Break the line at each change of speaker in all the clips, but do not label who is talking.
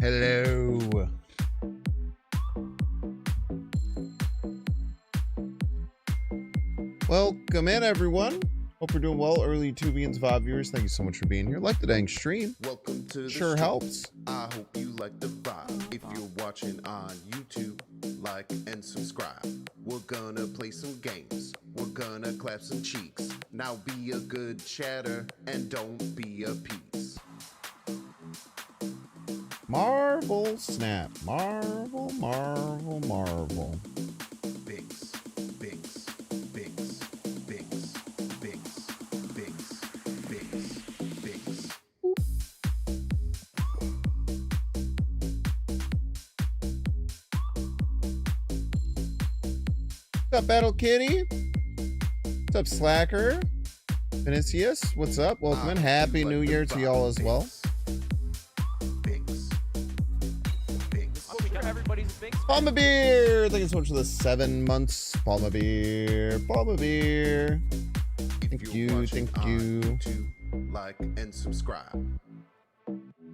Hello. Welcome in, everyone. Hope you're doing well. Early Tubians VOD viewers, thank you so much for being here. Like the dang stream.
Welcome to the
sure
stream.
Helps.
I hope you like the vibe. If you're watching on YouTube, like and subscribe. We're gonna play some games. We're gonna clap some cheeks. Now be a good chatter and don't be a piece.
Marvel Snap. Marvel.
Binks, binks, binks, binks, binks, binks, binks, binks.
What's up, Battle Kitty? What's up, Slacker? Vinicius, what's up? Welcome in. Happy New Year to y'all as well. Palma Beer! Thank you so much for the 7 months. Palma Beer. Palma Beer. Thank you. Thank you.
YouTube, like and subscribe.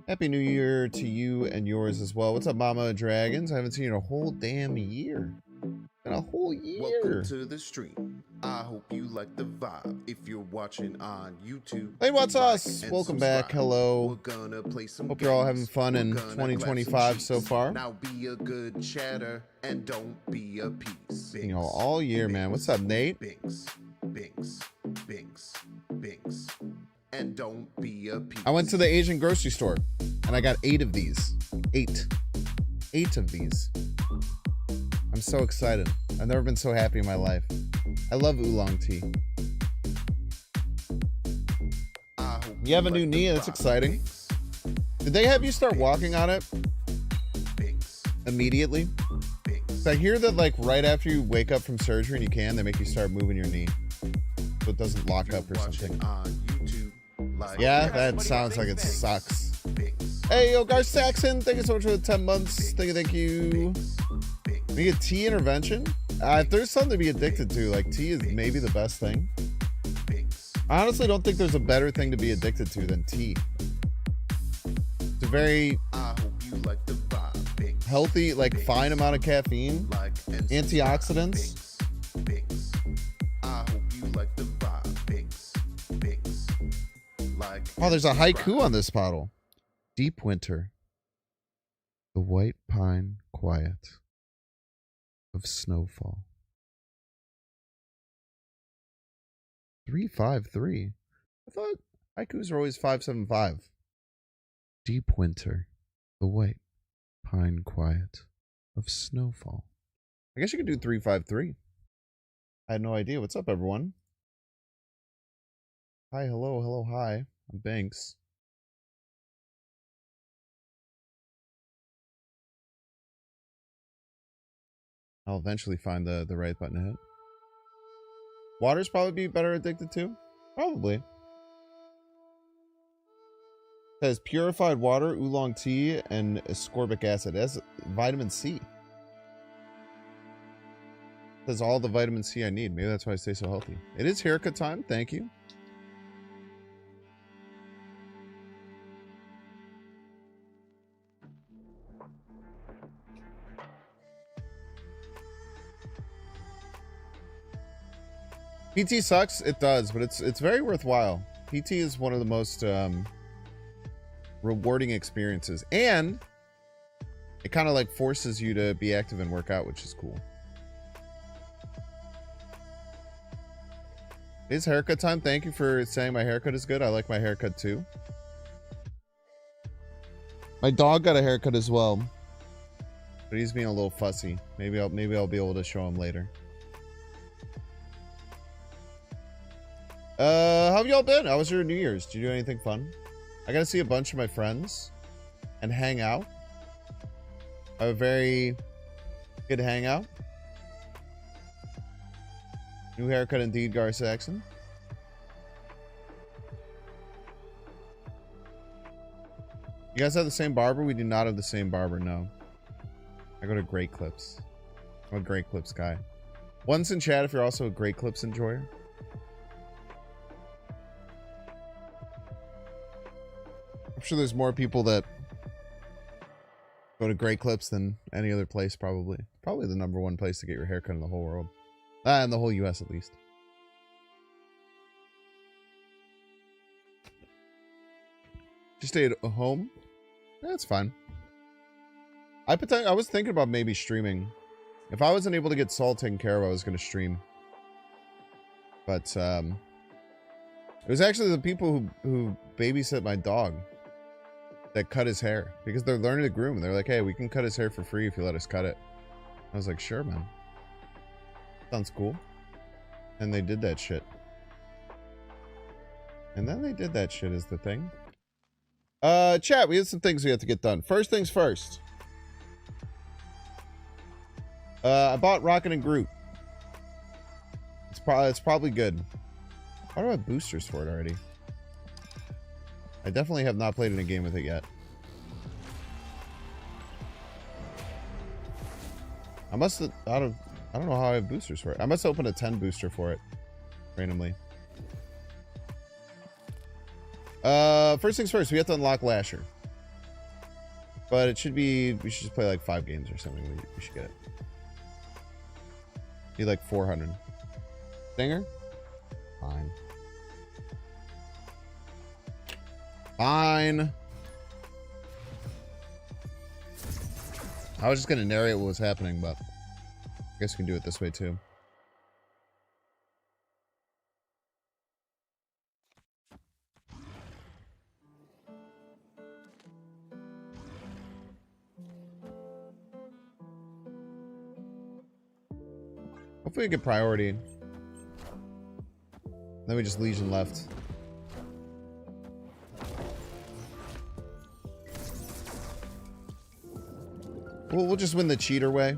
Happy New Year to you and yours as well. What's up, Mama Dragons? I haven't seen you in a whole damn year. In a whole year.
Welcome to the stream. I hope you like the vibe. If you're watching on YouTube,
Hey, what's
like
us?
and
Welcome
subscribe.
back. Hello.
We're gonna play some
Hope you're all
games.
having fun
We're
in
gonna clap some
2025 so
cheeks.
far.
Now be a good chatter and don't be a piece.
You know, all year, man. What's up, Nate?
Binks, binks, binks, binks, and don't be a piece.
I went to the Asian grocery store and I got 8 of these. 8 of these. I'm so excited. I've never been so happy in my life. I love oolong tea. You have a new knee, that's exciting. Did they have you start walking on it immediately? So I hear that, like, right after you wake up from surgery and you can, they make you start moving your knee so it doesn't lock up or something. Yeah, that sounds like it sucks. Hey, yo, Gar Saxon, thank you so much for the 10 months. Thank you. We get tea intervention. If there's something to be addicted to, like, tea is maybe the best thing. I honestly don't think there's a better thing to be addicted to than tea. It's a very healthy, like, fine amount of caffeine, antioxidants. Oh, there's a haiku on this bottle. Deep winter, the white pine quiet of snowfall. 353. I thought haikus are always 575. Deep winter, the white pine quiet of snowfall. I guess you could do 353. I had no idea. What's up, everyone? Hi, hello, hi. I'm Banks. I'll eventually find the right button to hit. Water's probably be better addicted to? Probably. It says purified water, oolong tea, and ascorbic acid. It has vitamin C. It says all the vitamin C I need. Maybe that's why I stay so healthy. It is haircut time. Thank you. PT sucks, it does, but it's very worthwhile. PT is one of the most rewarding experiences, and it kind of like forces you to be active and work out, which is cool. It is haircut time. Thank you for saying my haircut is good. I like my haircut too. My dog got a haircut as well, but he's being a little fussy. Maybe I'll be able to show him later. How have y'all been? How was your New Year's? Did you do anything fun? I got to see a bunch of my friends and hang out. A very good hangout. New haircut indeed, Gar Saxon. You guys have the same barber? We do not have the same barber, no. I go to Great Clips. I'm a Great Clips guy. Once in chat if you're also a Great Clips enjoyer. I'm sure there's more people that Go to Great Clips than any other place, probably. Probably the #1 place to get your haircut in the whole world. In the whole US, at least. Just stay at home? That's fine. I was thinking about maybe streaming. If I wasn't able to get Saul taken care of, I was going to stream. But, it was actually the people who babysit my dog that cut his hair. Because they're learning to groom. They're like, hey, we can cut his hair for free if you let us cut it. I was like, sure, man. Sounds cool. And they did that shit. And then they did that shit is the thing. Chat, we have some things we have to get done. First things first. I bought Rocket and Groot. It's probably good. Why do I have boosters for it already? I definitely have not played in a game with it yet. I must have, I don't know how I have boosters for it. I must open a 10 booster for it randomly. First things first, we have to unlock Lasher. But it should be, we should just play like 5 games or something. We should get it. Need like 400. Stinger? Fine. Fine. I was just gonna narrate what was happening, but I guess we can do it this way too. Hopefully we get priority. Then we just Legion left. We'll just win the cheater way.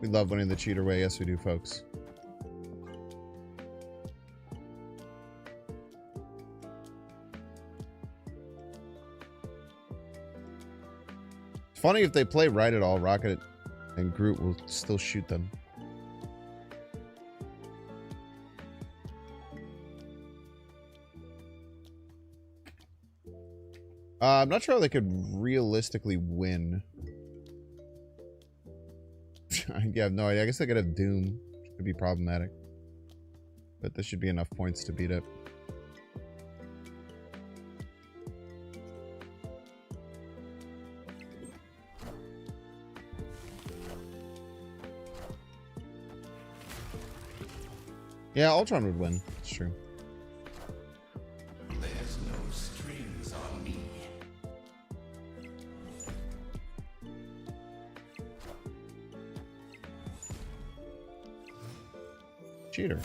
We love winning the cheater way. Yes, we do, folks. It's funny if they play right at all, Rocket and Groot will still shoot them. I'm not sure how they could realistically win. I have no idea. I guess they could have Doom, which could be problematic. But this should be enough points to beat it. Yeah, Ultron would win. It's true.
There's no strings on me.
Cheater.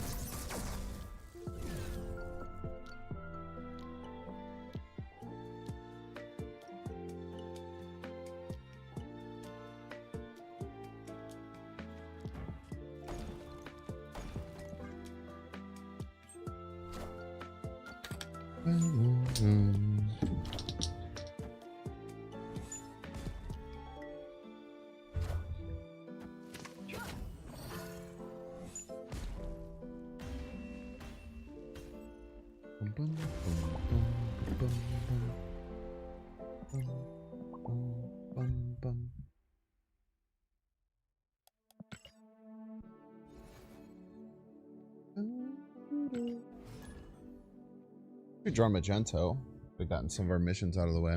We draw Magento. We've gotten some of our missions out of the way.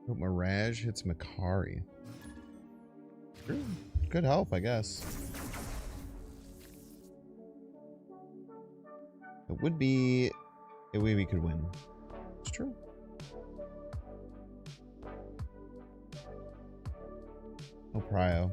Hope Mirage hits Makari. Sure. Good help, I guess. It would be a way we could win. It's true. No prio.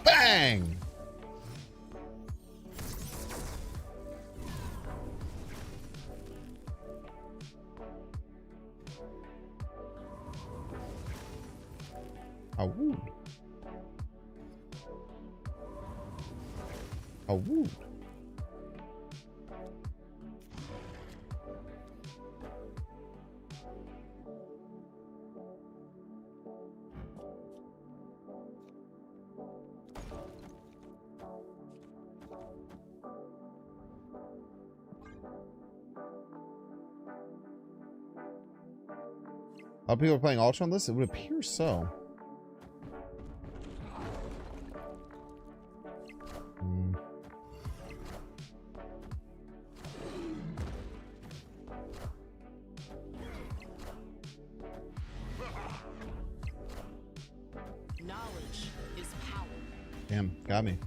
Bang! A wound. A lot of people are playing Ultra on this? It would appear so.
Knowledge is power.
Damn, got me.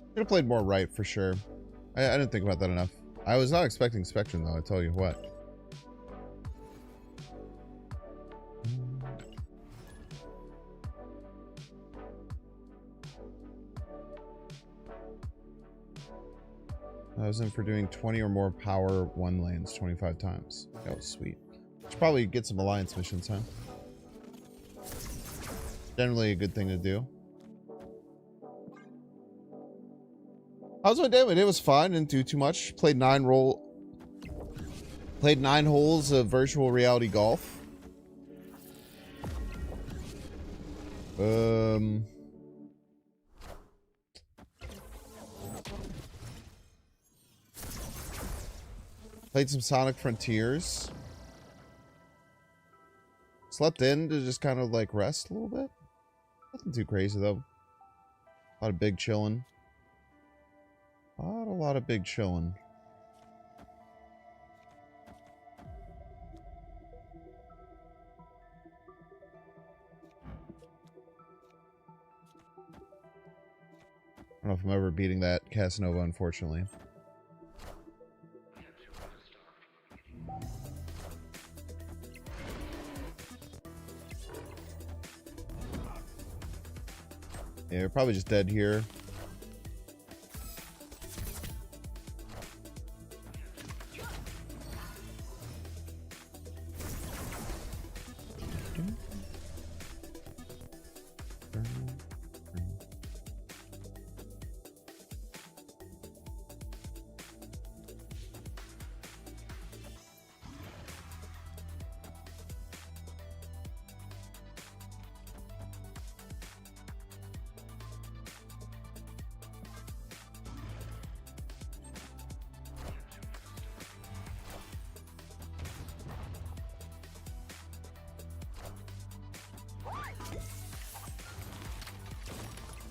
Should have played more right for sure. I didn't think about that enough. I was not expecting Spectrum though, I tell you what. I was in for doing 20 or more power 1 lanes 25 times. That was sweet. Should probably get some alliance missions, huh? Generally a good thing to do. How's my day? My day was fine. Didn't do too much. Played 9 holes of virtual reality golf. Played some Sonic Frontiers. Slept in to just kind of like rest a little bit. Nothing too crazy though. A lot of big chilling. A lot of big chilling. I don't know if I'm ever beating that Casanova, unfortunately. Yeah, we're probably just dead here.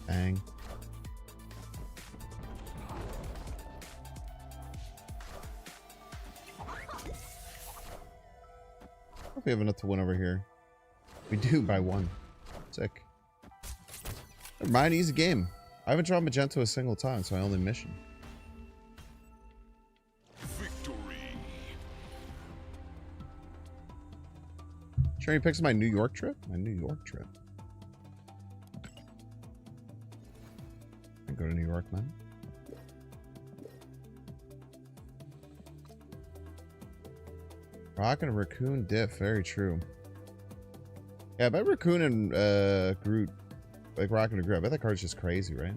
Bang. Hope we have enough to win over here. We do by 1. Sick. Never mind, easy game. I haven't drawn Magento a single time, so I only mission.
Victory.
Sure, he picks my New York trip? My New York trip. I go to New York, man. Rock and a Raccoon diff, very true. Yeah, I bet Raccoon and Groot, like Rock and a Groot, I bet that card's just crazy, right?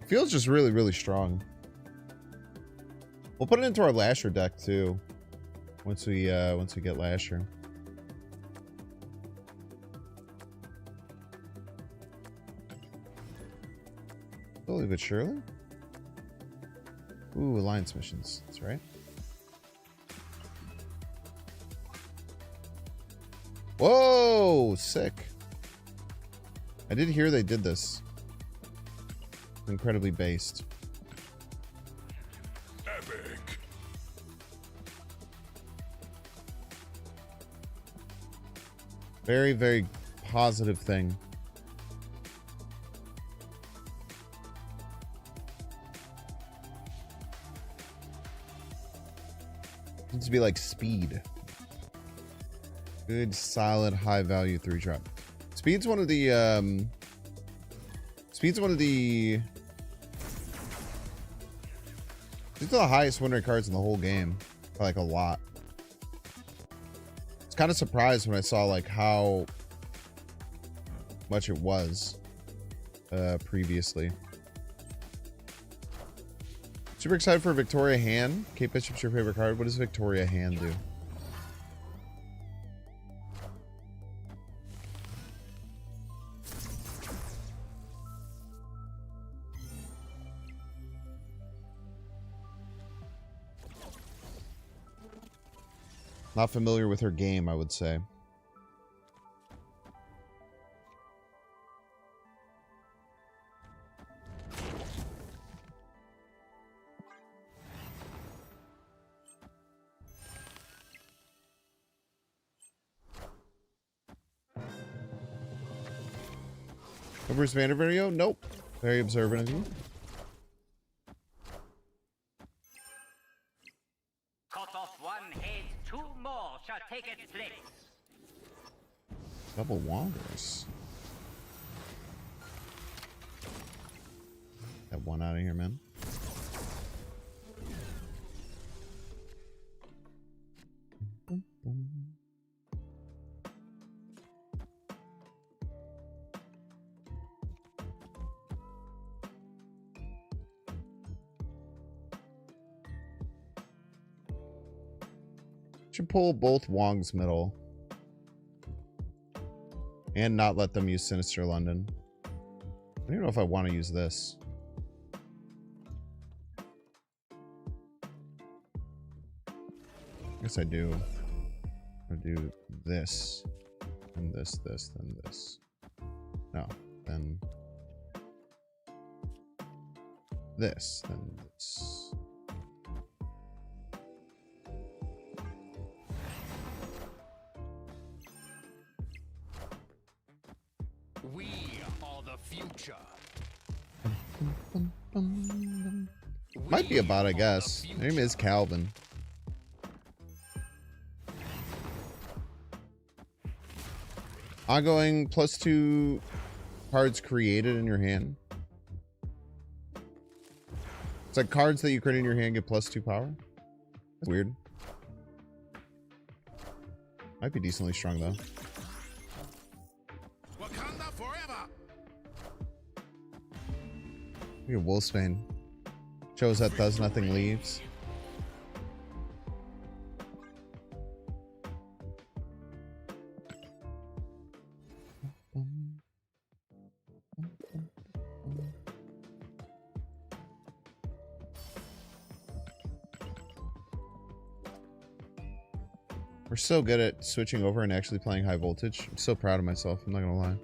Feels just really, really strong. We'll put it into our Lasher deck too. Once we get Lasher. Slowly but surely. Ooh, alliance missions. That's right. Whoa, sick. I did hear they did this. Incredibly based.
Epic.
Very, very positive thing. Needs to be like speed. Good, solid, high value 3-drop. Speed's one of the These are the highest win rate cards in the whole game. Like a lot. I was kind of surprised when I saw like how much it was previously. Super excited for Victoria Hand. Kate Bishop's your favorite card. What does Victoria Hand do? Not familiar with her game, I would say. Bruce Vander video? Nope. Very observant of you.
Cut off one head, two more shall take its place.
Double Wongers. That one out of here, man. Should pull both Wong's middle. And not let them use Sinister London. I don't even know if I want to use this. I guess I do. I do this. And this, then this. No. Then this, then this.
We are the future.
Might be a bot, I guess. Her name is Calvin. Ongoing +2 cards created in your hand. It's like cards that you create in your hand get +2 power. That's weird. Might be decently strong though.
Wakanda forever.
Look at Wolfsbane. Shows that does nothing leaves. We're so good at switching over and actually playing high voltage. I'm so proud of myself, I'm not gonna lie.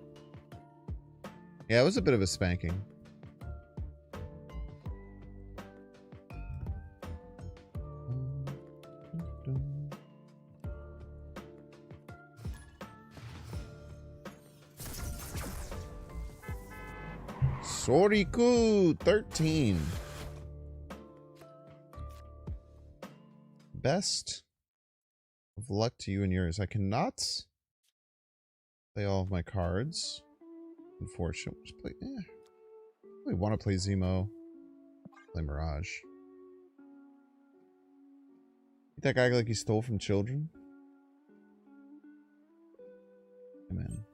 Yeah, it was a bit of a spanking. Soriku 13. Best of luck to you and yours. I cannot play all of my cards. Unfortunately. Just play, I really want to play Zemo. Play Mirage. That guy like he stole from children. Hey, man.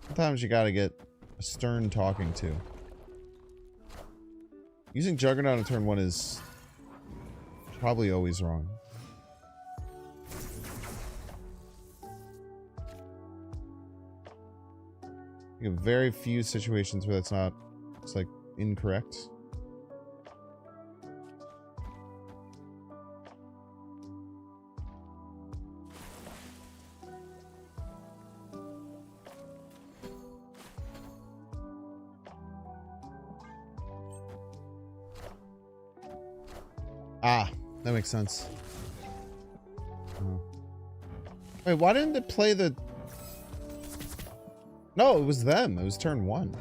Sometimes you gotta get a stern talking to. Using Juggernaut on turn 1 is probably always wrong. You have very few situations where that's not, it's like incorrect. Ah, that makes sense. Oh. Wait, why didn't it play the... No, it was them. It was turn 1.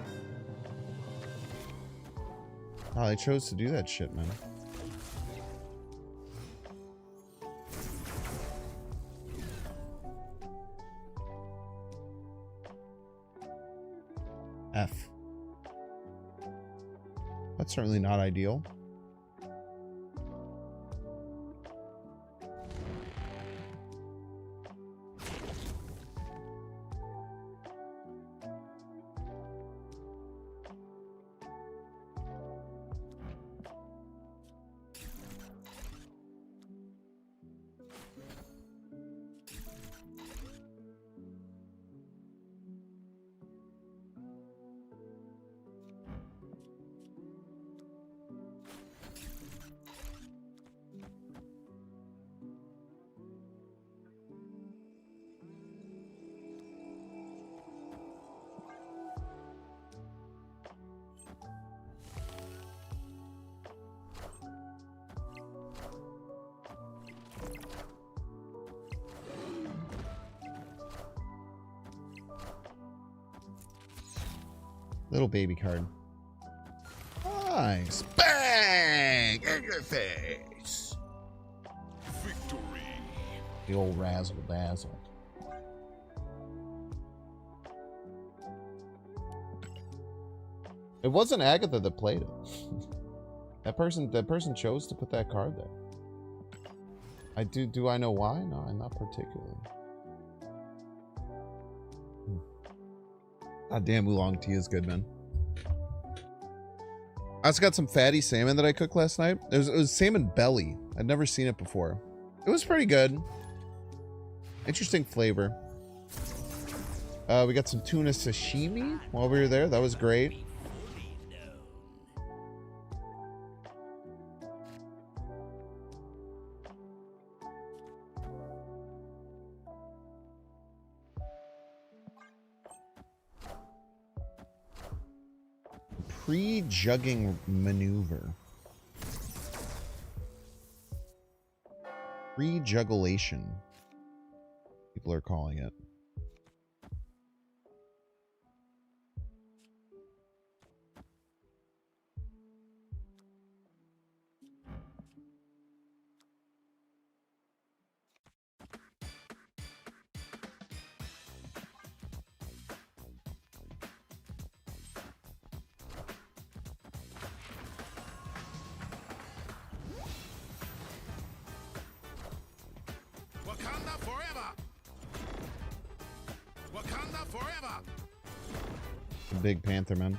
Oh, they chose to do that shit, man. F. That's certainly not ideal. Little baby card. Nice. Bang! In your face.
Victory.
The old razzle dazzle. It wasn't Agatha that played it. That person chose to put that card there. Do I know why? No, not particularly. God damn, oolong tea is good, man. I also got some fatty salmon that I cooked last night. It was salmon belly. I'd never seen it before. It was pretty good. Interesting flavor. We got some tuna sashimi while we were there. That was great. Pre-jugging maneuver. Pre-jugulation. People are calling it.
Wakanda forever. Wakanda forever.
The big panther man.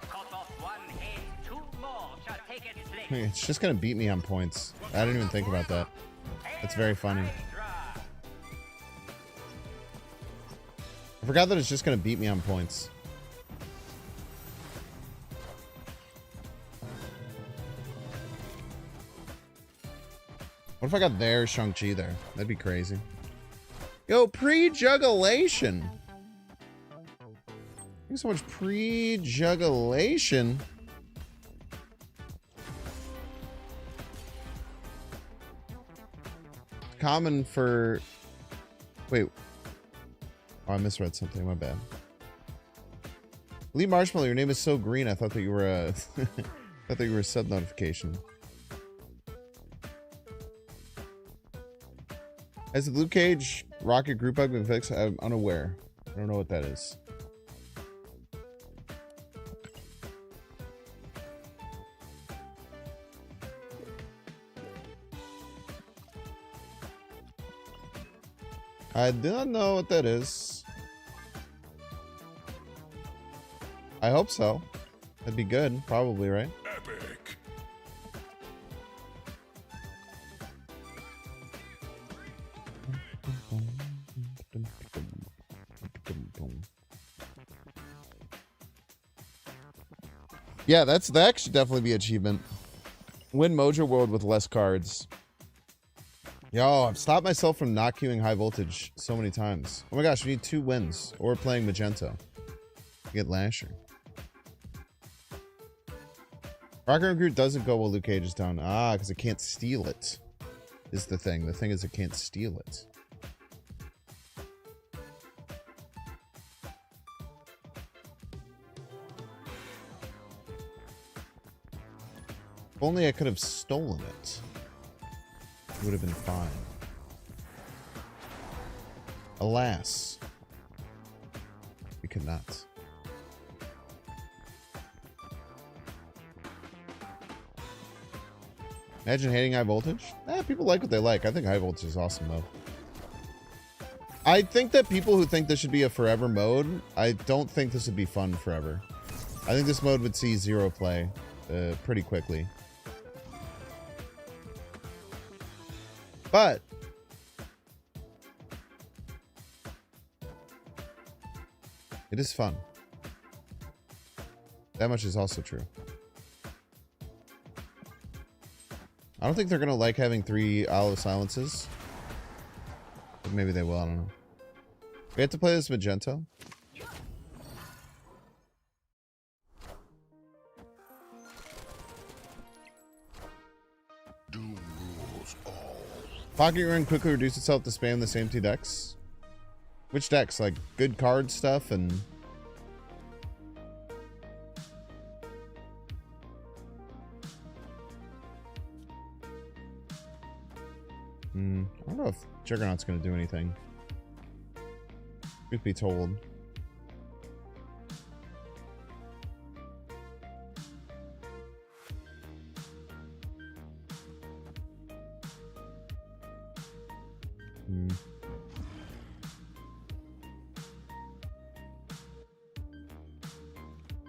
Cut off one head, two more shall take its place.
It's just gonna beat me on points. I didn't even think about that. That's very funny.
Hydra.
I forgot that it's just gonna beat me on points. What if I got their Shang-Chi there? That'd be crazy. Yo, pre-jugulation. Thanks so much, pre-jugulation. Common for... Wait. Oh, I misread something. My bad. Lee Marshmallow, your name is so green. I thought that you were a... I thought that you were a sub notification. Has the Luke Cage rocket group bug been fixed? I'm unaware. I don't know what that is. I do not know what that is. I hope so. That'd be good, probably, right?
Epic.
Yeah, that should definitely be achievement. Win Mojo World with less cards. Yo, I've stopped myself from not queuing high voltage so many times. Oh my gosh, we need 2 wins. Or we're playing Magenta. Get Lasher. Rocket Group doesn't go while Luke Cage is down. Ah, because it can't steal it. Is the thing. The thing is it can't steal it. If only I could have stolen it. It would have been fine. Alas, we could not. Imagine hating high voltage? People like what they like. I think high voltage is awesome, though. I think that people who think this should be a forever mode, I don't think this would be fun forever. I think this mode would see 0 play pretty quickly. But It is fun. That much is also true. I don't think they're gonna like having 3 Olive Silences. But maybe they will, I don't know. We have to play this magenta.
Doom rules all.
Pocket Run quickly reduce itself to spam the same 2 decks. Which decks? Like good card stuff and... I don't know if Juggernaut's going to do anything. Truth be told.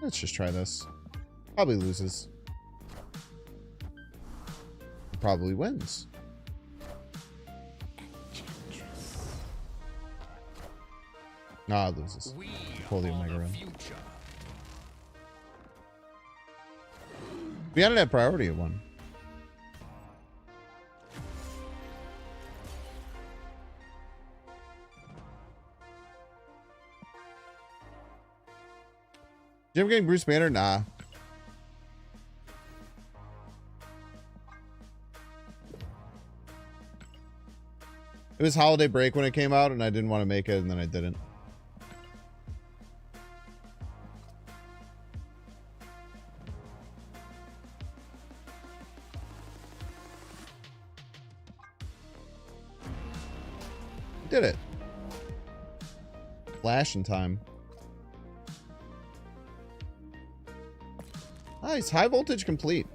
Let's just try this. Probably loses. Probably wins. Nah, it loses. Pull the Omega Run. We hadn't had priority at 1. Jim getting Bruce Banner? Nah. It was holiday break when it came out, and I didn't want to make it, and then I didn't. Did it. Flash in time. Nice. High voltage complete.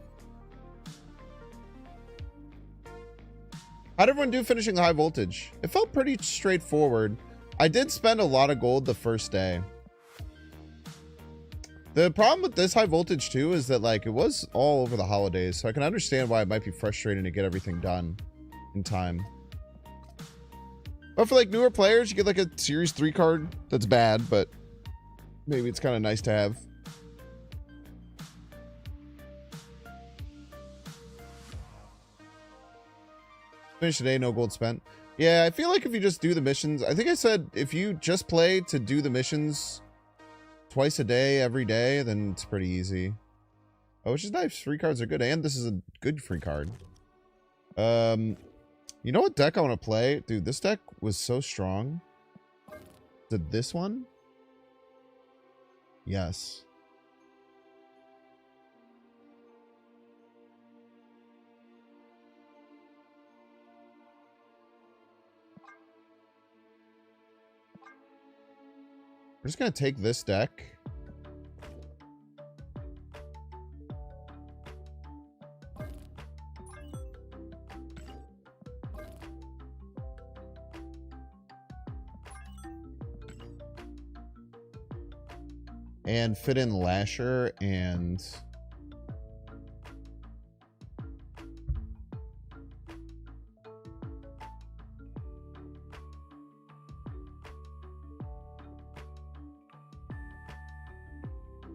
How'd everyone do finishing the high voltage? It felt pretty straightforward. I did spend a lot of gold the first day. The problem with this high voltage too is that like it was all over the holidays, so I can understand why it might be frustrating to get everything done in time. But for like newer players, you get like a Series 3 card that's bad, but maybe it's kind of nice to have. Finish today, no gold spent. Yeah, I feel like if you just do the missions, I think I said if you just play to do the missions twice a day, every day, then it's pretty easy. Oh, which is nice. Free cards are good, and this is a good free card. You know what deck I want to play? Dude, this deck was so strong. Is it this one? Yes. We're just going to take this deck. And fit in Lasher and...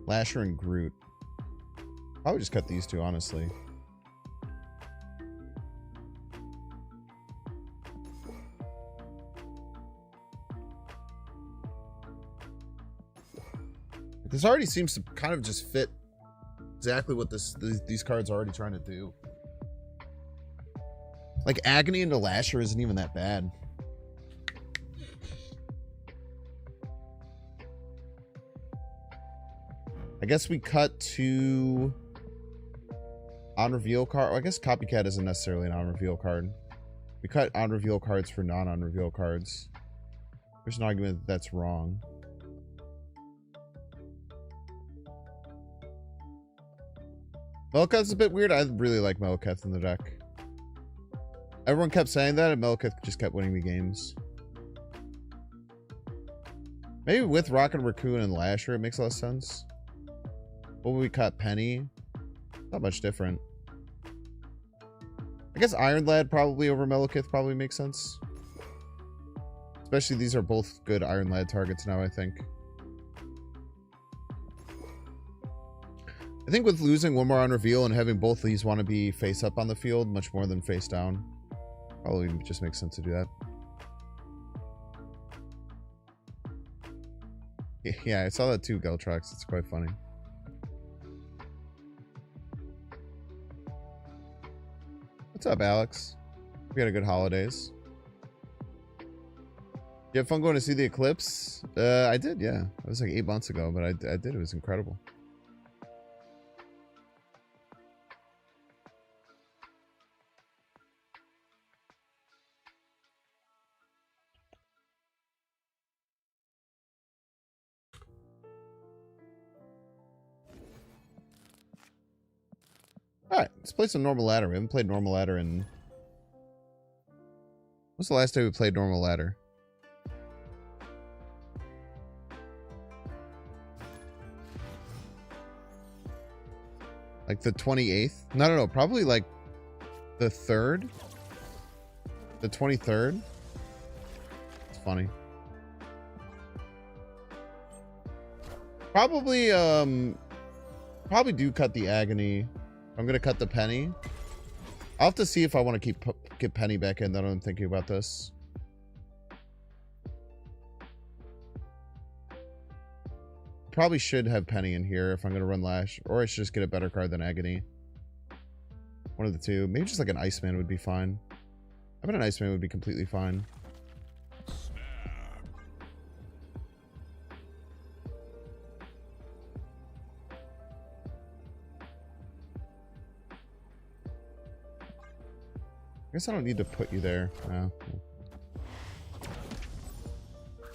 Lasher and Groot. I would just cut these two, honestly. This already seems to kind of just fit exactly what these cards are already trying to do. Like Agony into Lasher isn't even that bad. I guess we cut to on-reveal card. Well, I guess Copycat isn't necessarily an on-reveal card. We cut on-reveal cards for non-on-reveal cards. There's an argument that that's wrong. Melketh's a bit weird. I really like Melketh in the deck. Everyone kept saying that, and Melketh just kept winning me games. Maybe with Rocket Raccoon and Lasher, it makes a lot of sense. What would we cut? Penny? Not much different. I guess Iron Lad probably over Melketh probably makes sense. Especially these are both good Iron Lad targets now, I think. I think with losing one more on reveal and having both these want to be face up on the field much more than face down, probably just makes sense to do that. Yeah, I saw that too, Geltrox. It's quite funny. What's up, Alex? We had a good holidays. You have fun going to see the eclipse? I did, yeah. It was like 8 months ago, but I did. It was incredible. Alright, let's play some normal ladder. We haven't played normal ladder in... What's the last day we played normal ladder? Like the 28th? No, probably like the 3rd? The 23rd? It's funny. Probably do cut the agony. I'm gonna cut the penny. I'll have to see if I want to get penny back in. That I'm thinking about this. Probably should have penny in here if I'm gonna run lash, or I should just get a better card than agony. One of the two. Maybe just like an Iceman would be fine. I bet an Iceman would be completely fine. I guess I don't need to put you there. No.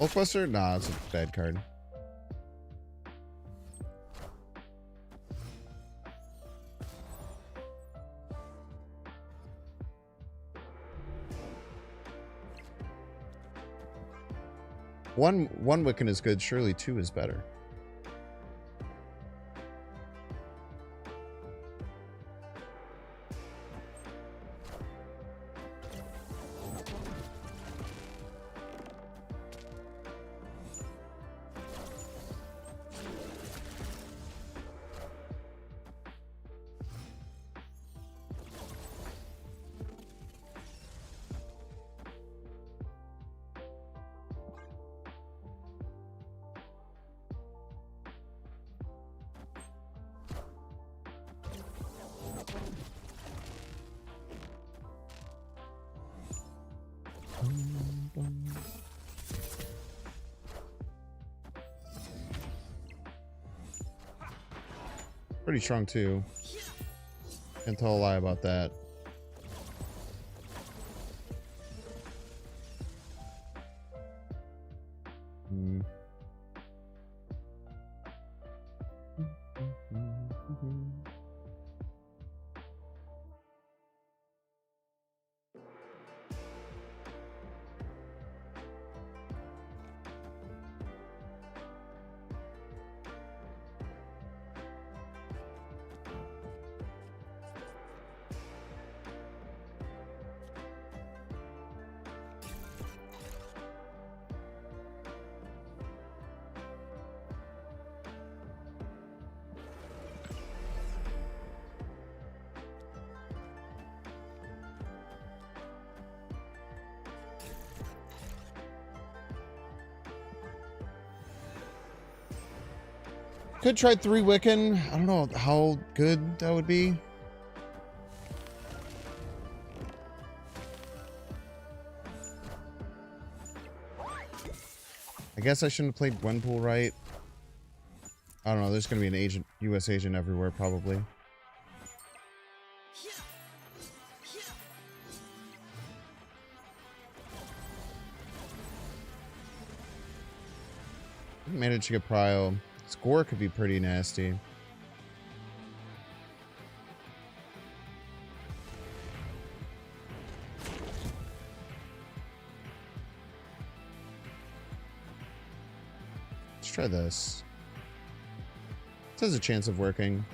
Hulkbuster? Nah, it's a bad card. One Wiccan is good. Surely 2 is better. Pretty strong too. Can't tell a lie about that. Could try 3 Wiccan. I don't know how good that would be. I guess I shouldn't have played Gwenpool right. I don't know. There's going to be an agent, US agent everywhere probably. Managed to get Prio. Score could be pretty nasty. Let's try this. This has a chance of working.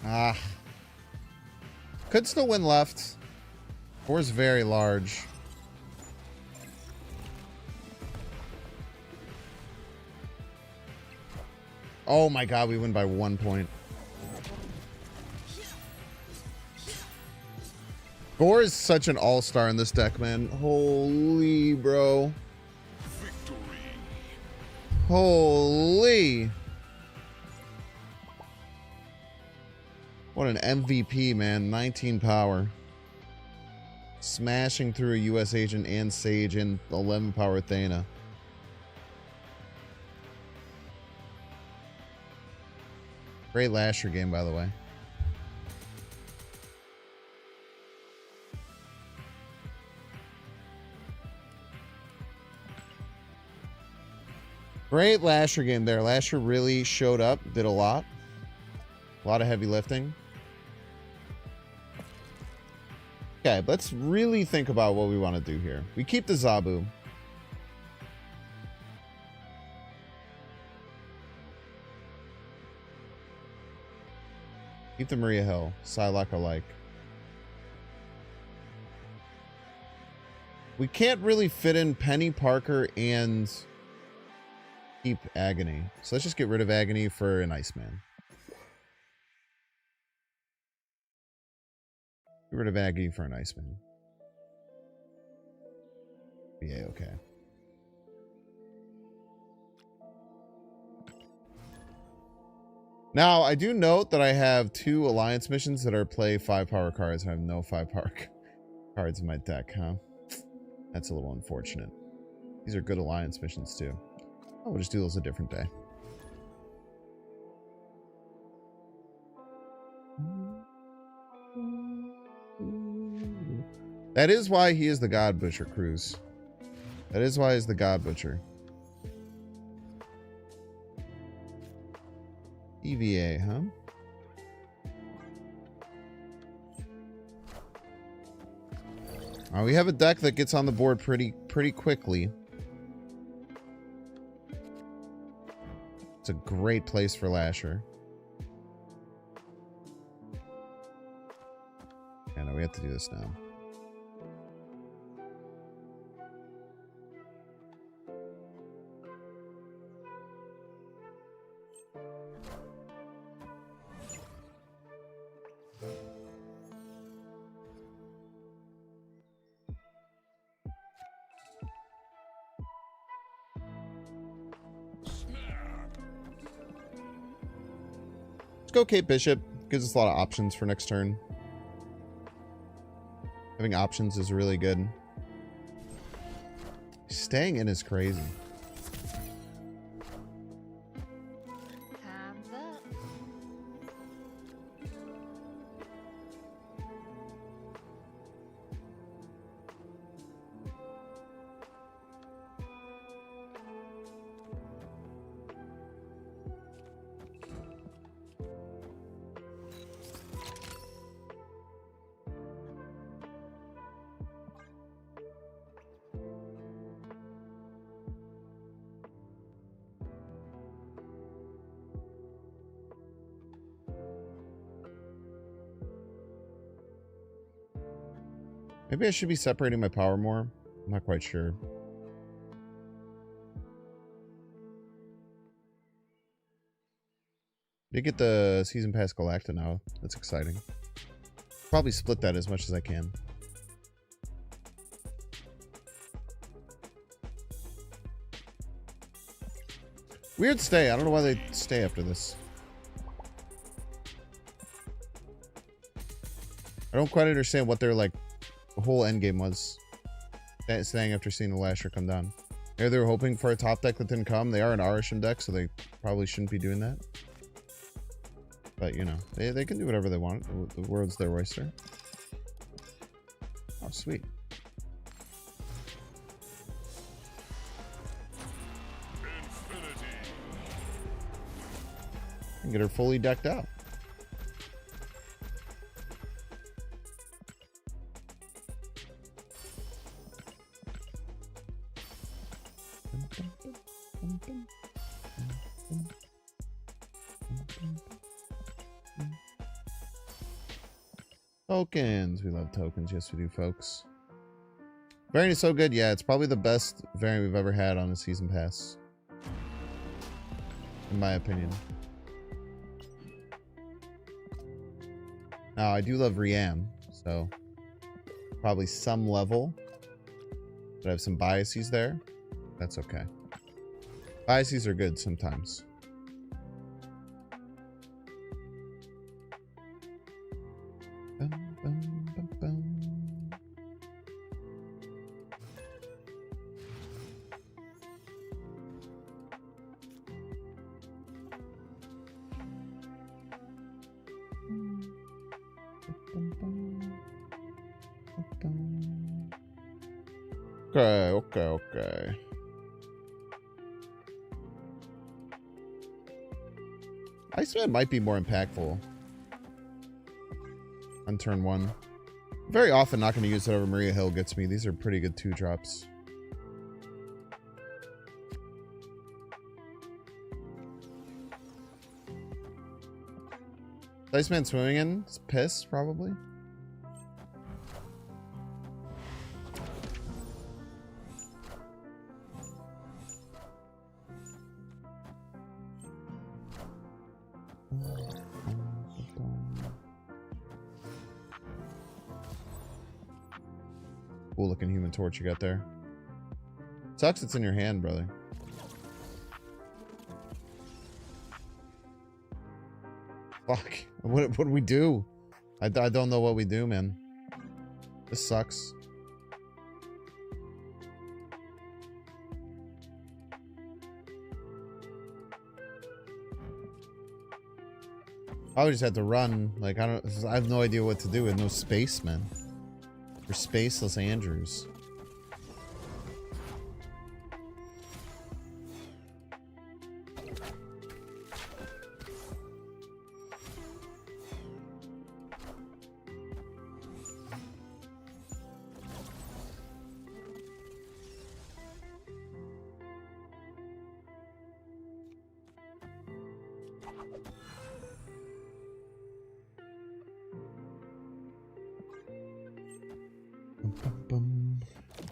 Ah. Could still win left. Four's very large. Oh my god, we win by 1 point. Gore is such an all-star in this deck, man. Holy, bro. Holy. What an MVP, man. 19 power. Smashing through a US agent and Sage and 11 power Thana. Great Lasher game, by the way. Great Lasher game there. Lasher really showed up, did a lot. A lot of heavy lifting. Okay, let's really think about what we want to do here. We keep the Zabu. Keep the Maria Hill. Psylocke alike. We can't really fit in Penny, Parker, and keep Agony. So let's just get rid of Agony for an Iceman. Get rid of Aggie for an Iceman. Yeah, okay. Now, I do note that I have 2 Alliance missions that are play 5 power cards, and I have no 5 power cards in my deck, huh? That's a little unfortunate. These are good Alliance missions, too. Oh, we'll just do those a different day. That is why he is the God Butcher, Cruz. That is why he's the God Butcher. EVA, huh? We have a deck that gets on the board pretty quickly. It's a great place for Lasher. Yeah, no, we have to do this now. Let's go Cape Bishop. Gives us a lot of options for next turn. Having options is really good. Staying in is crazy.
Time's up.
Maybe I should be separating my power more. I'm not quite sure. Did get the Season Pass Galacta now. That's exciting. Probably split that as much as I can. Weird stay. I don't know why they stay after this. I don't quite understand what their like whole end game was. Staying after seeing the Lasher come down. Maybe they were hoping for a top deck that didn't come. They are an Arisham deck, so they probably shouldn't be doing that. But you know, they can do whatever they want. The world's their oyster. Oh, sweet. and get her fully decked out. Tokens. We love tokens. Yes, we do, folks. Variant is so good. Yeah, it's probably the best variant we've ever had on a season pass. In my opinion. Now, I do love Riam, so probably some level. But I have some biases there. That's okay. Biases are good sometimes. Bum, bum, bum, bum. Okay. Iceman might be more impactful on turn 1. Very often not going to use it over Maria Hill gets me. These are pretty good 2-drops. Iceman swimming in? It's piss, probably. Cool looking Human Torch you got there. Sucks it's in your hand, brother. Fuck. What do we do? I don't know what we do, man. This sucks. I would just have to run. Like, I have no idea what to do with no space, man. We're spaceless Andrews.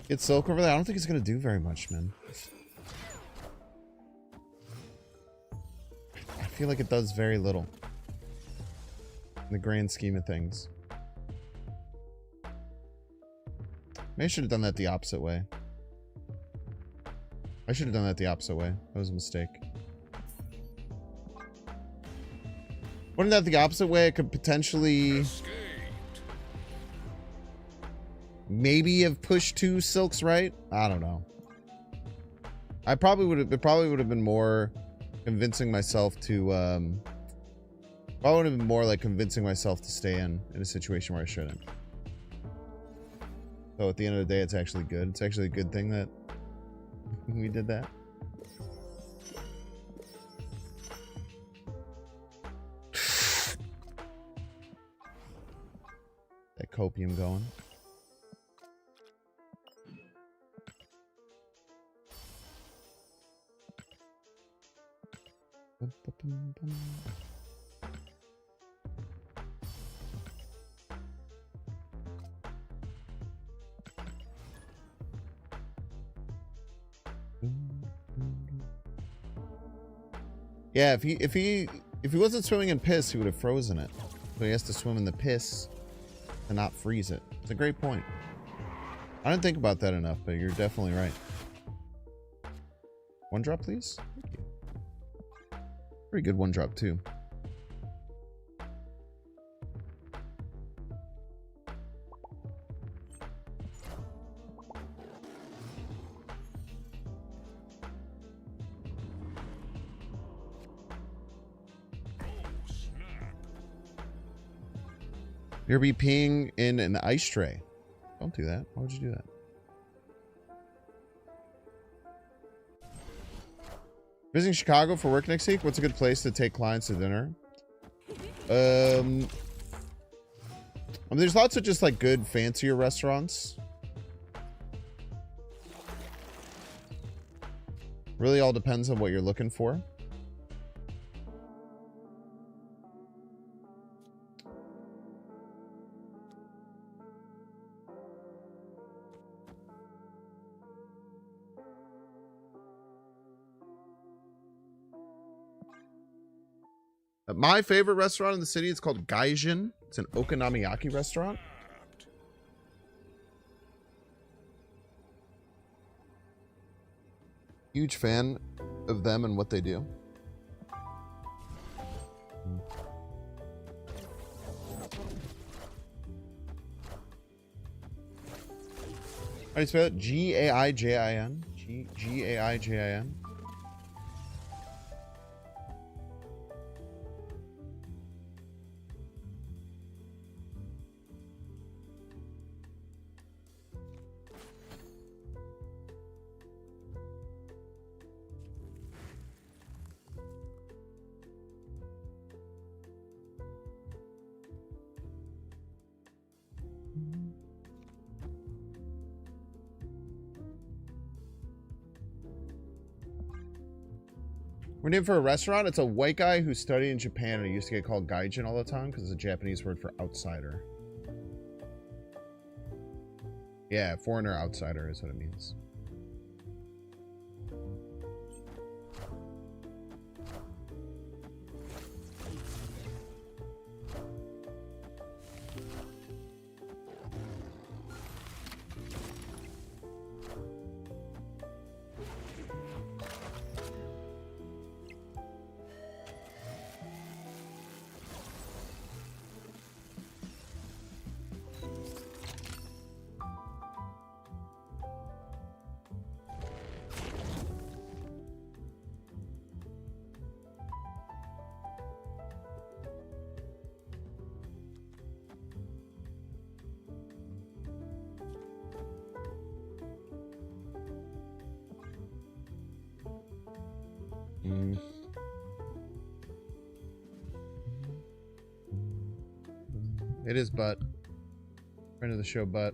Get Silk over there. I don't think it's gonna do very much, man. I feel like it does very little in the grand scheme of things. Maybe I should have done that the opposite way. I should have done that the opposite way. That was a mistake. Wasn't that the opposite way? It could potentially maybe have pushed 2 silks, right? I don't know. It probably would have been more convincing myself to probably would have been more like convincing myself to stay in a situation where I shouldn't. So at the end of the day, it's actually good. It's actually a good thing that we did that. That copium going. Yeah, if he wasn't swimming in piss, he would have frozen it. So he has to swim in the piss to not freeze it. It's a great point. I didn't think about that enough, but you're definitely right. 1 drop, please. Thank you. Pretty good 1 drop too. You're be peeing in an ice tray. Don't do that. Why would you do that? Visiting Chicago for work next week. What's a good place to take clients to dinner? I mean, there's lots of just like good, fancier restaurants. Really all depends on what you're looking for. My favorite restaurant in the city is called Gaijin. It's an okonomiyaki restaurant. Huge fan of them and what they do. How do you spell it? Gaijin. Gaijin. We're named for a restaurant. It's a white guy who studied in Japan and he used to get called gaijin all the time because it's a Japanese word for outsider. Yeah, foreigner outsider is what it means. It is Butt. Friend of the show, Butt.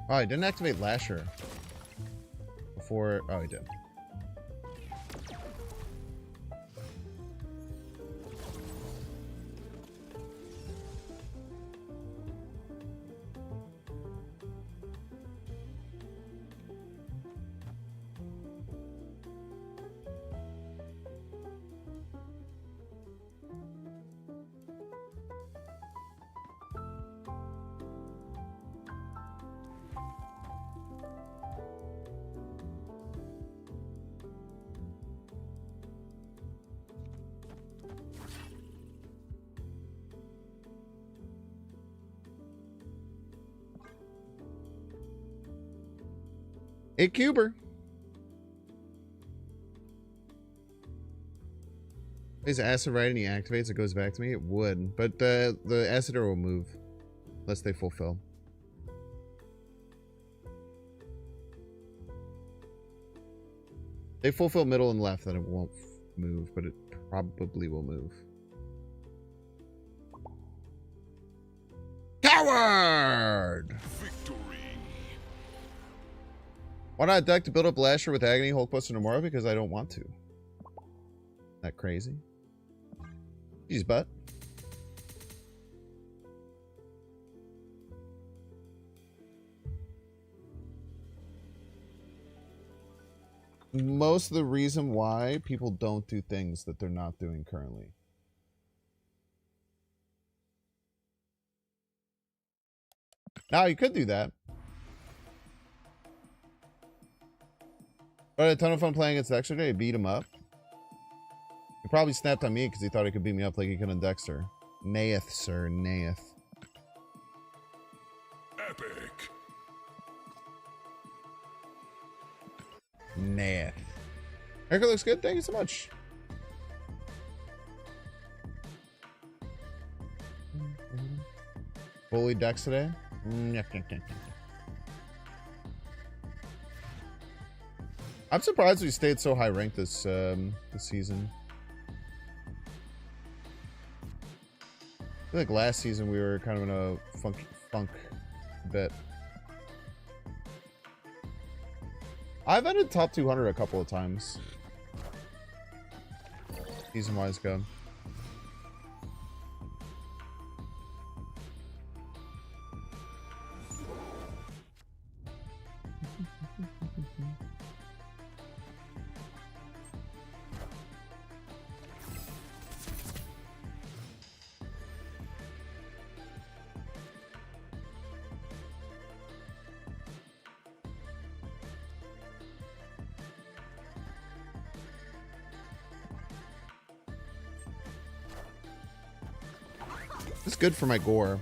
Oh, I didn't activate Lasher before. Oh, I did. Hey, Cuber. Is acid right and he activates, it goes back to me? It would, but the acid will move unless they fulfill. They fulfill middle and left, then it won't move, but it probably will move. Coward!
Victory.
Why not deck to build up Lasher with Agony, Hulkbuster, Nomura? Because I don't want to. That crazy? Jeez, Butt. Most of the reason why people don't do things that they're not doing currently. Now, you could do that. I had a ton of fun playing against Dexter today. I beat him up. He probably snapped on me because he thought he could beat me up like he could on Dexter. Nayeth, sir. Nayeth. Nah. Erica looks good. Thank you so much. Fully decks today. I'm surprised we stayed so high ranked this season. I feel like last season we were kind of in a funk bit. I've ended top 200 a couple of times. Season-wise go. It's good for my gore.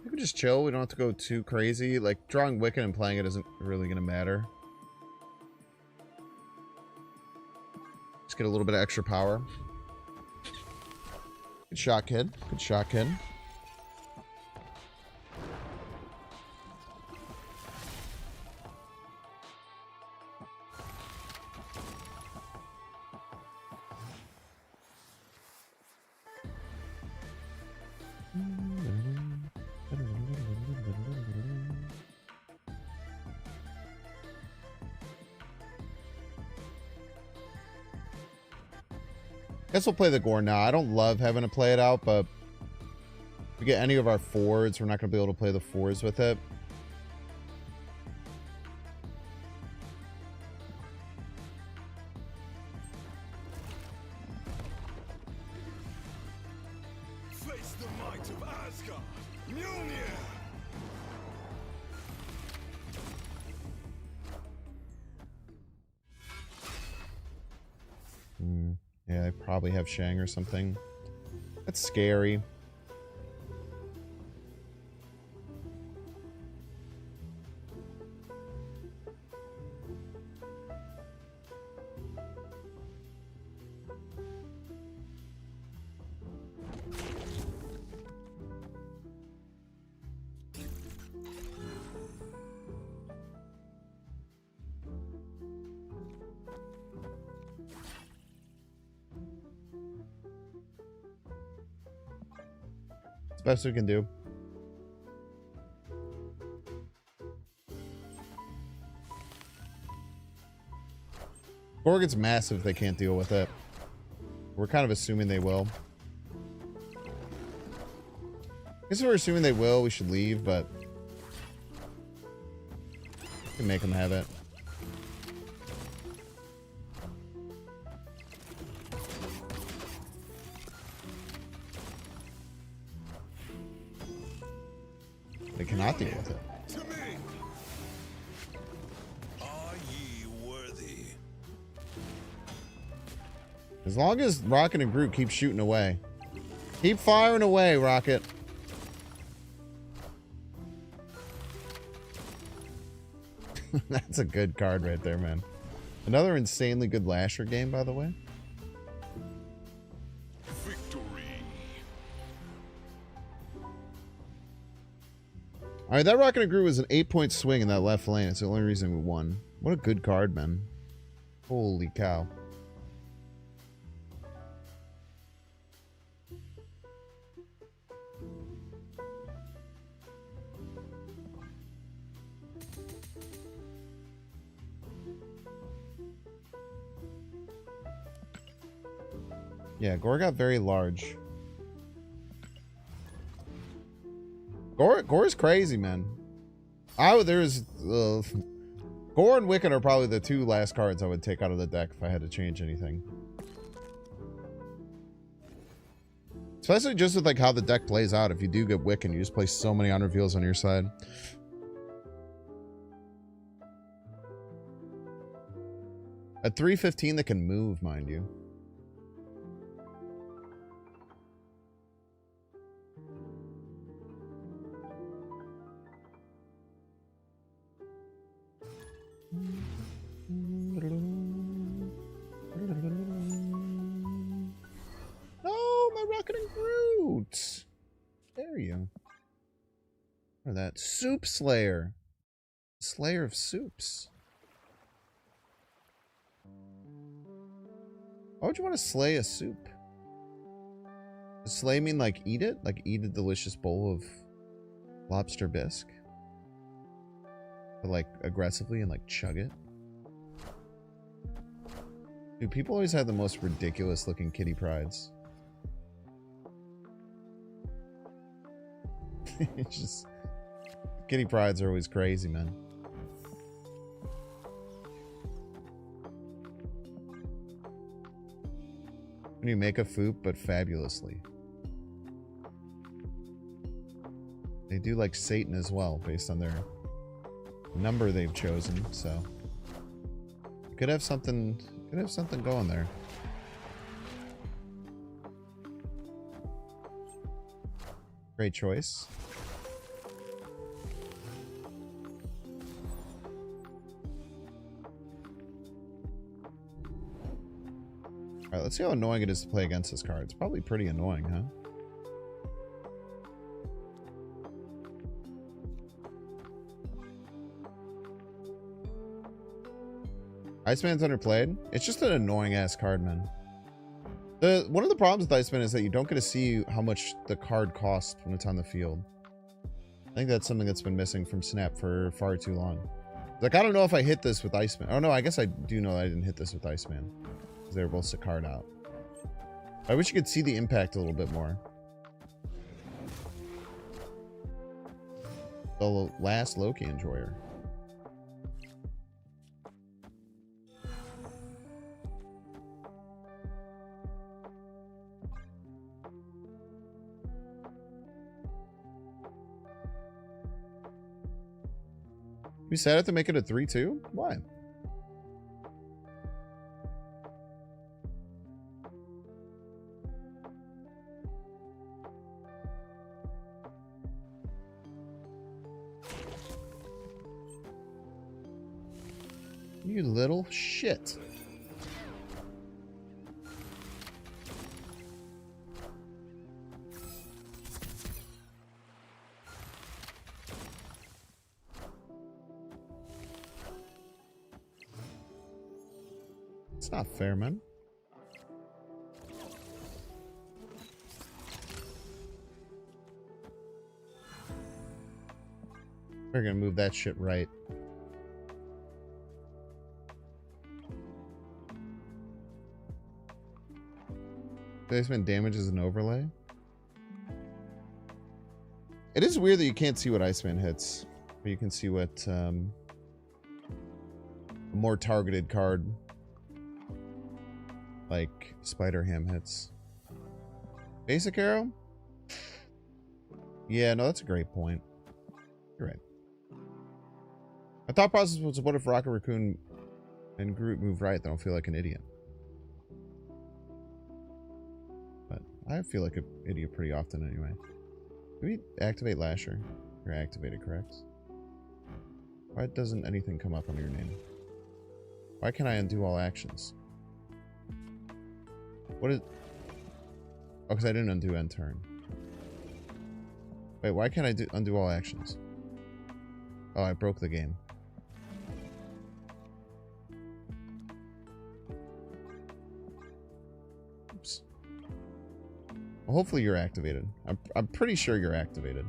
We can just chill. We don't have to go too crazy. Like, drawing Wiccan and playing it isn't really going to matter. Just get a little bit of extra power. Good shot, kid. Good shot, kid. Guess we'll play the gore now. I don't love having to play it out, but if we get any of our forwards, we're not going to be able to play the fours with it.
Face the might of Asgard. Mjolnir.
Yeah, I probably have Shang or something. That's scary. Best we can do. Gore gets massive if they can't deal with it. We're kind of assuming they will. I guess if we're assuming they will, we should leave, but we can make them have it. They cannot deal with it.
To me. Are ye worthy?
As long as Rocket and Groot keep shooting away. Keep firing away, Rocket. That's a good card right there, man. Another insanely good Lasher game, by the way. All right, that Rocket and Groot was an 8-point swing in that left lane. It's the only reason we won. What a good card, man. Holy cow. Yeah, Gore got very large. Gore's crazy, man. Gore and Wiccan are probably the two last cards I would take out of the deck if I had to change anything. Especially just with like how the deck plays out. If you do get Wiccan, you just play so many unreveals on your side. A 315 that can move, mind you. No, my Rocket and Groot. There you. Or that Soup Slayer. Slayer of soups. Why would you want to slay a soup? Does slay mean like eat it? Like eat a delicious bowl of lobster bisque? But like aggressively and like chug it? Dude, people always have the most ridiculous looking kitty prides. It's just... Kitty prides are always crazy, man. When you make a foop, but fabulously. They do like Satan as well, based on their number they've chosen, so... You could have something going there. Great choice. Alright, let's see how annoying it is to play against this card. It's probably pretty annoying, huh? Iceman's underplayed. It's just an annoying ass card, man. One of the problems with Iceman is that you don't get to see how much the card costs when it's on the field. I think that's something that's been missing from Snap for far too long. Like, I don't know if I hit this with Iceman. Oh no, I guess I do know that I didn't hit this with Iceman. They were both card out. I wish you could see the impact a little bit more. The last Loki enjoyer. You set it to make it a 3-2? Why? You little shit. It's not fair, man. We're gonna move that shit right. Iceman damages an overlay. It is weird that you can't see what Iceman hits, but you can see what a more targeted card like Spider Ham hits. Basic arrow? Yeah, no, that's a great point. You're right. My thought process was, what if Rocket Raccoon and Groot move right? Then I'll feel like an idiot. I feel like an idiot pretty often anyway. Can we activate Lasher? You're activated, correct? Why doesn't anything come up under your name? Why can't I undo all actions? What is... Oh, because I didn't undo end turn. Wait, why can't I undo all actions? Oh, I broke the game. Oops. Well, hopefully you're activated. I'm pretty sure you're activated.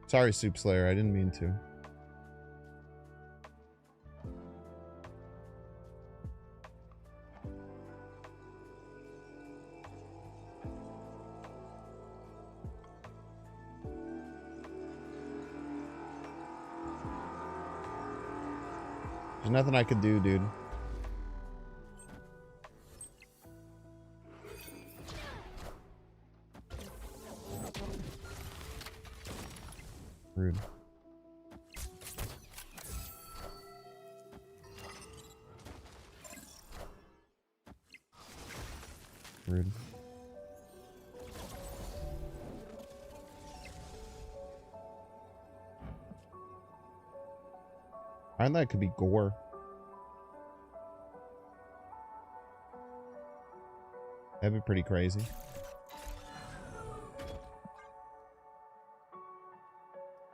Sorry, Soup Slayer. I didn't mean to. There's nothing I could do, dude. Rude. Rude. I think that could be gore. That'd be pretty crazy.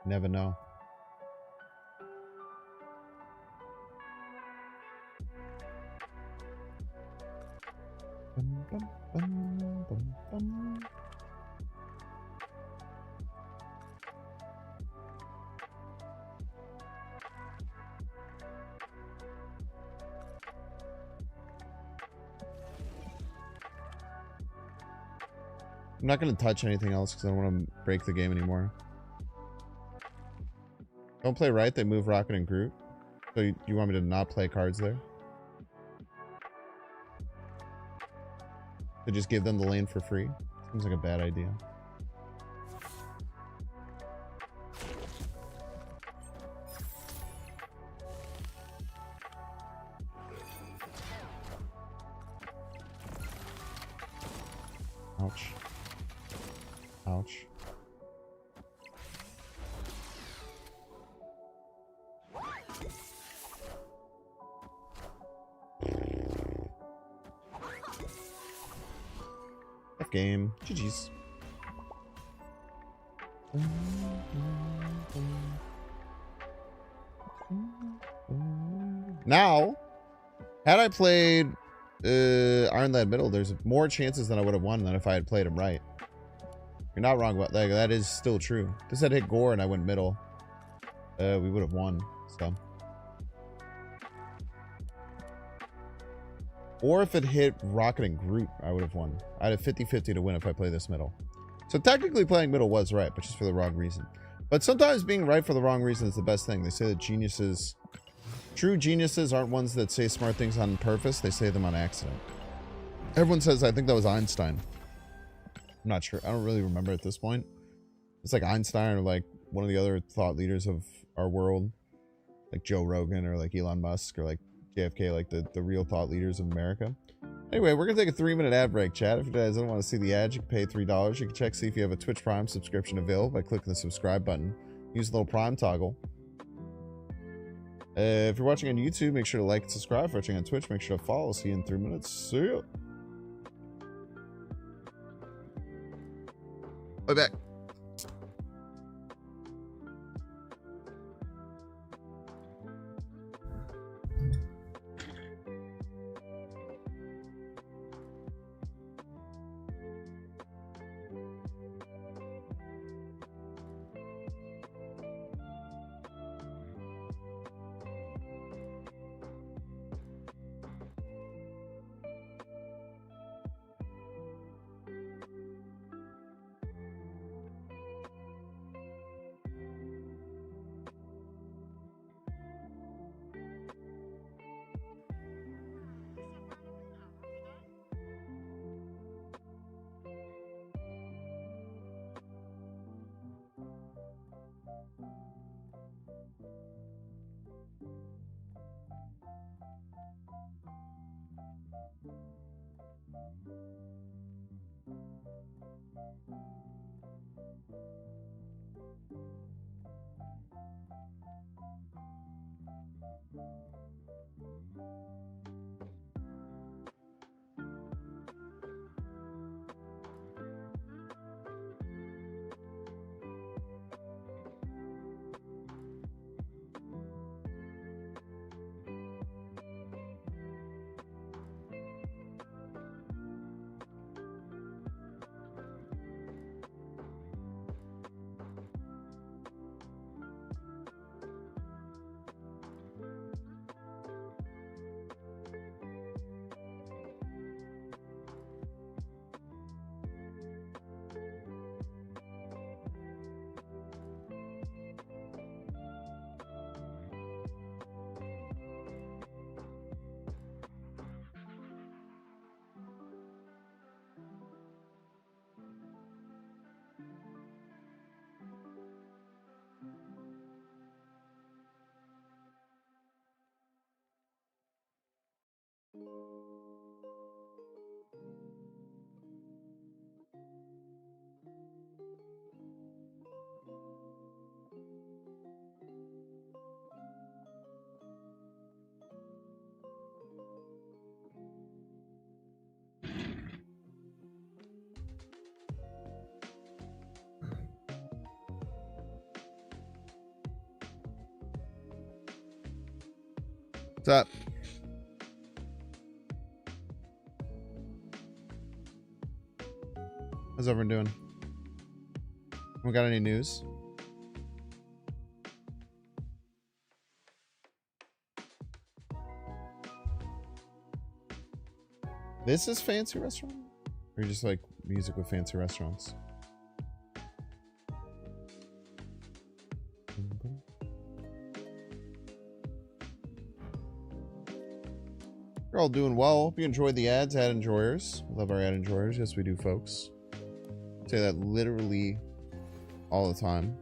Never know. Bum, bum, bum, bum, bum. I'm not going to touch anything else because I don't want to break the game anymore. Don't play right, they move Rocket and Groot. So you want me to not play cards there? To just give them the lane for free? Seems like a bad idea. Ouch. Ouch. F game. GG's. Now, had I played Iron Lad Middle, there's more chances than I would have won than if I had played him right. You're not wrong about that. That is still true. This had hit Gore and I went middle. We would have won. So. Or if it hit Rocket and Groot, I would have won. I'd have 50-50 to win if I play this middle. So technically playing middle was right, but just for the wrong reason. But sometimes being right for the wrong reason is the best thing. They say that geniuses, true geniuses aren't ones that say smart things on purpose. They say them on accident. Everyone says, I think that was Einstein. I'm not sure. I don't really remember at this point. It's like Einstein or like one of the other thought leaders of our world. Like Joe Rogan or like Elon Musk or like JFK, like the real thought leaders of America. Anyway, we're going to take a 3-minute ad break, chat. If you guys don't want to see the ads, you can pay $3. You can check, see if you have a Twitch Prime subscription available by clicking the subscribe button. Use the little Prime toggle. If you're watching on YouTube, make sure to like and subscribe. If you're watching on Twitch, make sure to follow. See you in 3 minutes. See ya. I'll be back. What's up? How's everyone doing? We got any news? This is fancy restaurant? Or you just like music with fancy restaurants? You're all doing well. Hope you enjoyed the ads, ad enjoyers. Love our ad enjoyers. Yes, we do, folks. Say that literally all the time.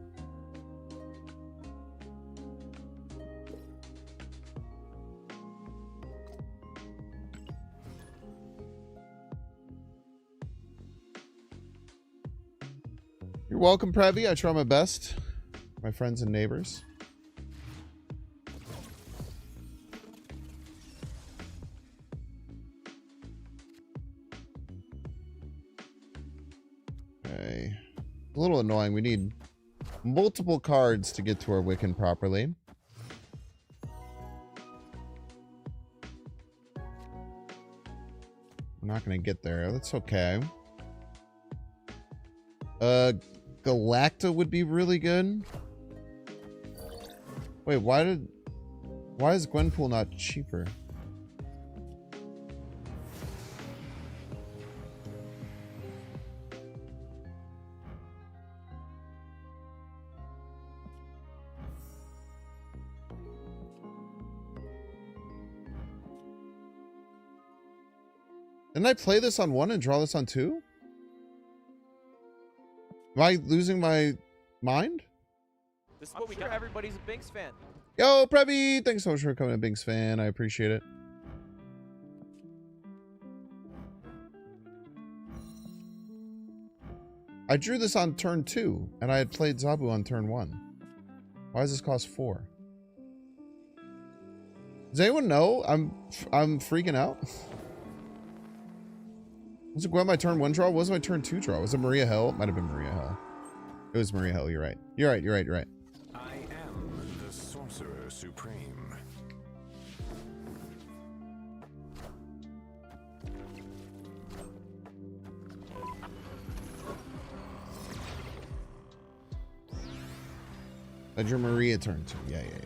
You're welcome, Previ. I try my best. My friends and neighbors. Okay. A little annoying. We need multiple cards to get to our Wiccan properly. I'm not going to get there. That's okay. Galacta would be really good. Wait, why is Gwenpool not cheaper? Didn't I play this on 1 and draw this on 2? Am I losing my mind?
This is what we got. Everybody's a Binks fan.
Yo, Previ! Thanks so much for becoming a Binks fan. I appreciate it. I drew this on turn 2, and I had played Zabu on turn 1. Why does this cost 4? Does anyone know? I'm freaking out. Was it Gwen my turn 1 draw? What was my turn 2 draw? Was it Maria Hill? It might have been Maria Hill. It was Maria Hill. You're right. You're right. You're right. You're right.
I am the Sorcerer Supreme.
I drew Maria turn 2. Yeah, yeah, yeah.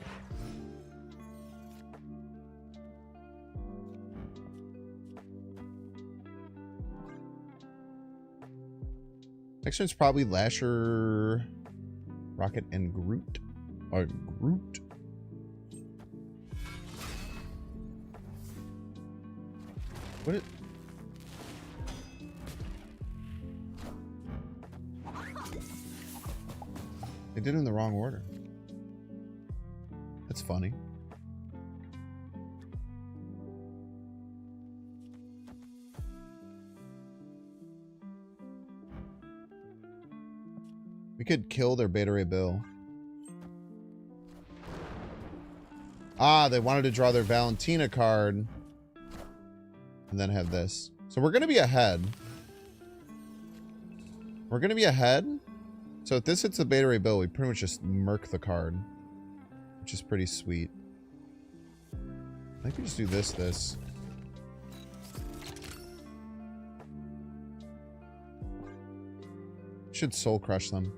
Next one's probably Lasher, Rocket, and Groot. Or Groot. What it? They did it in the wrong order. That's funny. We could kill their Beta Ray Bill. Ah, they wanted to draw their Valentina card. And then have this. So we're going to be ahead. We're going to be ahead. So if this hits the Beta Ray Bill, we pretty much just murk the card. Which is pretty sweet. I think we just do this. Should soul crush them.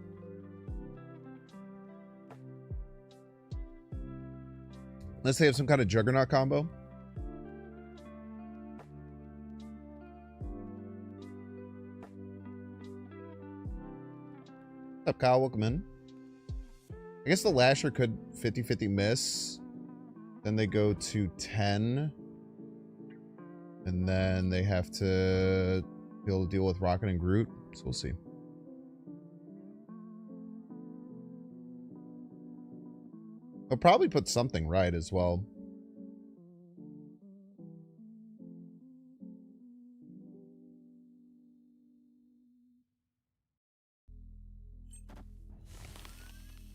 Unless they have some kind of Juggernaut combo. What's up, Kyle? Welcome in. I guess the Lasher could 50-50 miss. Then they go to 10. And then they have to be able to deal with Rocket and Groot. So we'll see. They'll probably put something right as well.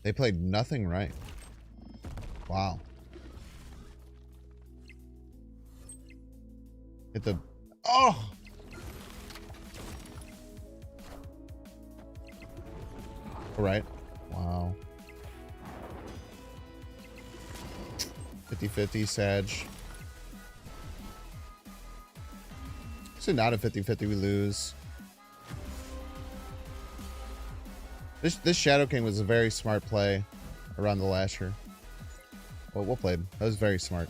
They played nothing right. Wow. Hit the... Oh! All right. Wow. 50-50, Sag. Actually, not a 50-50. We lose. This Shadow King was a very smart play around the Lasher. Well played. That was very smart.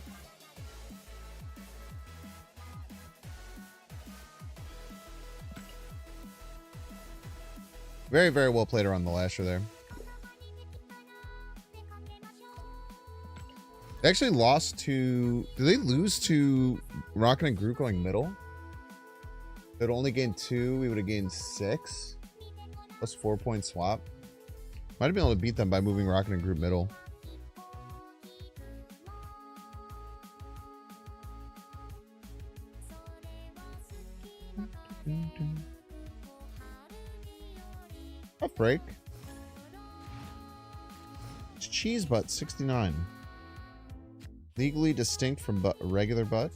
Very, very well played around the Lasher there. They actually lost to... Did they lose to Rocket and Groot going middle? They'd only gained 2. We would have gained 6. Plus 4-point swap. Might have been able to beat them by moving Rocket and Groot middle. Tough break. It's cheese butt 69. Legally distinct from regular butt.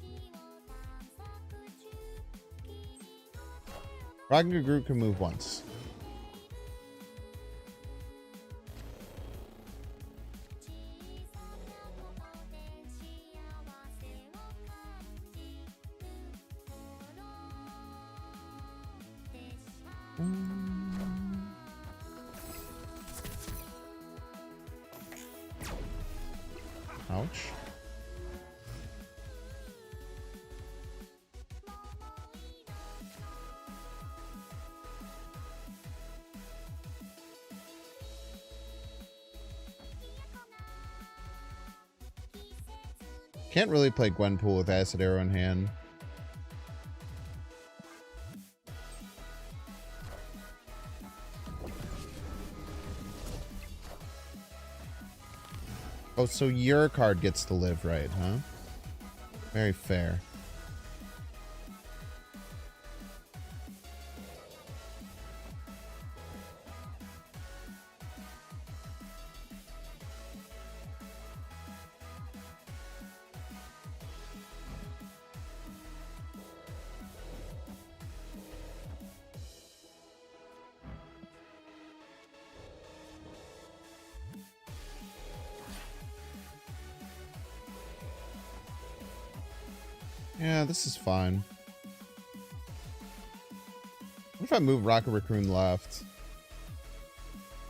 Rocket and Groot can move once. Ouch. Can't really play Gwenpool with Acid Arrow in hand. Oh, so your card gets to live, right, huh? Very fair. Yeah, this is fine. What if I move Rocket Raccoon left?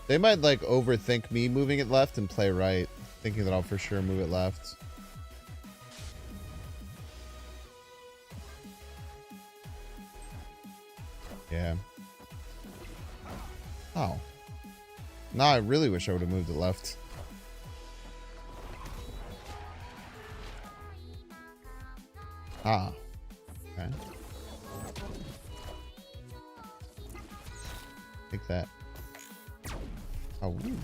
They might, like, overthink me moving it left and play right, thinking that I'll for sure move it left. Yeah. Oh. No, I really wish I would have moved it left. Ah. Okay. Take that. Oh. Woo.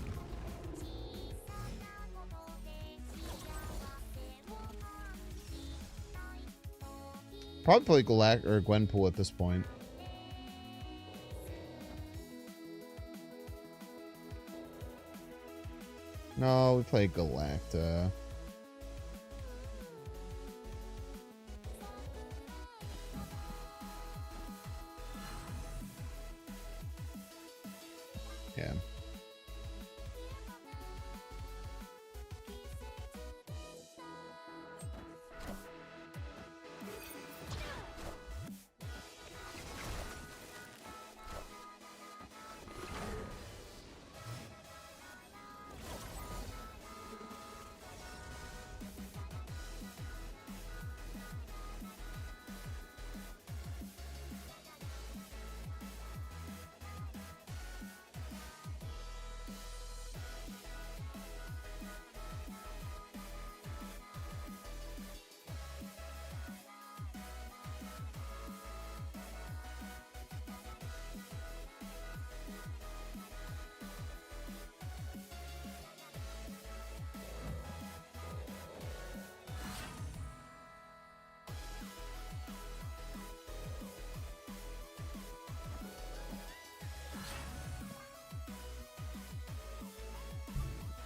Probably play Galact or Gwenpool at this point. No, we play Galacta. Yeah.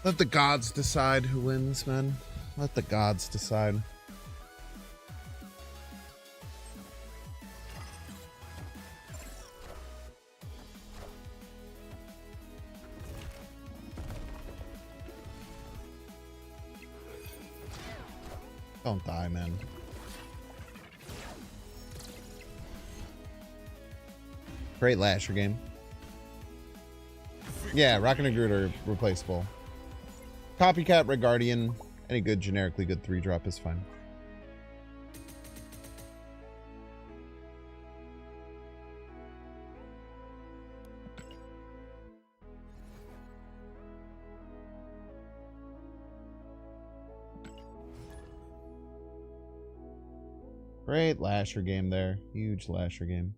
Let the gods decide who wins, man. Let the gods decide. Don't die, man. Great Lasher game. Yeah, Rockin' and Groot are replaceable. Copycat, Red Guardian, any good generically good 3-drop is fine. Great Lasher game there. Huge Lasher game.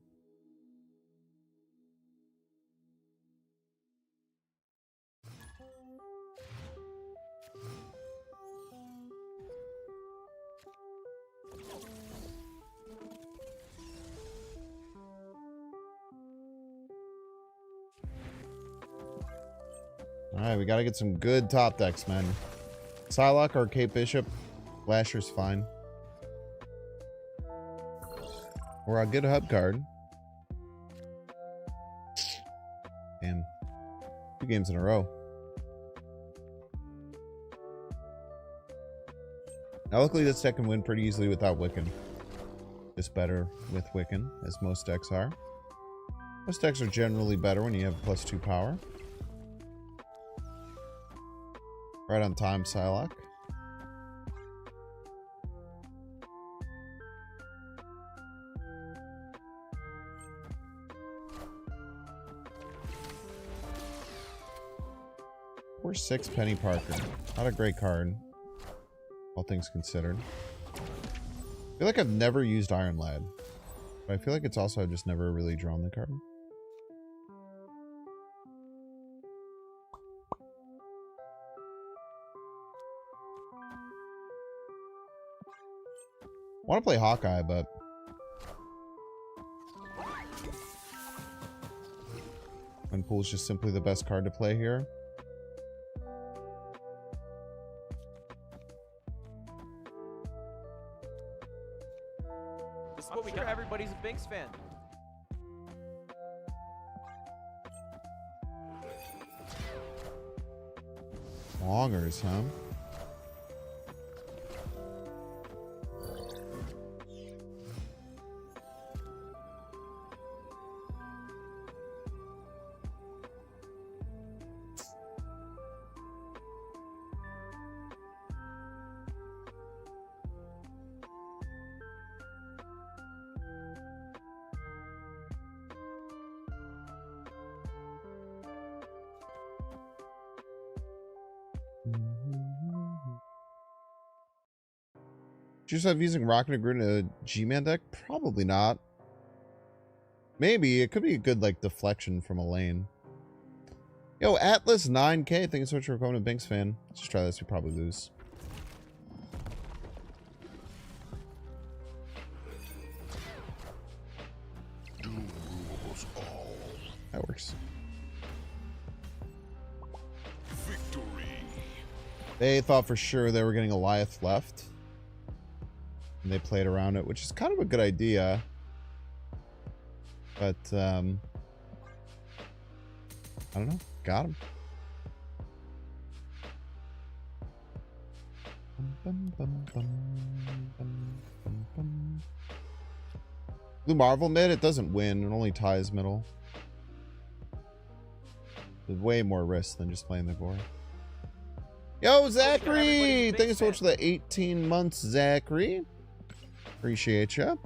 Alright, we gotta get some good top decks, man. Psylocke or Kate Bishop. Lasher's fine. Or a good hub card. Damn. 2 games in a row. Now luckily this deck can win pretty easily without Wiccan. Just better with Wiccan, as most decks are. Most decks are generally better when you have +2 power. Right on time, Psylocke. We're 6 Penny Parker. Not a great card, all things considered. I feel like I've never used Iron Lad, but I feel like it's also I've just never really drawn the card. I want to play Hawkeye, but Unpool's just simply the best card to play here.
This is what we got. Everybody's a Binks fan.
Longers, huh? Just have using Rocket and Groot in a G-Man deck? Probably not. Maybe. It could be a good, like, deflection from a lane. Yo, Atlas 9K. Thank you so much for coming to Binks fan. Let's just try this. We probably lose. That works.
Victory.
They thought for sure they were getting Goliath left. And they played around it, which is kind of a good idea. But, I don't know. Got him. Blue Marvel mid, it doesn't win. It only ties middle. There's way more risk than just playing the gore. Yo, Zachary! Thank you so much for the 18 months, Zachary. Appreciate you.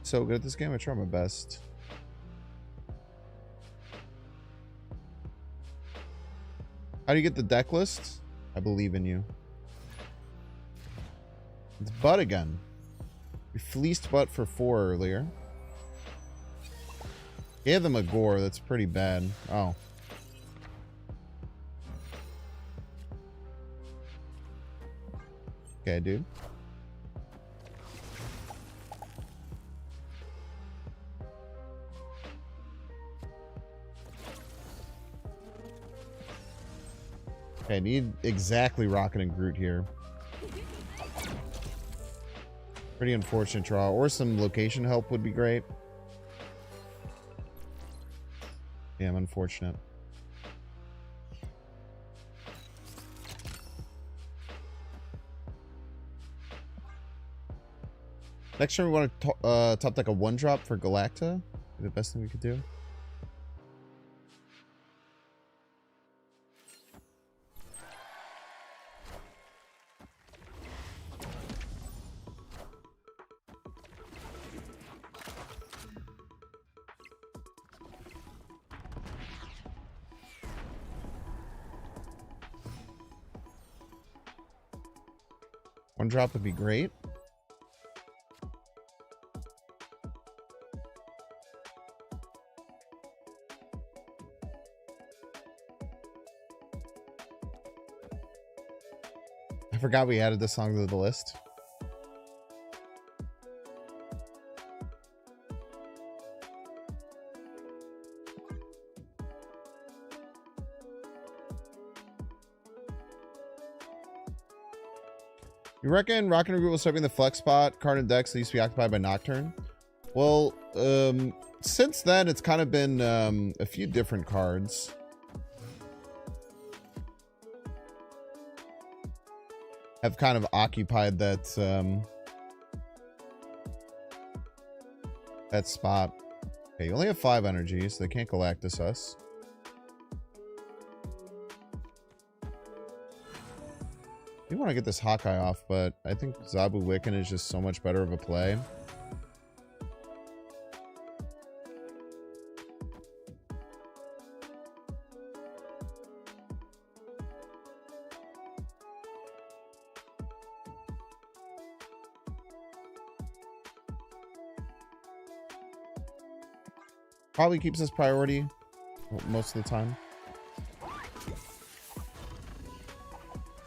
So good at this game. I try my best. How do you get the deck list? I believe in you. It's Butt again. We fleeced Butt for 4 earlier. Gave them a gore. That's pretty bad. Oh. Okay, dude. Okay, I need exactly Rocket and Groot here. Pretty unfortunate draw. Or some location help would be great. Damn, unfortunate. Next turn we want to top deck a 1-drop for Galacta. The best thing we could do. One drop would be great. I forgot we added this song to the list. You reckon Rocket and Groot will start being the flex spot card in decks that used to be occupied by Nocturne? Well, since then it's kind of been a few different cards. Have kind of occupied that that spot. Okay, you only have 5 energies, so they can't Galactus us. I want to get this Hawkeye off, but I think Zabu Wiccan is just so much better of a play. Probably keeps us priority most of the time.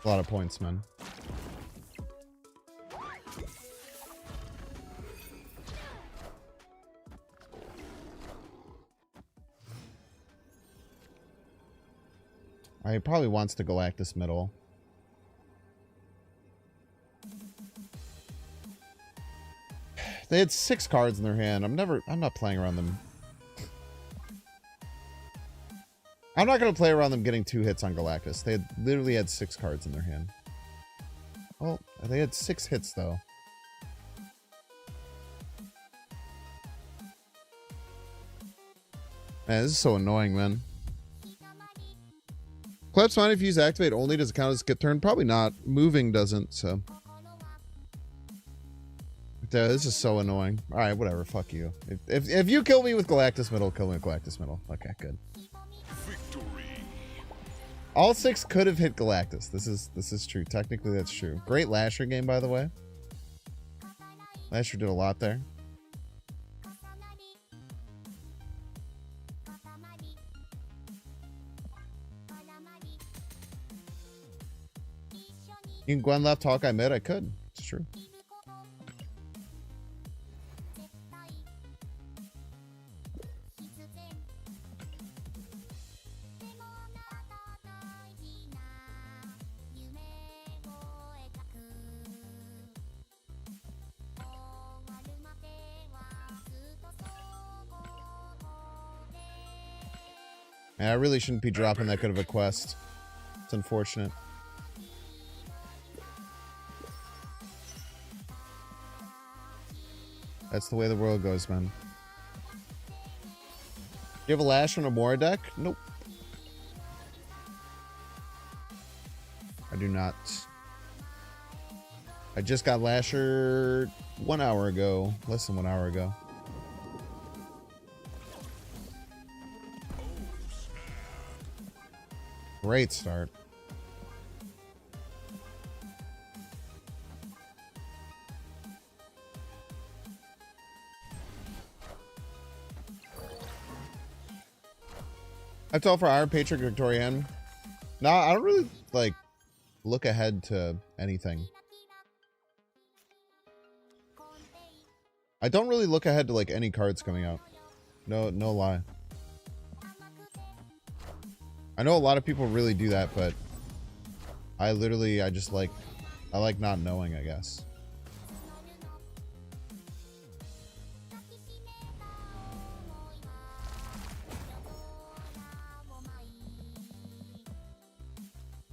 A lot of points, man. He probably wants to Galactus middle. They had 6 cards in their hand. I'm not playing around them. I'm not going to play around them getting 2 hits on Galactus. They literally had 6 cards in their hand. Well, they had 6 hits, though. Man, this is so annoying, man. Collapse fine if you use activate only. Does it count as skip turn? Probably not. Moving doesn't, so. Dude, this is so annoying. Alright, whatever. Fuck you. If you kill me with Galactus middle, kill me with Galactus middle. Okay, good. All 6 could have hit Galactus. This is true. Technically, that's true. Great Lasher game, by the way. Lasher did a lot there. You can Gwen left, Hawkeye mid. I could. It's true. Man, I really shouldn't be dropping that good of a quest. It's unfortunate. That's the way the world goes, man. You have a Lash on a Mora deck? Nope. I do not. I just got Lasher 1 hour ago. Less than 1 hour ago. Great start. That's all for our Patriot Victorian. No, I don't really like look ahead to anything. I don't really look ahead to like any cards coming out. No lie. I know a lot of people really do that, but I just like, I like not knowing, I guess.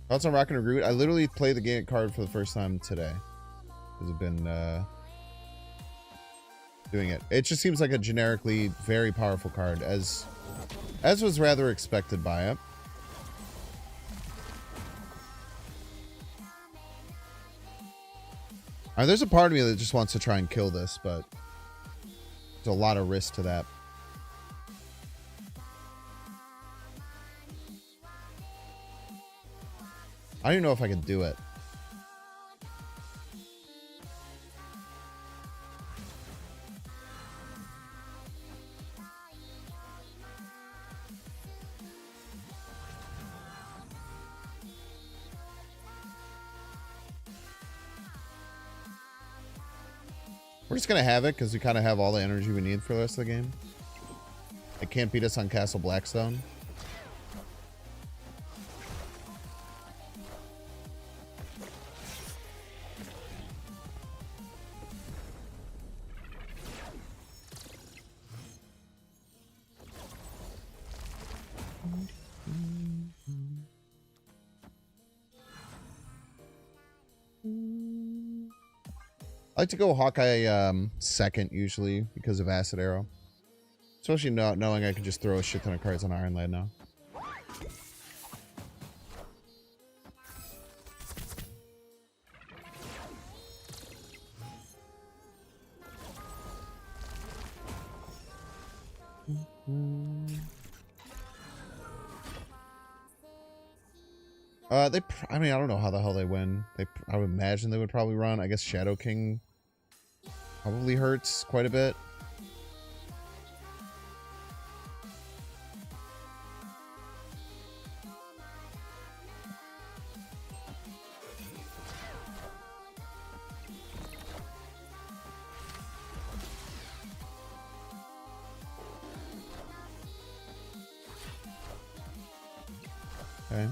Thoughts on Rocket and Groot? I literally played the game card for the first time today. It's been doing it. It just seems like a generically very powerful card, as was rather expected by it. There's a part of me that just wants to try and kill this, but there's a lot of risk to that. I don't even know if I can do it. We're just going to have it because we kind of have all the energy we need for the rest of the game. It can't beat us on Castle Blackstone. I like to go Hawkeye second usually because of Acid Arrow. Especially not knowing I can just throw a shit ton of cards on Iron Lad now. I mean, I don't know how the hell they win. I would imagine they would probably run. I guess Shadow King probably hurts quite a bit. Okay.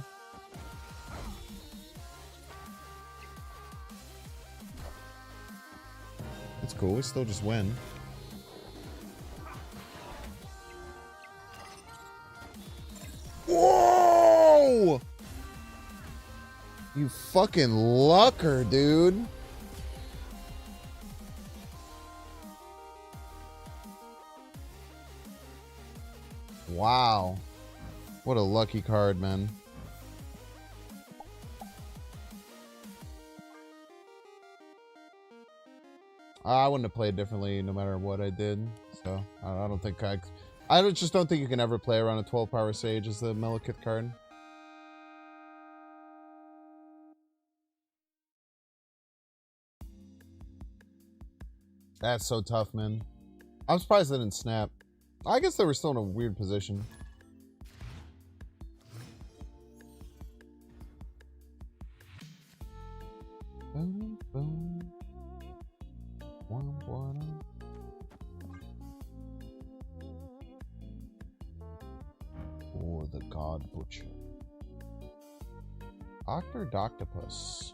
That's cool. We still just win. Whoa! You fucking lucker, dude. Wow. What a lucky card, man. I wouldn't have played differently no matter what I did. So I don't think I just don't think you can ever play around a 12 power Sage as the Melokith card. That's so tough, man. I'm surprised they didn't snap. I guess they were still in a weird position. Boom, boom. Or the God Butcher. Dr. Doctopus.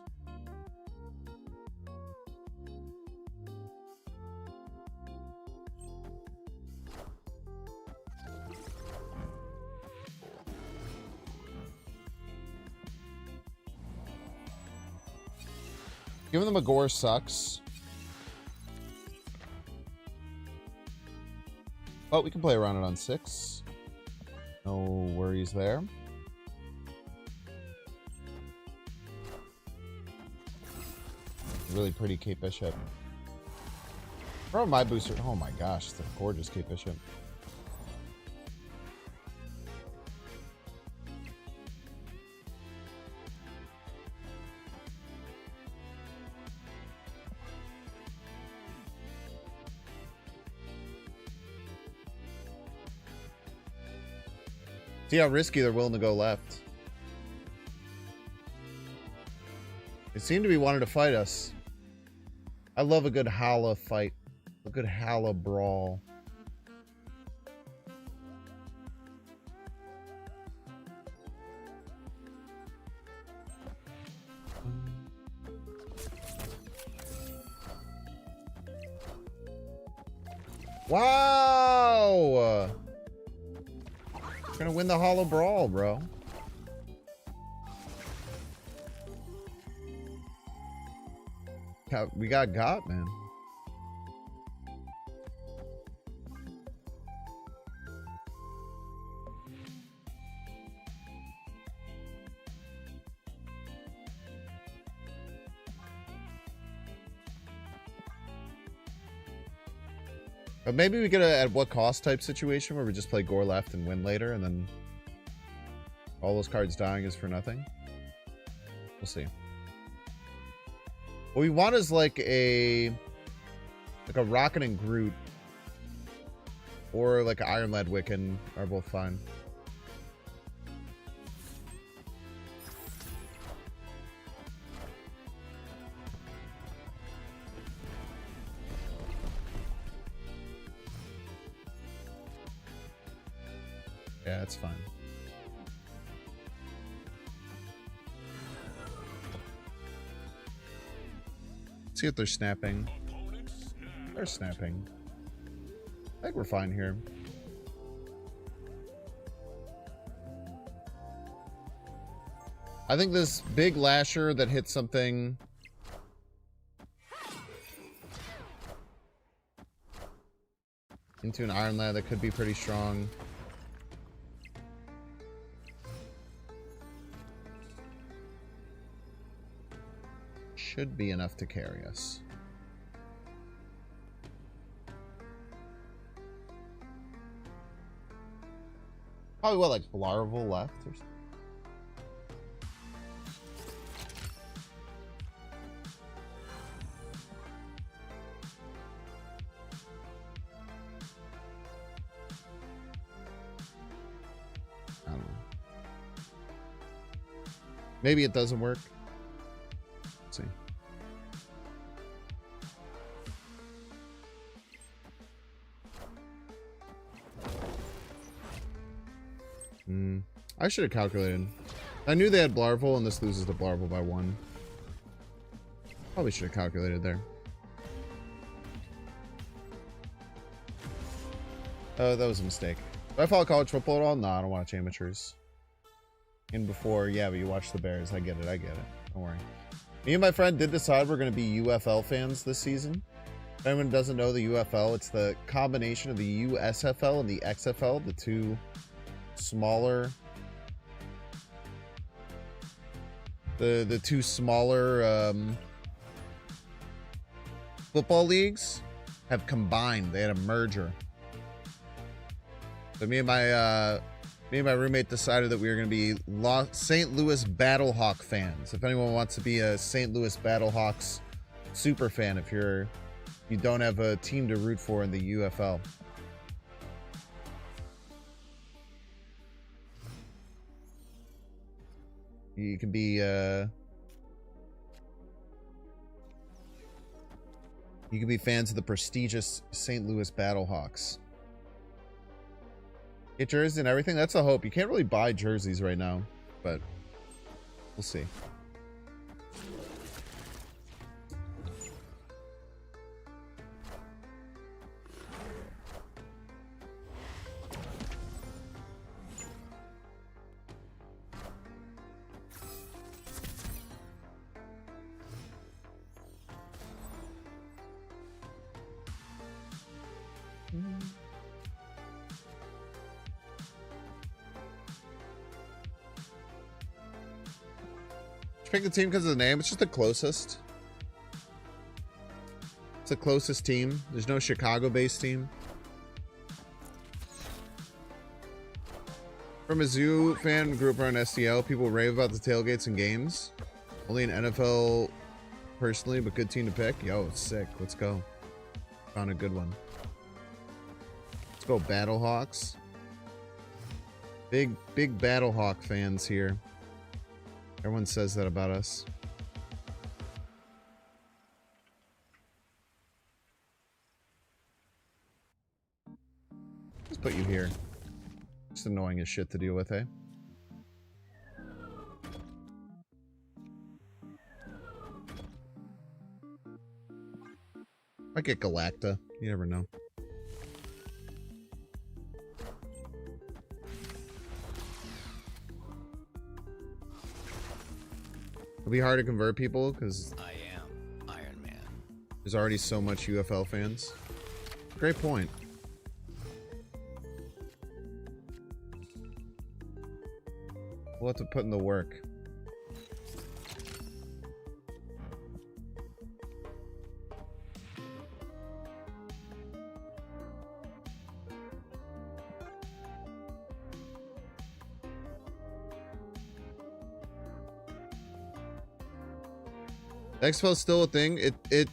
Giving them a gore sucks. But we can play around it on 6. No worries there. Really pretty Cape Bishop. Throw my booster. Oh my gosh, it's a gorgeous Cape Bishop. See how risky they're willing to go left. They seem to be wanting to fight us. I love a good Hala fight. A good Hala brawl. Wow! We're gonna win the Hollow Brawl, bro. We got, man. But maybe we get a at what cost type situation where we just play gore left and win later, and then all those cards dying is for nothing. We'll see. What we want is like a Rocket and Groot or like an Iron Lad Wiccan are both fine. Yeah, it's fine. Let's see if they're snapping. They're snapping. I think we're fine here. I think this big lasher that hits something into an Iron Lad that could be pretty strong. Should be enough to carry us. Probably what, like Blarvel left or something? I don't know. Maybe it doesn't work. Let's see. I should have calculated. I knew they had Blarvel, and this loses to Blarvel by 1. Probably should have calculated there. Oh, that was a mistake. Do I follow college football at all? No, I don't watch amateurs. And before, yeah, but you watch the Bears. I get it. I get it. Don't worry. Me and my friend did decide we're going to be UFL fans this season. If anyone doesn't know the UFL, it's the combination of the USFL and the XFL, the two smaller the two smaller football leagues have combined. They had a merger. So me and my roommate decided that we were going to be St. Louis Battlehawk fans. If anyone wants to be a St. Louis Battlehawks super fan, if you don't have a team to root for in the UFL. You can be fans of the prestigious St. Louis Battlehawks. Get jerseys and everything. That's a hope. You can't really buy jerseys right now, but we'll see. Pick the team because of the name. It's just the closest. It's the closest team. There's no Chicago-based team. From a Zoo fan group around STL, people rave about the tailgates and games. Only an NFL personally, but good team to pick. Yo, sick. Let's go. Found a good one. Let's go Battlehawks. Big Battlehawk fans here. Everyone says that about us. Let's put you here. Just annoying as shit to deal with, eh? I get Galacta. You never know. It'll be hard to convert people because
I am Iron Man.
there's already so much UFL fans. Great point. We'll have to put in the work. Expo's still a thing. It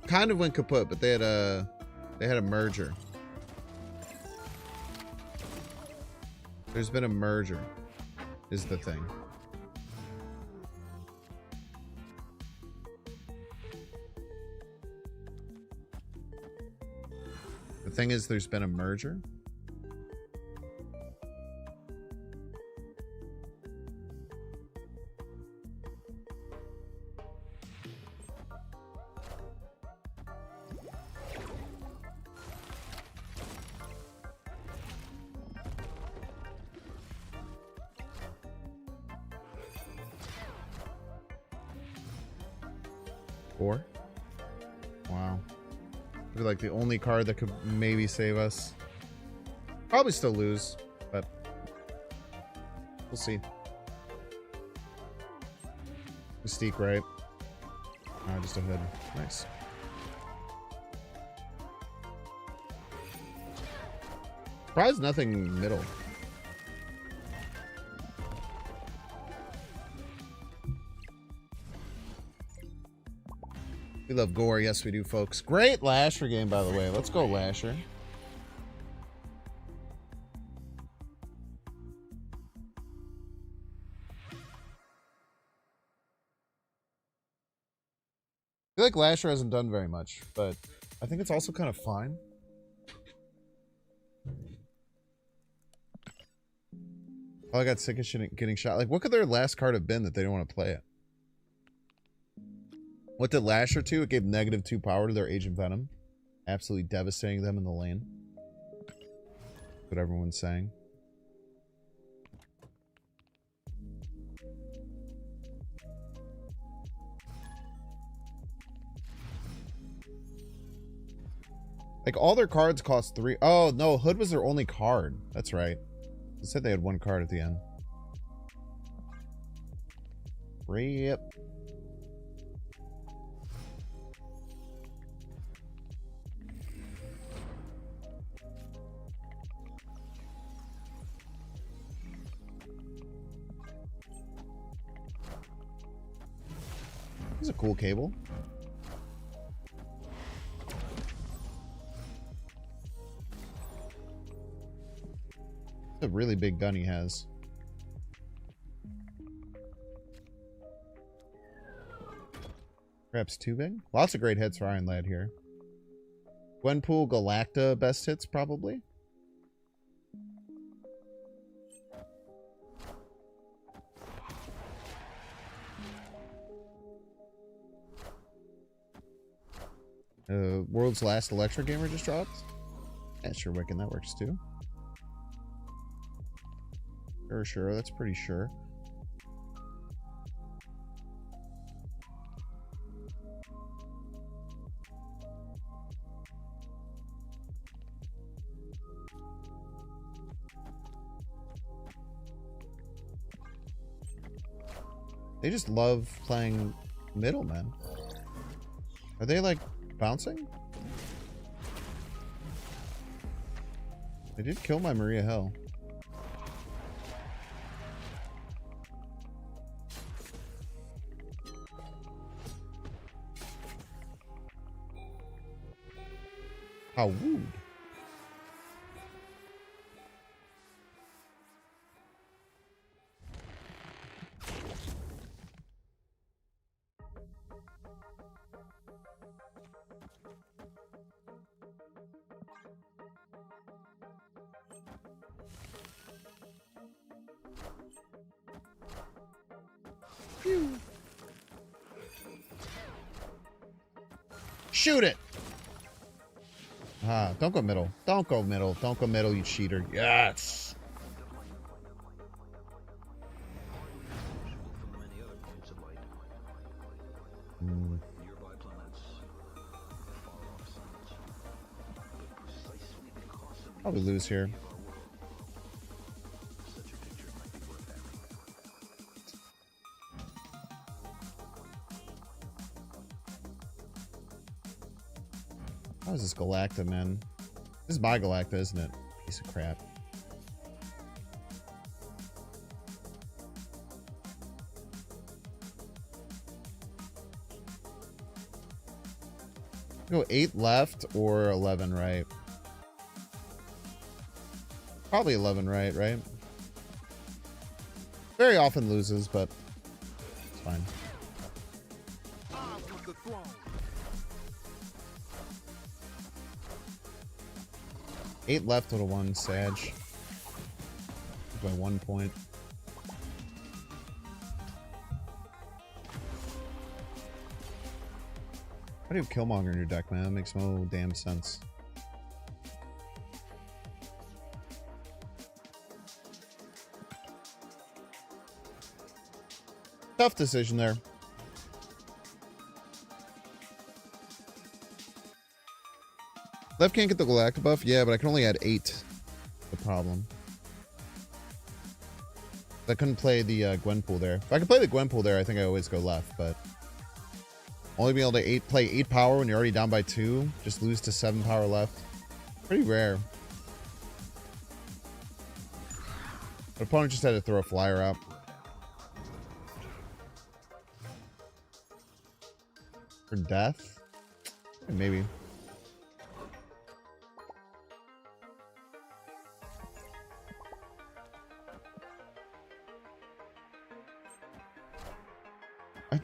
kind of went kaput, but they had a merger. There's been a merger, is the thing. The thing is, there's been a merger. Four? Wow. Be like the only card that could maybe save us. Probably still lose, but we'll see. Mystique, right? Just a hood. Nice. Surprised nothing middle. We love gore. Yes, we do, folks. Great Lasher game, by the way. Let's go, Lasher. I feel like Lasher hasn't done very much, but I think it's also kind of fine. Oh, I got sick of shit getting shot. Like, what could their last card have been that they don't want to play it? What did Lasher do? It gave -2 power to their Agent Venom. Absolutely devastating them in the lane. That's what everyone's saying. Like, all their cards cost 3. Oh, no. Hood was their only card. That's right. They said they had 1 card at the end. Rip. This is a cool cable. It's a really big gun he has. Perhaps too big? Lots of great hits for Iron Lad here. Gwenpool, Galacta, best hits probably. World's Last Electro Gamer just dropped. Yeah, sure, Wiccan, that works too. Sure, that's pretty sure. They just love playing middlemen. Are they like bouncing? They did kill my Maria Hill. How rude. Shoot it! Ah, don't go middle. Don't go middle. Don't go middle, you cheater. Yes! Probably lose here. How is this Galacta, man? This is my Galacta, isn't it? Piece of crap. Go 8 left or 11 right. Probably 11 right, right? Very often loses, but it's fine.
I want the throne.
8 left with a 1 Sag. By 1 point. How do you have Killmonger in your deck, man? That makes no damn sense. Tough decision there. Left can't get the Galactic buff? Yeah, but I can only add 8. The problem. I couldn't play the Gwenpool there. If I could play the Gwenpool there, I think I always go left, but only being able to play 8 power when you're already down by 2, just lose to 7 power left. Pretty rare. The opponent just had to throw a flyer out. For death? Maybe.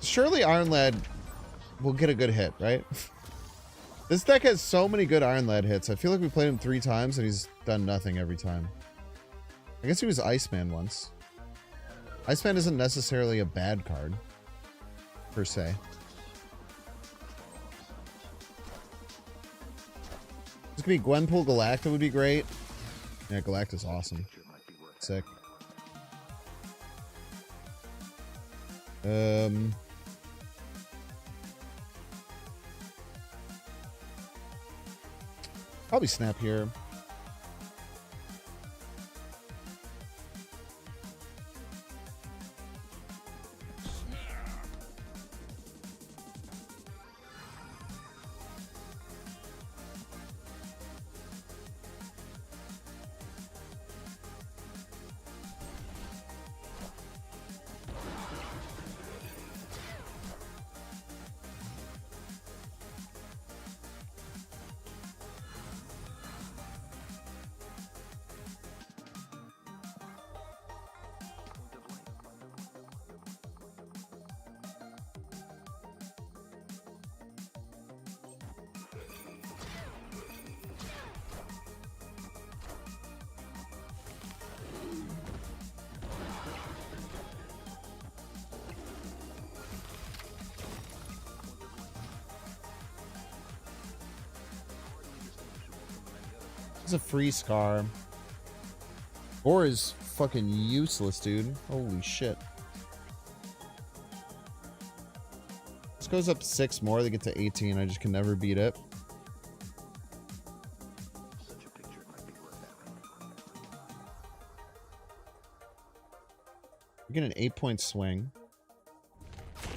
Surely Iron Lad will get a good hit, right? This deck has so many good Iron Lad hits. I feel like we played him 3 times and he's done nothing every time. I guess he was Iceman once. Iceman isn't necessarily a bad card, per se. This could be Gwenpool Galacta would be great. Yeah, Galacta's awesome. Sick. Probably snap here. It's a free Scar. Or is fucking useless, dude. Holy shit. This goes up 6 more. They get to 18. I just can never beat it. We get an 8-point swing.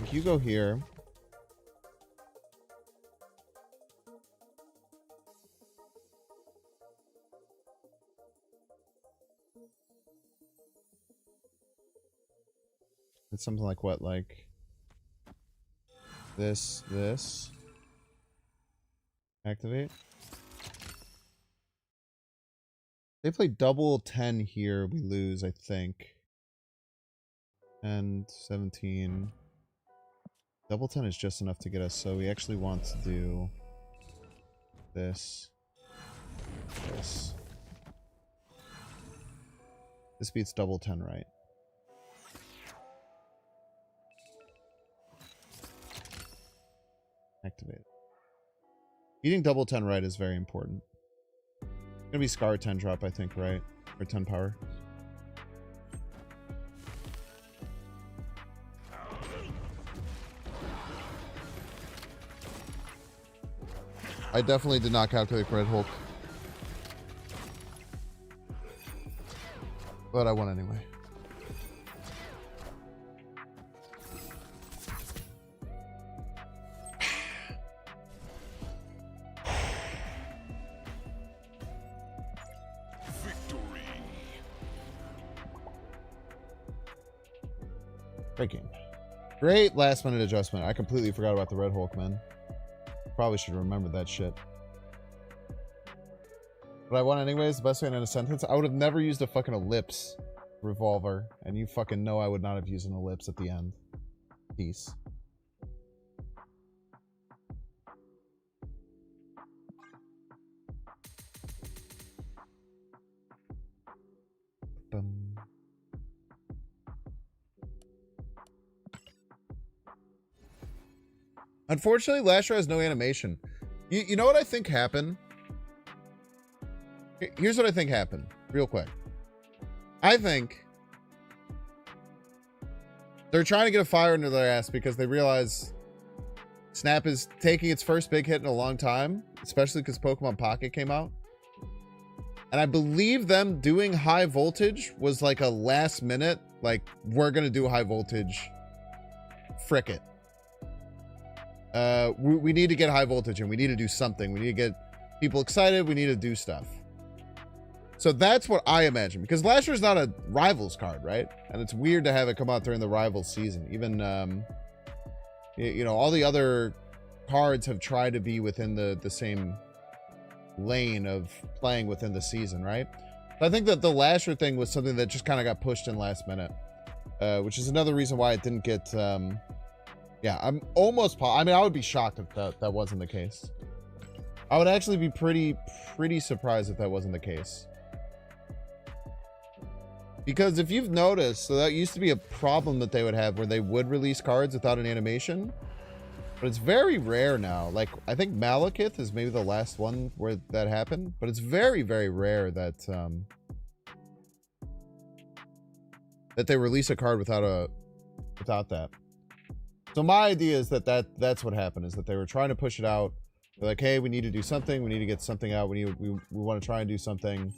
If you go here. It's something like what? Like this. Activate. They play double 10 here. We lose, I think. And 17. Double 10 is just enough to get us, so we actually want to do this. This beats double 10, right? Activate. Beating double 10 right is very important. It's gonna be Scar 10 drop, I think, right? Or 10 power. I definitely did not calculate Red Hulk. But I won anyway. Great game. Great last minute adjustment. I completely forgot about the Red Hulk, man. Probably should remember that shit. But I won anyways. The best way to end a sentence. I would have never used a fucking ellipse revolver, and you fucking know I would not have used an ellipse at the end. Peace. Unfortunately, Lasher has no animation. You know what I think happened? Here's what I think happened, real quick. I think they're trying to get a fire under their ass because they realize Snap is taking its first big hit in a long time, especially because Pokemon Pocket came out. And I believe them doing high voltage was like a last minute, like, we're going to do high voltage. Frick it. We need to get high voltage and we need to do something. We need to get people excited. We need to do stuff. So that's what I imagine, because Lasher is not a Rivals card, right? And it's weird to have it come out during the Rivals season. Even, you know, all the other cards have tried to be within the same lane of playing within the season, right? But I think that the Lasher thing was something that just kind of got pushed in last minute, which is another reason why it didn't get, yeah, I'm almost, I mean, I would be shocked if that wasn't the case. I would actually be pretty surprised if that wasn't the case. Because if you've noticed, so that used to be a problem that they would have where they would release cards without an animation. But it's very rare now. Like, I think Malekith is maybe the last one where that happened. But it's very, very rare that that they release a card without that. So my idea is that's what happened, is that they were trying to push it out. They're like, hey, we need to do something. We need to get something out. We want to try and do something.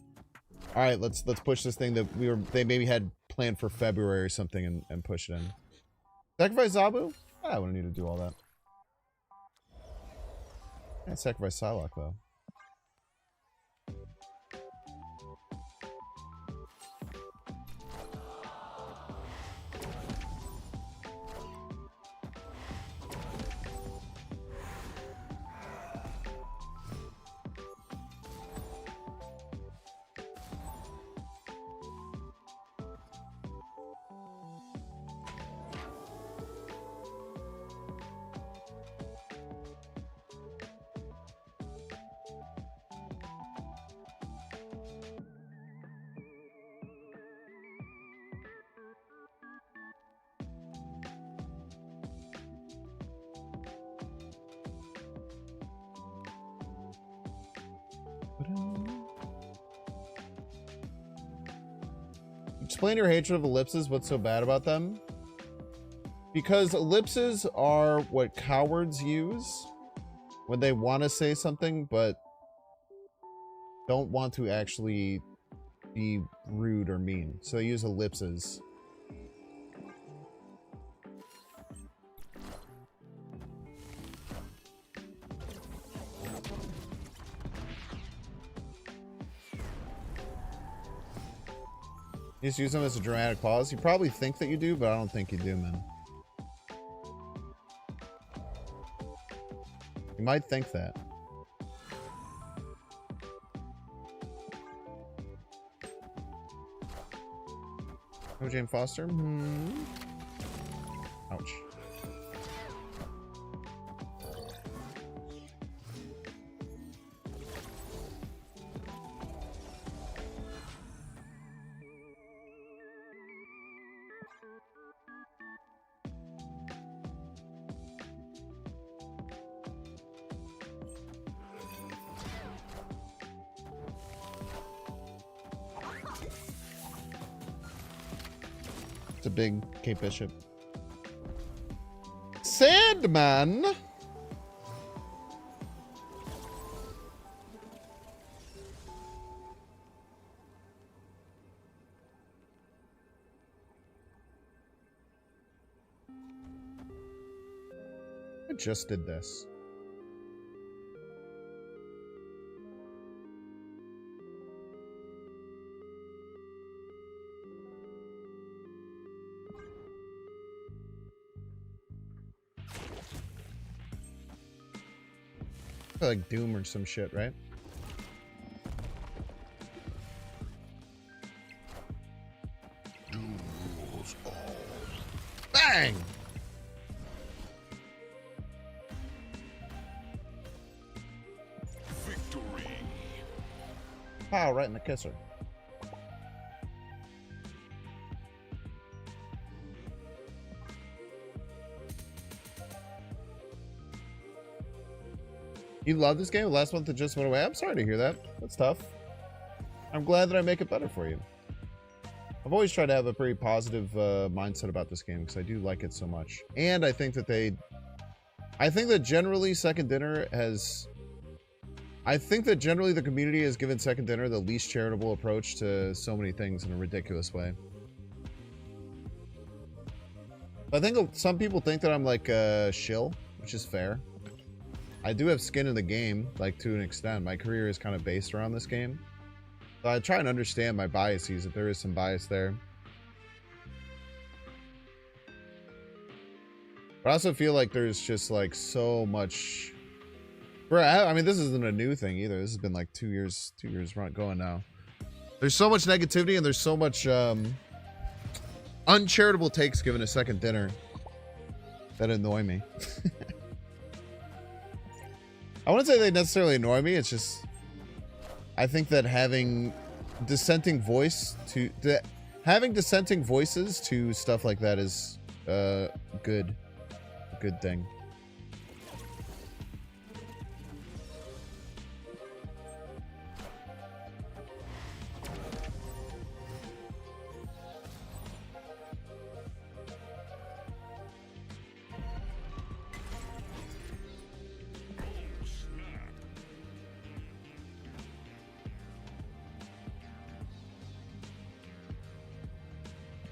All right, let's push this thing that they maybe had planned for February or something and push it in. Sacrifice Zabu? I wouldn't need to do all that. Can't sacrifice Psylocke though. Explain your hatred of ellipses. What's so bad about them? Because ellipses are what cowards use when they want to say something but don't want to actually be rude or mean. So they use ellipses. You just use them as a dramatic pause. You probably think that you do, but I don't think you do, man. You might think that. Oh, Jane Foster? Ouch. It's a big Cape Bishop. Sandman! I just did this. Like Doom or some shit, right?
Doom rules all.
Bang!
Victory.
Pow, right in the kisser. You love this game? Last month it just went away. I'm sorry to hear that. That's tough. I'm glad that I make it better for you. I've always tried to have a pretty positive mindset about this game because I do like it so much. And I think that generally Second Dinner has... I think that generally the community has given Second Dinner the least charitable approach to so many things in a ridiculous way. I think some people think that I'm like a shill, which is fair. I do have skin in the game, like to an extent. My career is kind of based around this game. So I try and understand my biases, if there is some bias there. But I also feel like there's just like so much... I mean, this isn't a new thing either. This has been like 2 years going now. There's so much negativity and there's so much uncharitable takes given a Second Dinner that annoy me. I wouldn't say they necessarily annoy me. It's just, I think that having dissenting voices to stuff like that is a good thing.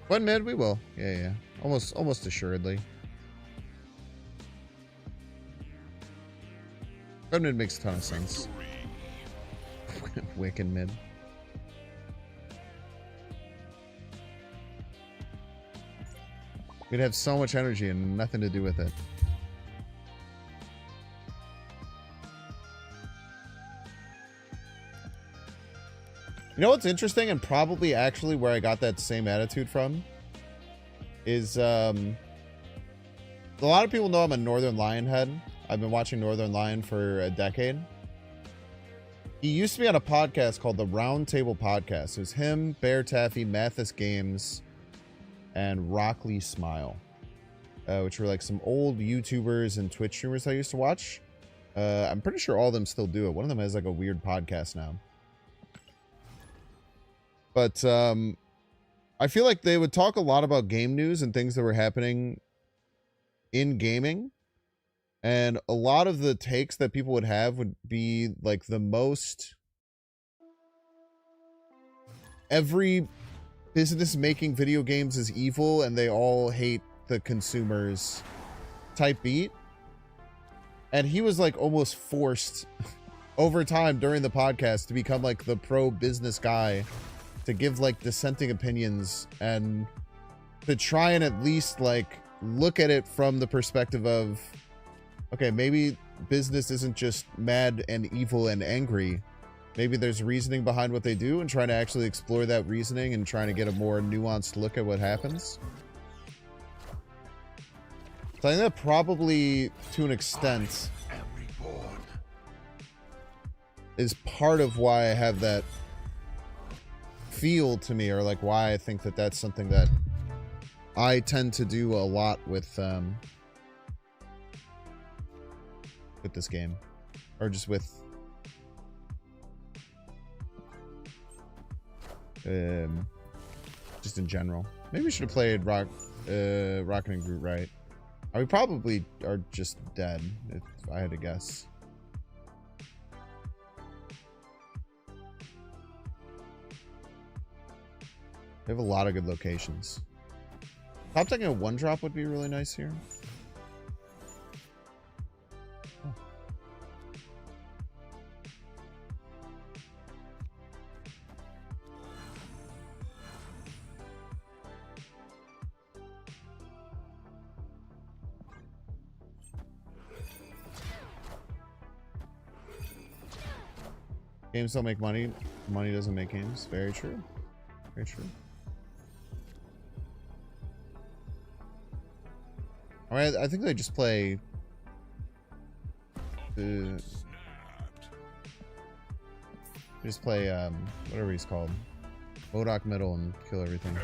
One mid, we will. Yeah. Almost assuredly. One mid makes a ton of sense. Wicked mid. We'd have so much energy and nothing to do with it. You know what's interesting, and probably actually where I got that same attitude from, is a lot of people know I'm a Northern Lion head. I've been watching Northern Lion for a decade. He used to be on a podcast called the Round Table Podcast. It was him, Bear Taffy, Mathis Games, and Rockley Smile, which were like some old YouTubers and Twitch streamers I used to watch. I'm pretty sure all of them still do it. One of them has like a weird podcast now. But I feel like they would talk a lot about game news and things that were happening in gaming. And a lot of the takes that people would have would be like the most... Every business making video games is evil and they all hate the consumers type beat. And he was like almost forced over time during the podcast to become like the pro business guy, to give like dissenting opinions and to try and at least like look at it from the perspective of, okay, maybe business isn't just mad and evil and angry. Maybe there's reasoning behind what they do, and trying to actually explore that reasoning and trying to get a more nuanced look at what happens. So I think that probably, to an extent, is part of why I have that feel to me, or like why I think that that's something that I tend to do a lot with this game, or just with just in general. Maybe we should have played Rocket and Groot right. We probably are just dead if I had to guess. They have a lot of good locations. Top taking a one drop would be really nice here. Oh. Games don't make money. Money doesn't make games. Very true. Very true. All right, I think they just play. Just play whatever he's called. Modok middle and kill everything.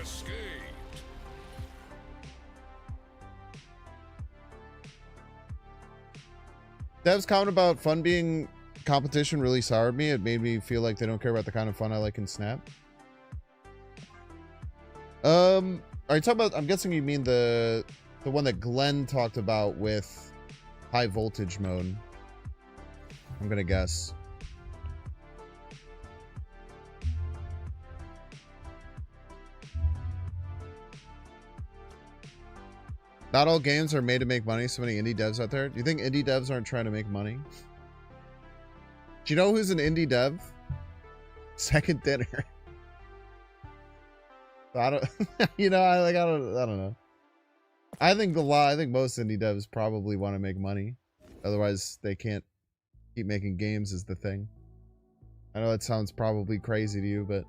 Dev's comment about fun being competition really soured me. It made me feel like they don't care about the kind of fun I like in Snap. Are you talking about, I'm guessing you mean the one that Glenn talked about with high voltage mode. I'm gonna guess. Not all games are made to make money. So many indie devs out there. Do you think indie devs aren't trying to make money? Do you know who's an indie dev? Second Dinner. I don't. You know, I don't know. I think most indie devs probably want to make money. Otherwise, they can't keep making games. Is the thing. I know that sounds probably crazy to you, but.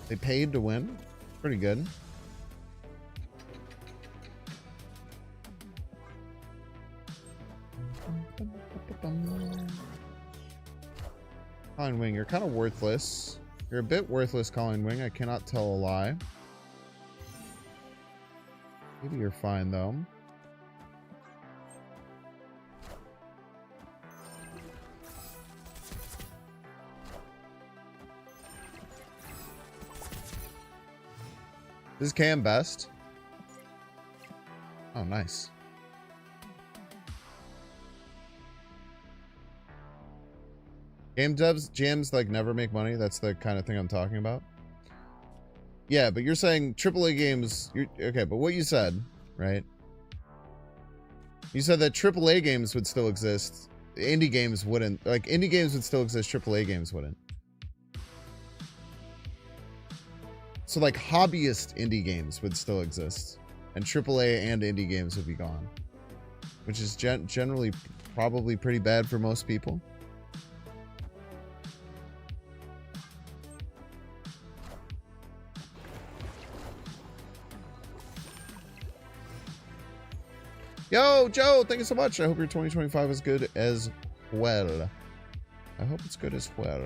They paid to win. Pretty good. Colin Wing, you're kind of worthless. You're a bit worthless, Colin Wing. I cannot tell a lie. Maybe you're fine, though. This is Cam best. Oh, nice. Game devs, jams like never make money. That's the kind of thing I'm talking about. Yeah, but you're saying AAA games. Okay, but what you said, right? You said that AAA games would still exist. Indie games wouldn't. Like, indie games would still exist. AAA games wouldn't. So like hobbyist indie games would still exist, and AAA and indie games would be gone, which is generally probably pretty bad for most people. Yo, Joe, thank you so much. I hope your 2025 is good as well. I hope it's good as well.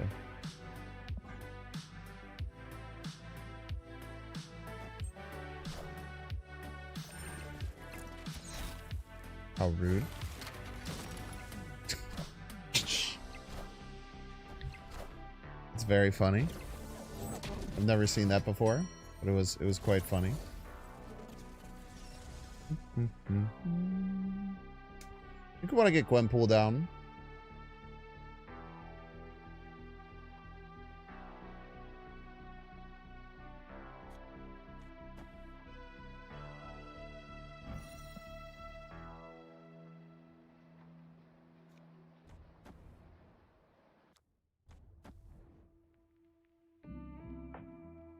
How rude. It's very funny. I've never seen that before, but it was quite funny. I think we want to get Gwenpool down.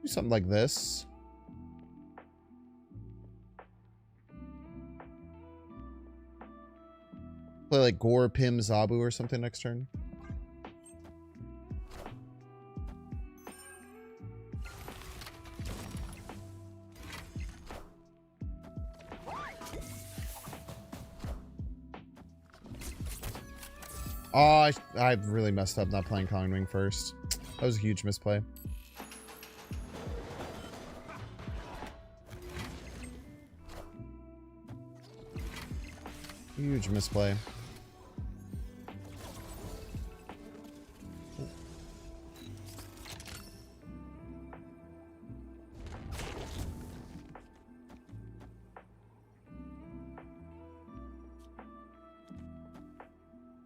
Do something like this. Play like Gore, Pim, Zabu or something next turn. Oh, I really messed up not playing Colin Wing first. That was a huge misplay. Huge misplay.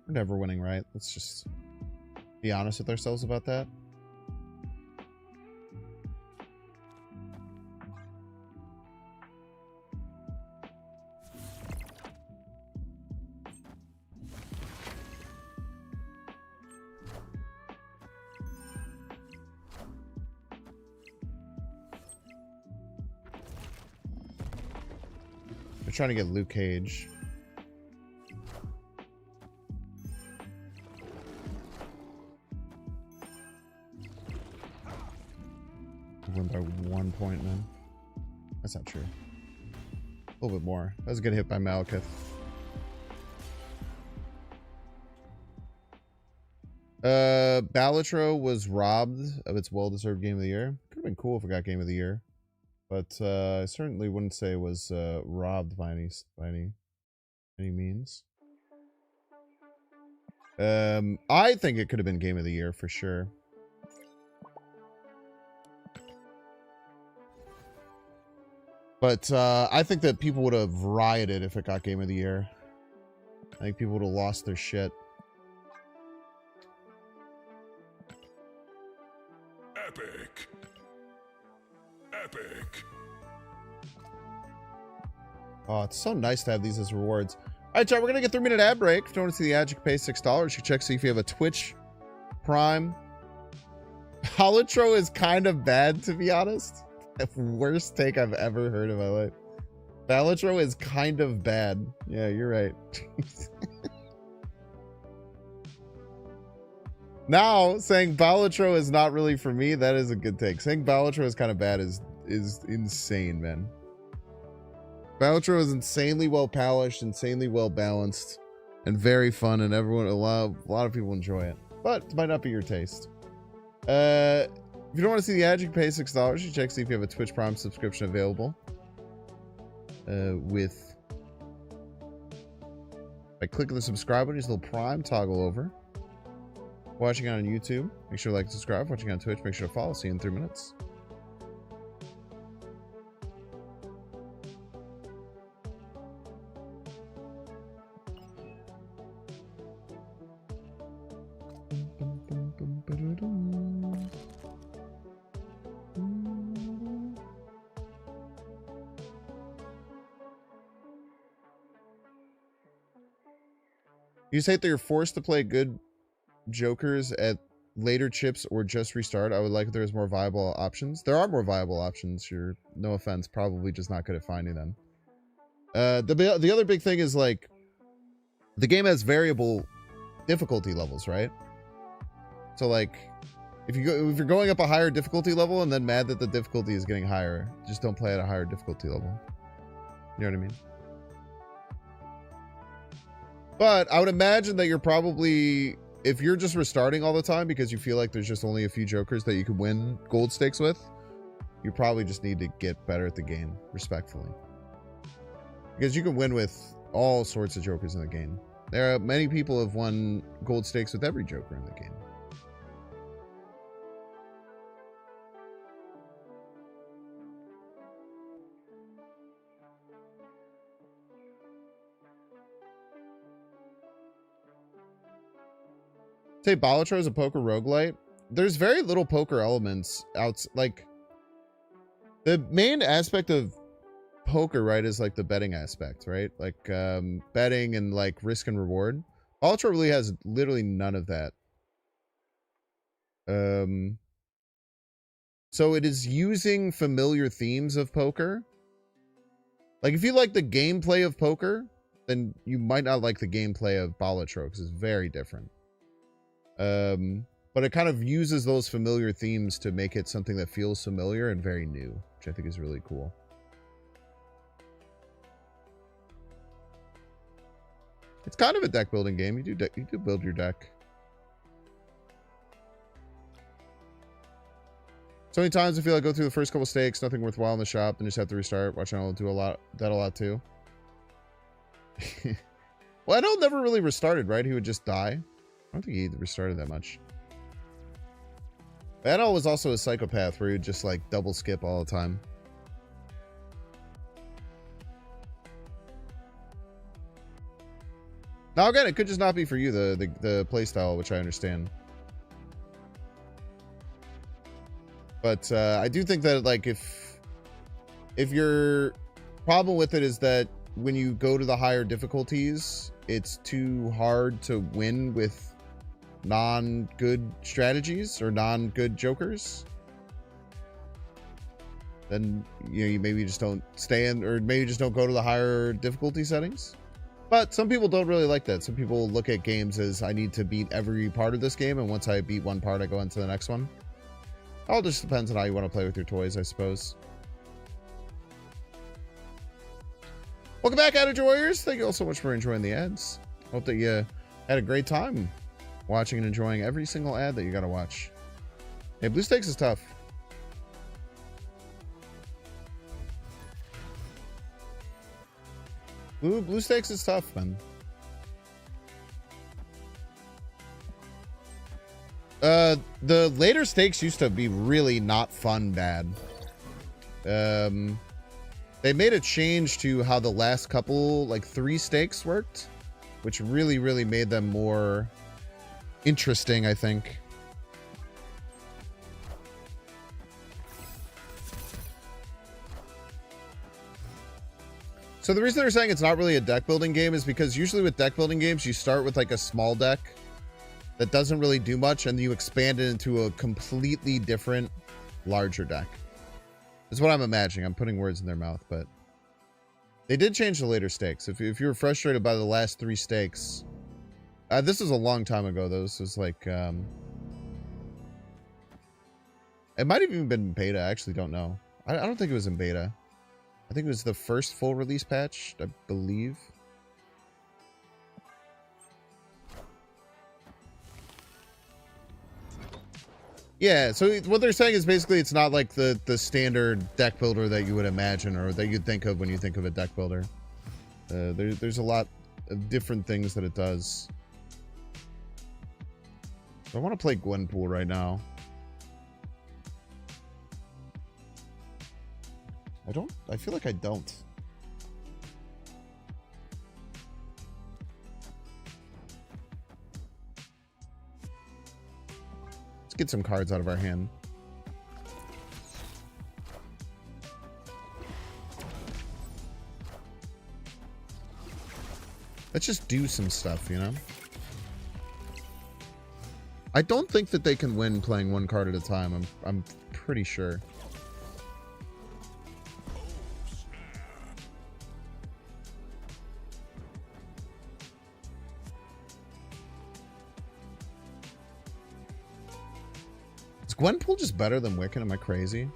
We're never winning, right? Let's just be honest with ourselves about that. We're trying to get Luke Cage. Win by 1 point, man. That's not true. A little bit more. That was a good hit by Malekith. Balatro was robbed of its well-deserved game of the year. Could have been cool if it got game of the year, but I certainly wouldn't say it was robbed by any means. I think it could have been game of the year for sure. But I think that people would have rioted if it got game of the year. I think people would have lost their shit.
Epic. Epic.
Oh, it's so nice to have these as rewards. All right, chat, we're going to get 3-minute ad break. If you want to see the ad, you can pay $6. You can check, see if you have a Twitch Prime. Holotro is kind of bad, to be honest. The worst take I've ever heard in my life. Balatro is kind of bad. Yeah, you're right. Now, saying Balatro is not really for me, that is a good take. Saying Balatro is kind of bad is insane, man. Balatro is insanely well polished, insanely well balanced, and very fun, and everyone, a lot of people enjoy it. But it might not be your taste. If you don't want to see the ad, you can pay $6. You check see if you have a Twitch Prime subscription available. By clicking the subscribe button, just a little Prime toggle over. Watching on YouTube, make sure to like and subscribe. Watching on Twitch, make sure to follow. See you in 3 minutes. You say that you're forced to play good jokers at later chips or just restart. I would like if there was more viable options. There are more viable options. You're, no offense, probably just not good at finding them. The other big thing is, like, the game has variable difficulty levels, right? So, like, if you're going up a higher difficulty level and then mad that the difficulty is getting higher, just don't play at a higher difficulty level. You know what I mean? But I would imagine that you're probably, if you're just restarting all the time because you feel like there's just only a few jokers that you could win gold stakes with, you probably just need to get better at the game, respectfully. Because you can win with all sorts of jokers in the game. There are many people have won gold stakes with every joker in the game. Say Balatro is a poker roguelite. There's very little poker elements out. Like, the main aspect of poker, right, is like the betting aspect, right? Like betting and like risk and reward. Balatro really has literally none of that. So it is using familiar themes of poker. Like, if you like the gameplay of poker, then you might not like the gameplay of Balatro because it's very different. But it kind of uses those familiar themes to make it something that feels familiar and very new, which I think is really cool. It's kind of a deck building game. You do build your deck. So many times I feel like I go through the first couple stakes, nothing worthwhile in the shop, then just have to restart. Watch I'll do a lot too. Well, I know never really restarted, right? He would just die. I don't think he restarted that much. Battle was also a psychopath where he would just like double skip all the time. Now again, it could just not be for you, the playstyle, which I understand. But I do think that, like, if your problem with it is that when you go to the higher difficulties, it's too hard to win with non-good strategies or non-good jokers, then you maybe just don't stay in, or maybe just don't go to the higher difficulty settings. But some people don't really like that. Some people look at games as I need to beat every part of this game, and once I beat one part, I go into the next one. All just depends on how you want to play with your toys, I suppose. Welcome back, Adage Warriors. Thank you all so much for enjoying the ads. Hope that you had a great time watching and enjoying every single ad that you got to watch. Hey, Blue Stakes is tough. Blue Stakes is tough, man. The later stakes used to be really not fun bad. They made a change to how the last couple, like 3 stakes worked, which really, really made them more interesting, I think. So the reason they're saying it's not really a deck building game is because usually with deck building games, you start with like a small deck that doesn't really do much, and you expand it into a completely different, larger deck. That's what I'm imagining. I'm putting words in their mouth, but they did change the later stakes. If you were frustrated by the last 3 stakes, this was a long time ago, though. This was like, it might have even been beta. I actually don't know. I don't think it was in beta. I think it was the first full release patch, I believe. Yeah, so what they're saying is basically it's not like the standard deck builder that you would imagine or that you'd think of when you think of a deck builder. There's a lot of different things that it does. I want to play Gwenpool right now. I feel like I don't. Let's get some cards out of our hand. Let's just do some stuff, you know? I don't think that they can win playing 1 card at a time. I'm pretty sure. Is Gwenpool just better than Wiccan? Am I crazy?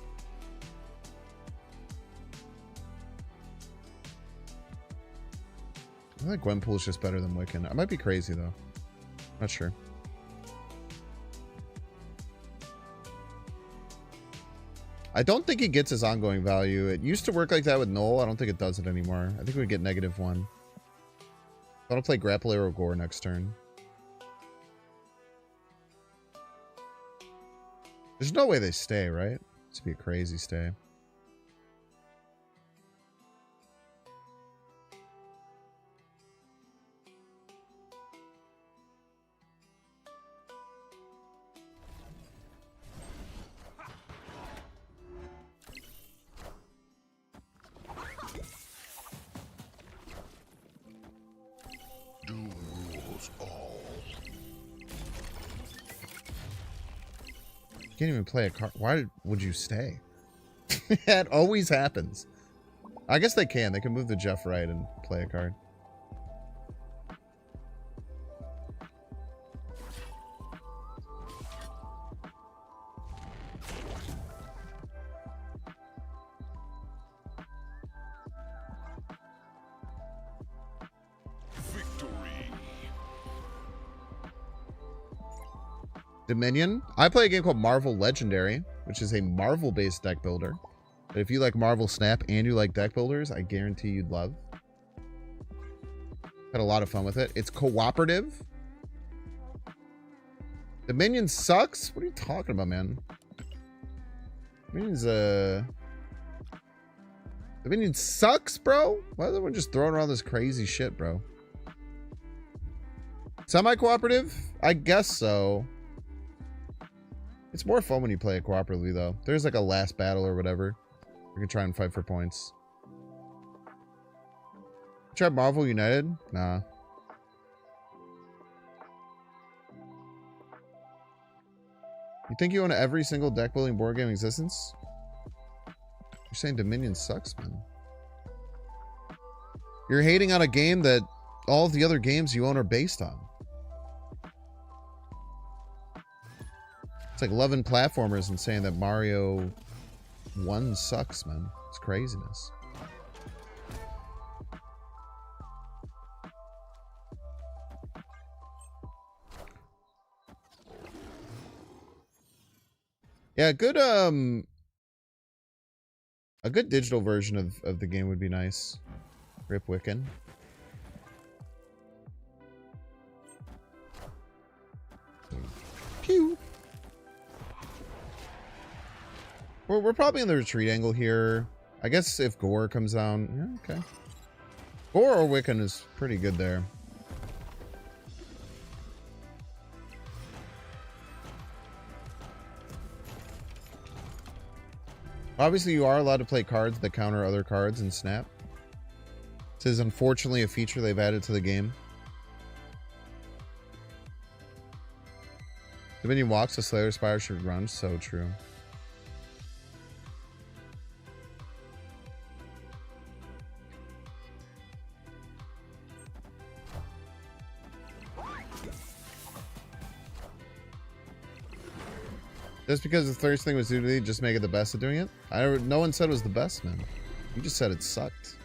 I think Gwenpool is just better than Wiccan. I might be crazy though. Not sure. I don't think he gets his ongoing value. It used to work like that with Null. I don't think it does it anymore. I think we get -1. I want to play Grapple Arrow Gore next turn. There's no way they stay, right? This would be a crazy stay.
Doom rules all.
You can't even play a card. Why would you stay? That always happens. I guess they can. They can move the Jeff right and play a card.
Victory.
Dominion. I play a game called Marvel Legendary, which is a Marvel-based deck builder. But if you like Marvel Snap and you like deck builders, I guarantee you'd love. Had a lot of fun with it. It's cooperative. Dominion sucks? What are you talking about, man? Dominion sucks, bro? Why is everyone just throwing around this crazy shit, bro? Semi-cooperative? I guess so. It's more fun when you play it cooperatively, though. There's like a last battle or whatever. We can try and fight for points. Try Marvel United? Nah. You think you own every single deck building board game in existence? You're saying Dominion sucks, man. You're hating on a game that all of the other games you own are based on. It's like loving platformers and saying that Mario 1 sucks, man. It's craziness. Yeah, a good digital version of the game would be nice. Rip Wiccan. Pew. We're probably in the retreat angle here. I guess if Gore comes down, yeah, okay. Gore or Wiccan is pretty good there. Obviously, you are allowed to play cards that counter other cards in Snap. This is unfortunately a feature they've added to the game. Dominion walks, the Slayer Spire should run. So true. Just because the thirst thing was duty, just make it the best at doing it? No one said it was the best, man. You just said it sucked.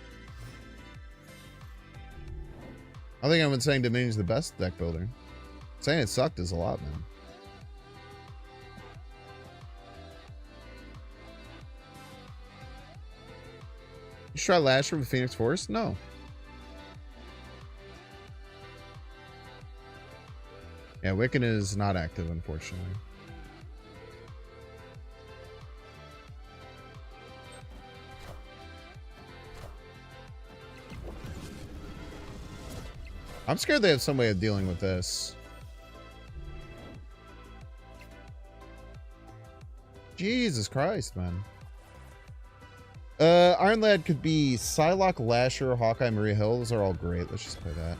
I think I've been saying Dominion's the best deck builder. Saying it sucked is a lot, man. You should try Lasher with Phoenix Force? No. Yeah, Wiccan is not active, unfortunately. I'm scared they have some way of dealing with this. Jesus Christ, man. Iron Lad could be Psylocke, Lasher, Hawkeye, Maria Hill. Those are all great. Let's just play that.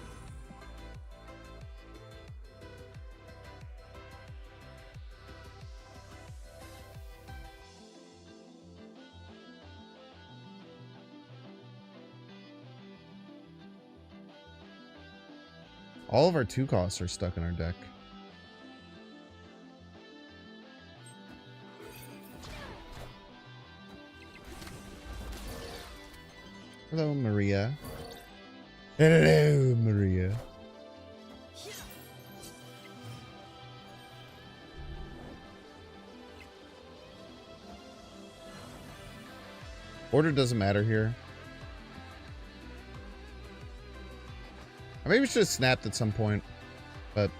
All of our 2 costs are stuck in our deck. Hello, Maria. Hello, Maria. Order doesn't matter here. Maybe we should have snapped at some point, but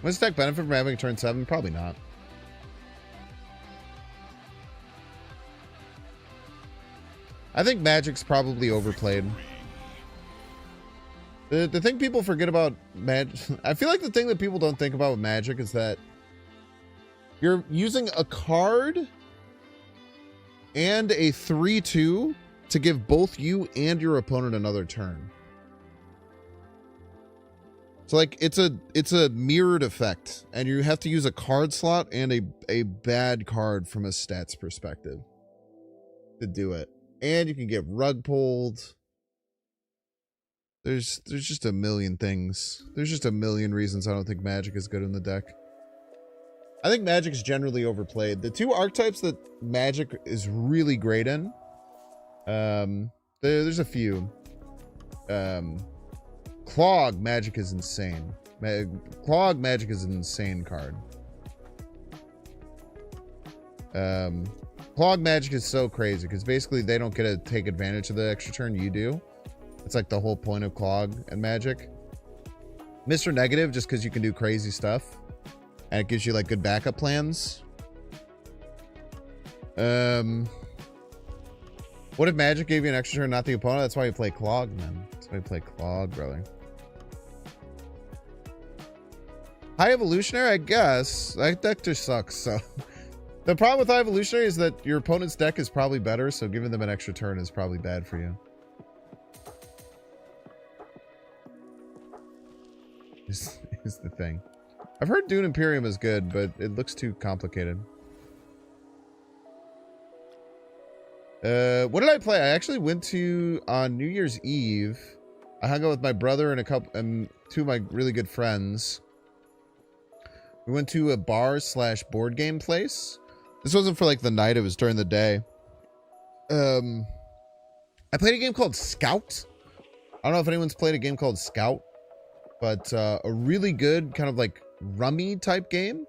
will this deck benefit from having a turn 7? Probably not. I think Magic's probably overplayed. The thing people forget about Magic, I feel like the thing that people don't think about with Magic is that you're using a card and a 3/2 to give both you and your opponent another turn. So like it's a mirrored effect, and you have to use a card slot and a bad card from a stats perspective to do it. And you can get rug pulled. There's just a million things. There's just a million reasons I don't think Magic is good in the deck. I think Magic's generally overplayed. The 2 archetypes that Magic is really great in, there's a few. Clog Magic is insane. Clog Magic is an insane card. Clog Magic is so crazy because basically they don't get to take advantage of the extra turn, you do. It's like the whole point of Clog and Magic. Mr. Negative, just because you can do crazy stuff and it gives you like good backup plans. What if Magic gave you an extra turn, not the opponent? That's why you play Clog, man. That's why you play Clog, brother. High Evolutionary, I guess. That deck just sucks, so. The problem with High Evolutionary is that your opponent's deck is probably better, so giving them an extra turn is probably bad for you. Is the thing. I've heard Dune Imperium is good, but it looks too complicated. What did I play? I actually went to on New Year's Eve. I hung out with my brother and two of my really good friends. We went to a bar / board game place. This wasn't for like the night, it was during the day. I played a game called Scout. I don't know if anyone's played a game called Scout, but a really good kind of like rummy type game.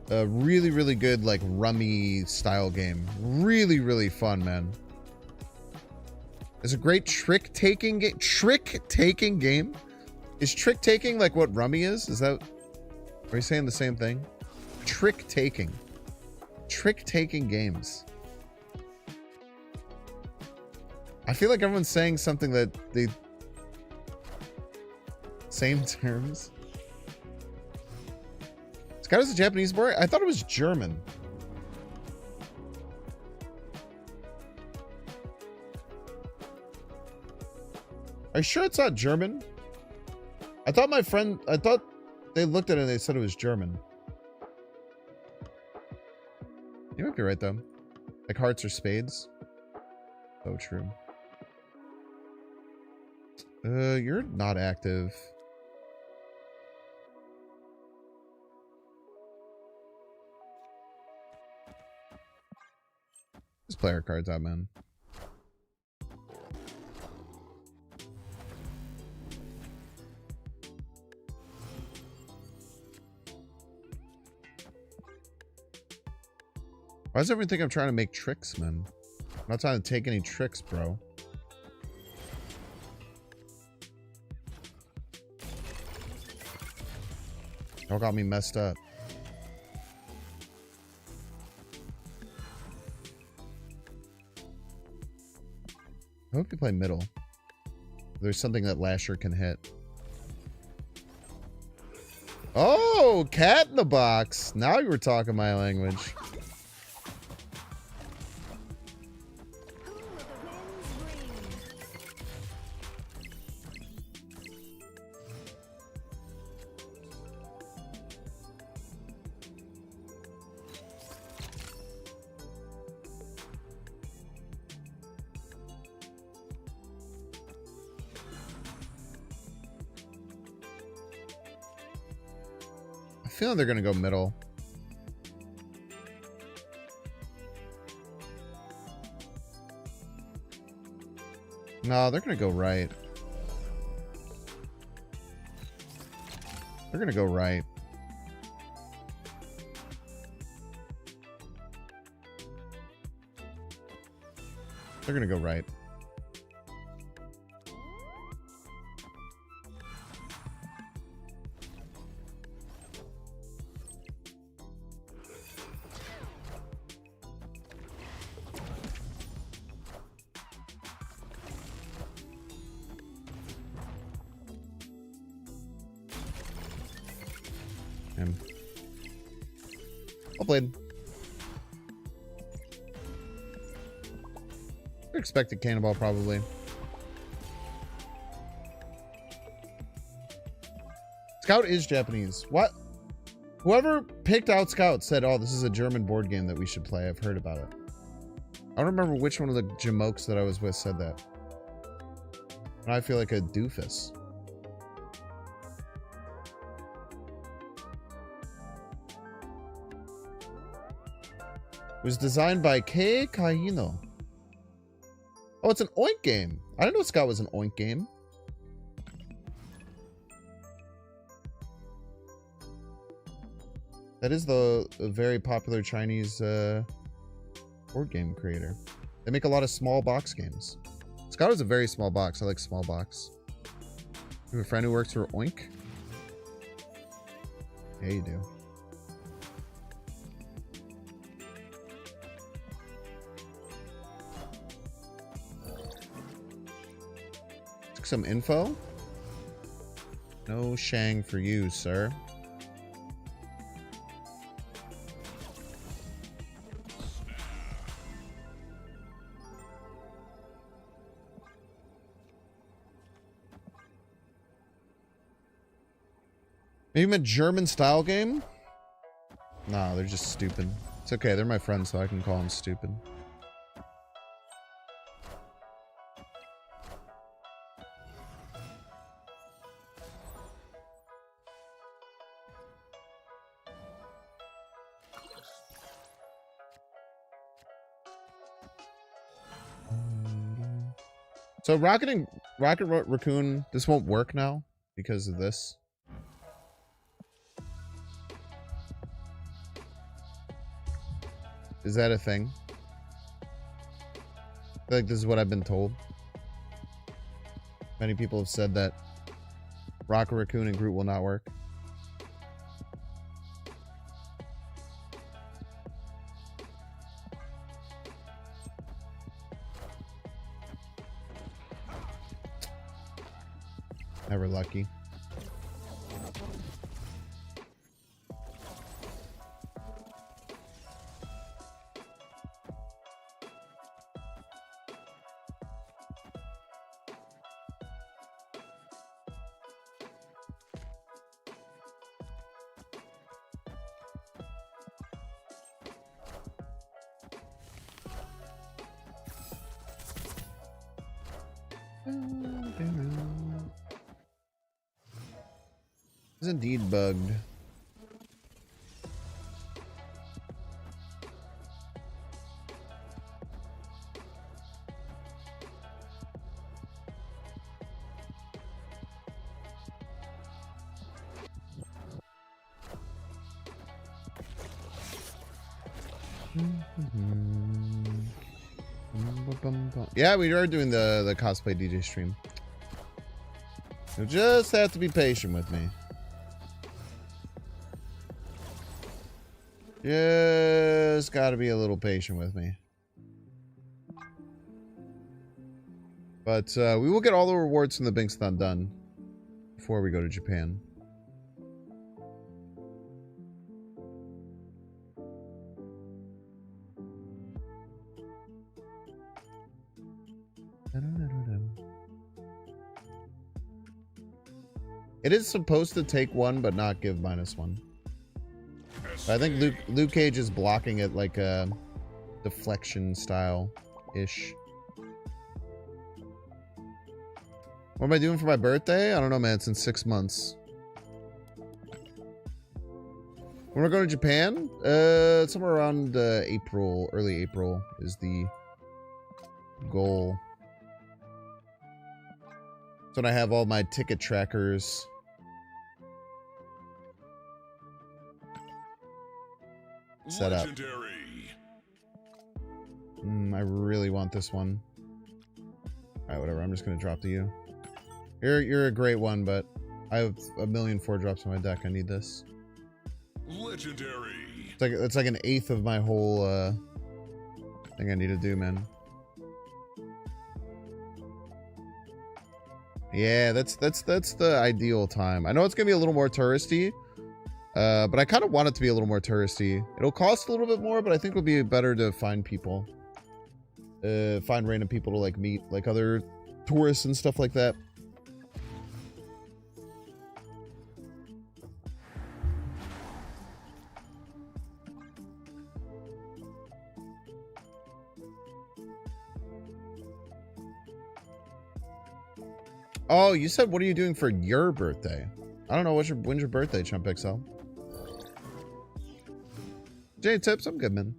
A really, really good like rummy style game. Really, really fun, man. It's a great trick-taking game. Trick-taking game? Is trick-taking like what rummy is? Is that... Are you saying the same thing? Trick-taking. Trick-taking games. I feel like everyone's saying something that they... Same terms. Scout is a Japanese board? I thought it was German. Are you sure it's not German? I thought they looked at it and they said it was German. You might be right though. Like hearts or spades. So true. You're not active. Just play our cards out, man. Why does everyone think I'm trying to make tricks, man? I'm not trying to take any tricks, bro. Y'all got me messed up. I hope you play middle. There's something that Lasher can hit. Oh, cat in the box. Now you were talking my language. I feel like they're gonna go middle. No, they're gonna go right. They're gonna go right. They're gonna go right. Well played. Expected cannonball, probably. Scout is Japanese. What? Whoever picked out Scout said, oh, this is a German board game that we should play. I've heard about it. I don't remember which one of the jamokes that I was with said that. And I feel like a doofus. It was designed by Kei Kahino. Oh, it's an Oink game. I didn't know Scout was an Oink game. That is the very popular Chinese board game creator. They make a lot of small box games. Scout is a very small box. I like small box. You have a friend who works for Oink? Yeah, you do. Some info. No Shang for you, sir. Maybe a German style game? No, they're just stupid. It's okay. They're my friends, so I can call them stupid. So Rocket Raccoon, this won't work now because of this. Is that a thing? I feel like this is what I've been told. Many people have said that Rocket Raccoon and Groot will not work. Never lucky. It's indeed bugged. Yeah, we are doing the cosplay DJ stream. You'll just have to be patient with me. Just gotta be a little patient with me. But we will get all the rewards from the Binksthon done before we go to Japan. It is supposed to take one, but not give -1. I think Luke Cage is blocking it like a deflection style-ish. What am I doing for my birthday? I don't know, man. It's in 6 months. When we're going to Japan? Somewhere around April, early April is the goal. So when I have all my ticket trackers set up. I really want this one. Alright, whatever. I'm just gonna drop to you. You're a great one, but I have 1,000,000 4-drops on my deck. I need this.
Legendary.
It's like an eighth of my whole thing I need to do, man. Yeah, that's the ideal time. I know it's gonna be a little more touristy. But I kind of want it to be a little more touristy. It'll cost a little bit more, but I think it'll be better to find people. Find random people to like meet, like other tourists and stuff like that. Oh, you said what are you doing for your birthday? I don't know, when's your birthday, Chump XL? Jay Tips, I'm good, man.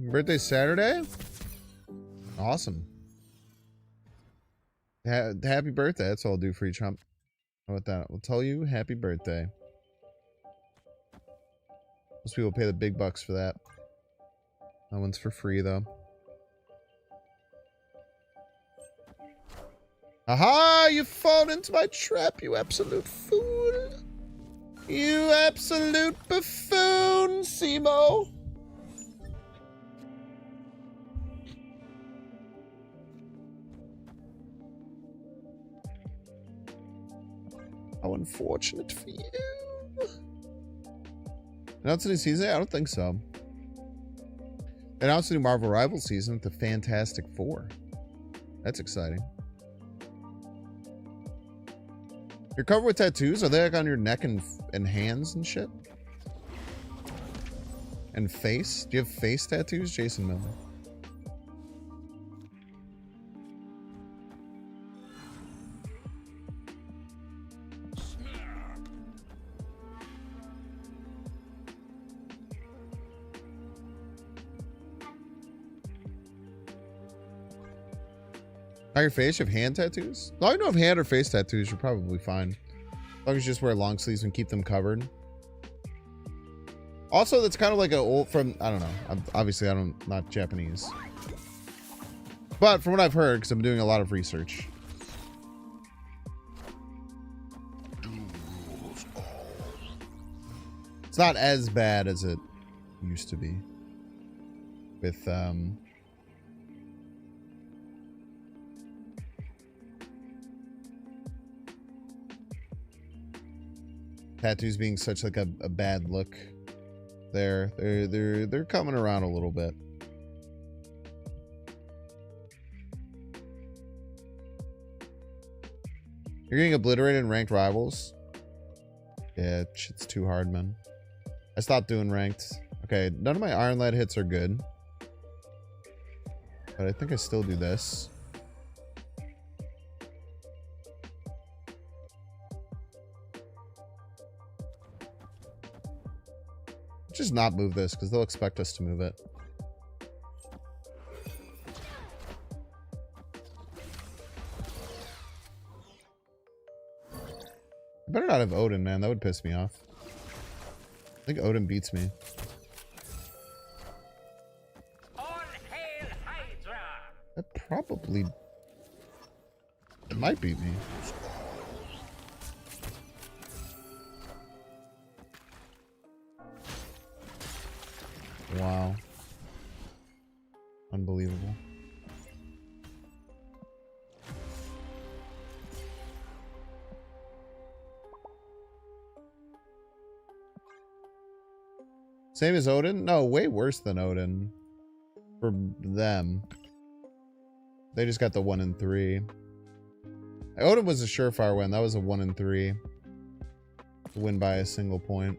Your birthday's Saturday? Awesome. Happy birthday. That's all I'll do for you, Chump. How about that? We'll tell you happy birthday. Most people pay the big bucks for that. That one's for free, though. Aha! You fall into my trap, you absolute fool! You absolute buffoon, Simo! How unfortunate for you. Announced a new season? I don't think so. Announced a new Marvel Rivals season with the Fantastic Four. That's exciting. You're covered with tattoos? Are they like on your neck and hands and shit? And face? Do you have face tattoos? Jason Miller. How your face? You have hand tattoos? As long as you don't have hand or face tattoos, you're probably fine. As long as you just wear long sleeves and keep them covered. Also, that's kind of like a old from, I don't know. Obviously, I'm not Japanese. But from what I've heard, because I'm doing a lot of research. It's not as bad as it used to be. With, tattoos being such like a bad look. They're coming around a little bit. You're getting obliterated in ranked rivals. Yeah, shit's too hard, man. I stopped doing ranked. Okay, none of my Iron Lad hits are good. But I think I still do this. Just not move this because they'll expect us to move it. I better not have Odin, man. That would piss me off. I think Odin beats me.
All hail Hydra!
That probably... It might beat me. Wow. Unbelievable. Same as Odin? No, way worse than Odin. For them. They just got the 1 in 3. Odin was a surefire win. That was a 1 in 3. Win by a single point.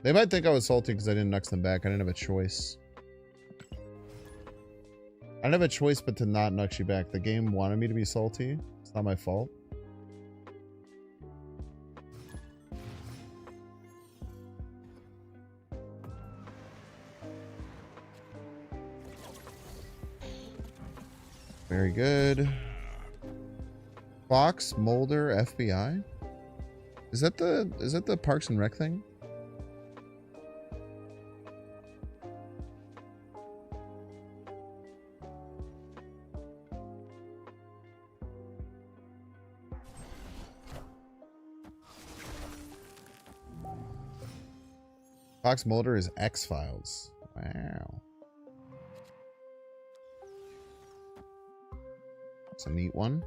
They might think I was salty because I didn't nux them back. I didn't have a choice. I didn't have a choice but to not nux you back. The game wanted me to be salty. It's not my fault. Very good. Fox, Mulder, FBI? Is that the Parks and Rec thing? Fox Mulder is X-Files. Wow. It's a neat one.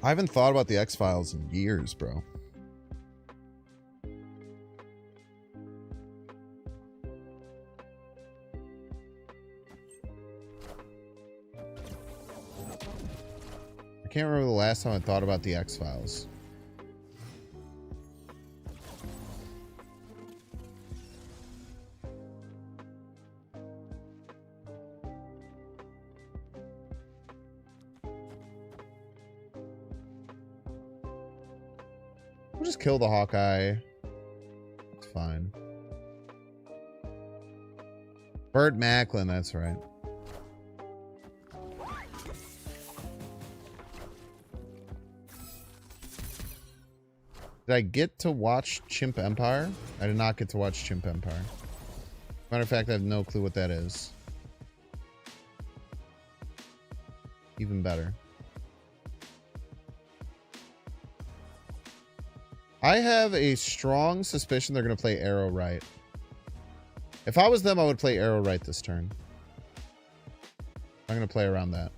I haven't thought about the X-Files in years, bro. I can't remember the last time I thought about the X-Files. We'll just kill the Hawkeye. It's fine. Burt Macklin, that's right. Did I get to watch Chimp Empire? I did not get to watch Chimp Empire. Matter of fact, I have no clue what that is. Even better. I have a strong suspicion they're going to play Arrow right. If I was them, I would play Arrow right this turn. I'm going to play around that.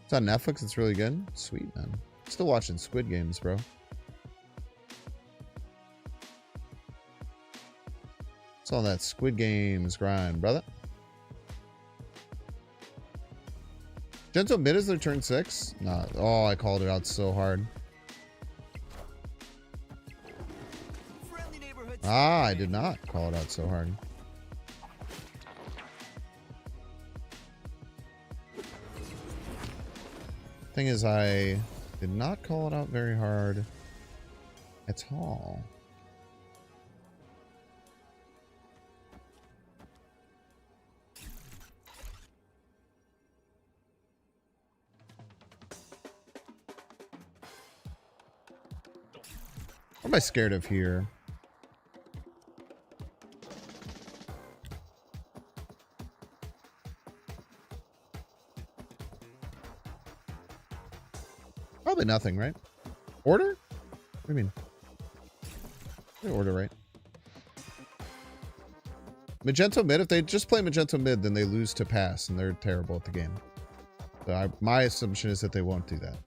It's on Netflix. It's really good. Sweet, man. Still watching Squid Games, bro. It's all that Squid Games grind, brother. Gentle mid is their turn 6? Nah. Oh, I called it out so hard. Ah, I did not call it out so hard. Thing is, I did not call it out very hard at all. What am I scared of here? Probably nothing, right? Order? What do you mean? They order, right? Magento mid, if they just play Magento mid, then they lose to pass, and they're terrible at the game. So my assumption is that they won't do that.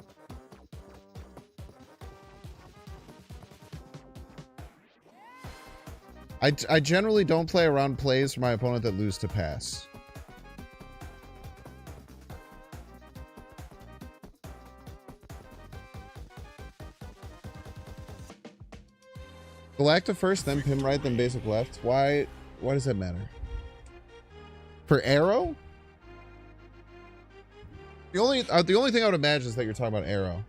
I generally don't play around plays for my opponent that lose to pass. Galacta first, then Pim right, then basic left. Why does that matter? For arrow? The only thing I would imagine is that you're talking about arrow.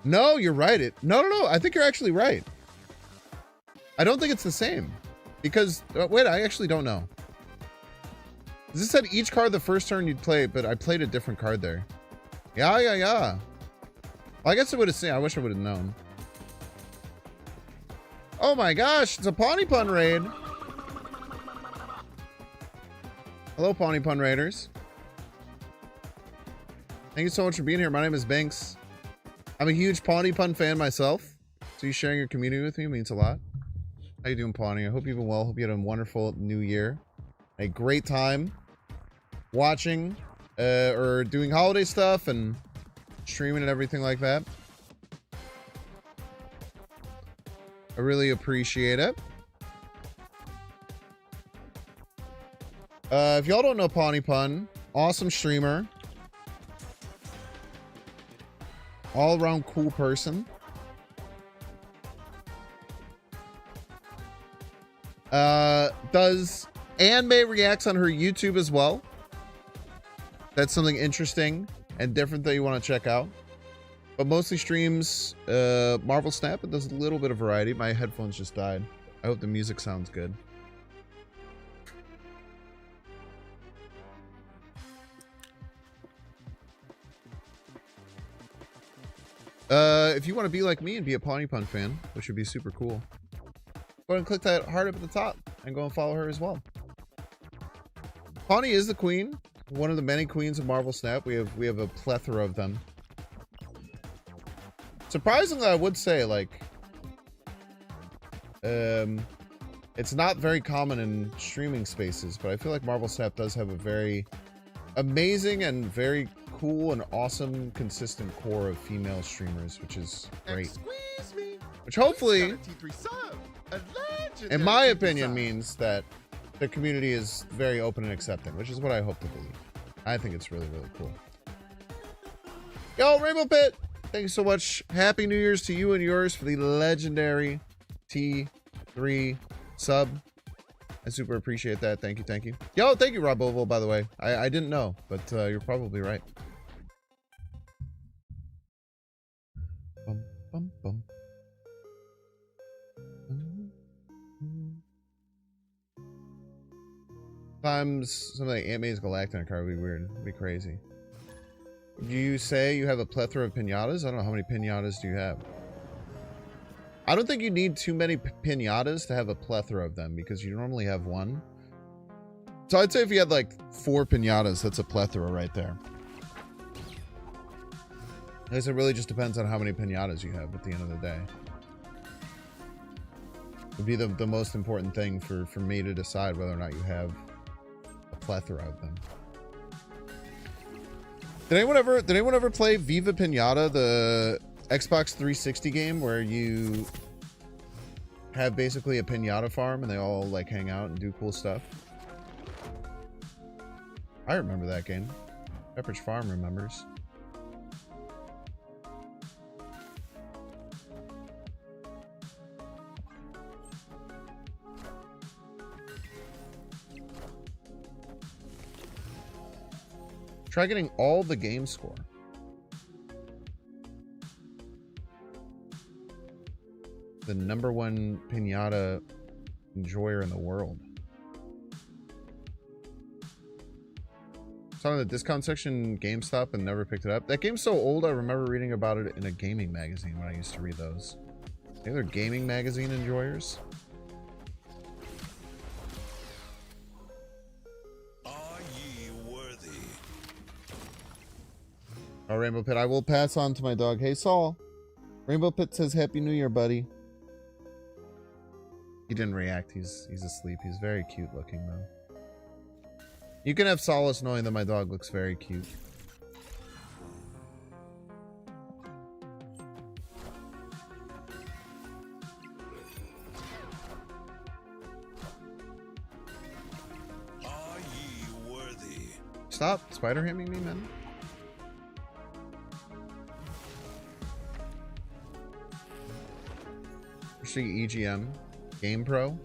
No, you're right. No. I think you're actually right. I don't think it's the same. Because, wait, I actually don't know. This said each card the first turn you'd play, but I played a different card there. Yeah. Well, I guess I would have seen. I wish I would have known. Oh my gosh, it's a Pawnee Pun raid. Hello, Pawnee Pun raiders. Thank you so much for being here. My name is Banks. I'm a huge Pawnee Pun fan myself. So you sharing your community with me means a lot. How you doing, Pawnee? I hope you've been well. Hope you had a wonderful new year. A great time watching or doing holiday stuff and streaming and everything like that. I really appreciate it. If y'all don't know Pawnee Pun, awesome streamer. All around cool person. Does anime reacts on her YouTube as well. That's something interesting and different that you want to check out. But mostly streams Marvel Snap and does a little bit of variety. My headphones just died. I hope the music sounds good. If you want to be like me and be a Pawnee Pun fan, which would be super cool, go ahead and click that heart up at the top and go and follow her as well. Pawnee is the queen, one of the many queens of Marvel Snap. We have a plethora of them. Surprisingly, I would say, like, it's not very common in streaming spaces, but I feel like Marvel Snap does have a very amazing and very cool and awesome, consistent core of female streamers, which is great. Which hopefully, in my opinion, means that the community is very open and accepting, which is what I hope to believe. I think it's really, really cool. Yo, Rainbow Pit! Thank you so much. Happy New Year's to you and yours for the legendary T3 sub. I super appreciate that. Thank you, thank you. Yo, thank you, Rob Oval, by the way. I didn't know, but you're probably right. Bum, bum, bum. Sometimes something like Aunt May's Galactic card would be weird. It'd be crazy. You say you have a plethora of pinatas? I don't know. How many pinatas do you have? I don't think you need too many pinatas to have a plethora of them, because you normally have one. So I'd say if you had like 4 pinatas, that's a plethora right there. I guess it really just depends on how many pinatas you have at the end of the day. It would be the most important thing for me to decide whether or not you have a plethora of them. Did anyone ever play Viva Pinata, the Xbox 360 game where you have basically a pinata farm and they all like hang out and do cool stuff? I remember that game. Pepperidge Farm remembers. Try getting all the game score. The #1 pinata enjoyer in the world. Saw in the discount section GameStop and never picked it up. That game's so old, I remember reading about it in a gaming magazine when I used to read those. Maybe they're gaming magazine enjoyers.
Are ye worthy?
Oh, Rainbow Pit, I will pass on to my dog. Hey, Saul. Rainbow Pit says Happy New Year, buddy. He didn't react. He's asleep. He's very cute looking, though. You can have solace knowing that my dog looks very cute.
Are ye worthy?
Stop spider hamming me, man. EGM Game Pro.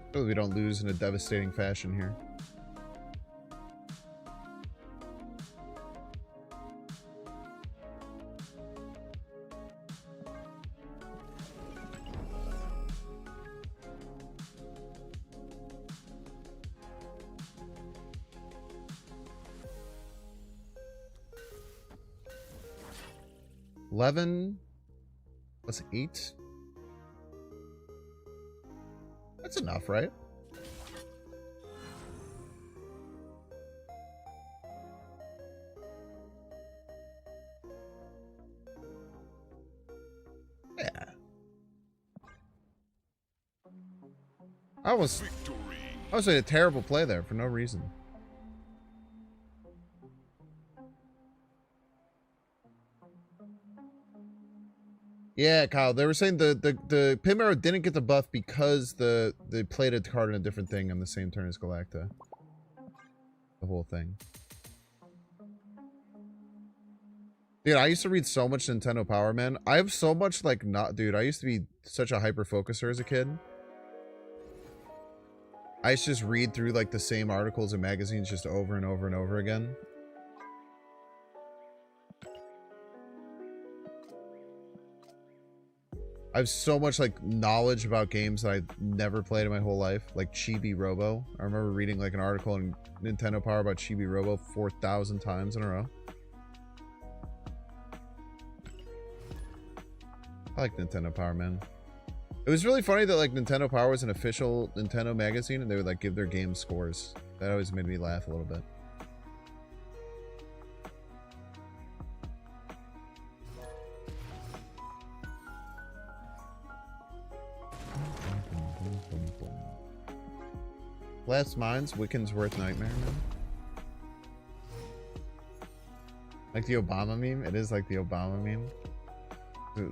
Hopefully we don't lose in a devastating fashion here. $11 plus 8. That's enough, right? Yeah. I was a terrible play there for no reason. Yeah, Kyle, they were saying the Pim Arrow didn't get the buff because they played a card in a different thing on the same turn as Galacta. The whole thing. Dude, I used to read so much Nintendo Power, man. I have so much, like, dude, I used to be such a hyper-focuser as a kid. I used to just read through, like, the same articles and magazines just over and over and over again. I have so much, like, knowledge about games that I never played in my whole life. Like Chibi Robo. I remember reading, like, an article in Nintendo Power about Chibi Robo 4,000 times in a row. I like Nintendo Power, man. It was really funny that, like, Nintendo Power was an official Nintendo magazine and they would, like, give their game scores. That always made me laugh a little bit. Last Minds, Wiccan's Worth Nightmare, man. Like the Obama meme? It is like the Obama meme.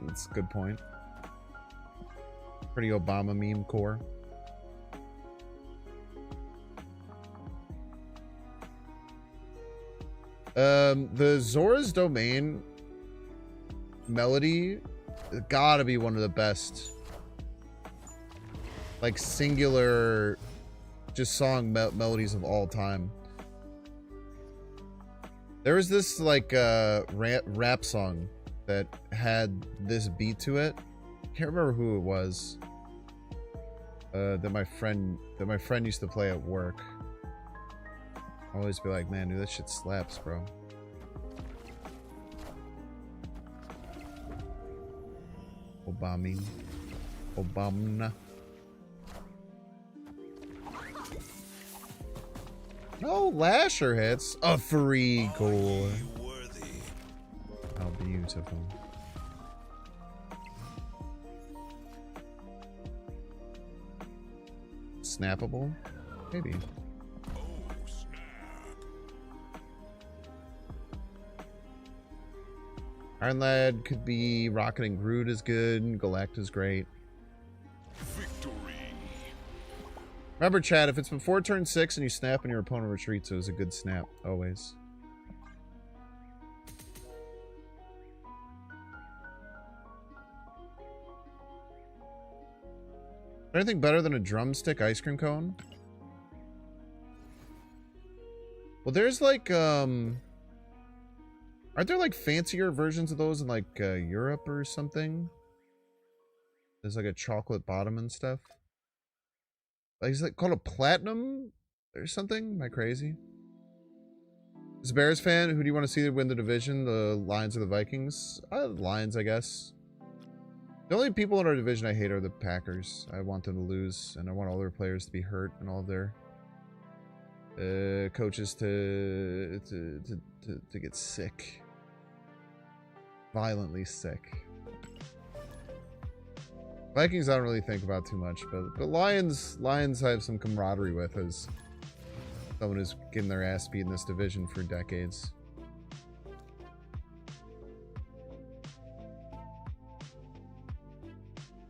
It's a good point. Pretty Obama meme core. The Zora's Domain melody gotta be one of the best, like, singular just song melodies of all time. There was this, like, rap song that had this beat to it. I can't remember who it was. That my friend used to play at work. I always be like, man, dude, that shit slaps, bro. Obama. No, Lasher hits a free core. How beautiful. snappable? Maybe. Iron Lad could be Rocket and Groot is good. Galacta's great.
Victory.
Remember, Chad, if it's before turn 6 and you snap and your opponent retreats, it was a good snap. Always. Anything better than a drumstick ice cream cone? Well, there's like, aren't there like fancier versions of those in like Europe or something? There's like a chocolate bottom and stuff. Like, is it called a platinum or something? Am I crazy? As a Bears fan, who do you want to see win the division? The Lions or the Vikings? Lions, I guess. The only people in our division I hate are the Packers. I want them to lose, and I want all their players to be hurt and all of their coaches to get sick. Violently sick. Vikings I don't really think about too much, but Lions I have some camaraderie with as someone who's getting their ass beat in this division for decades.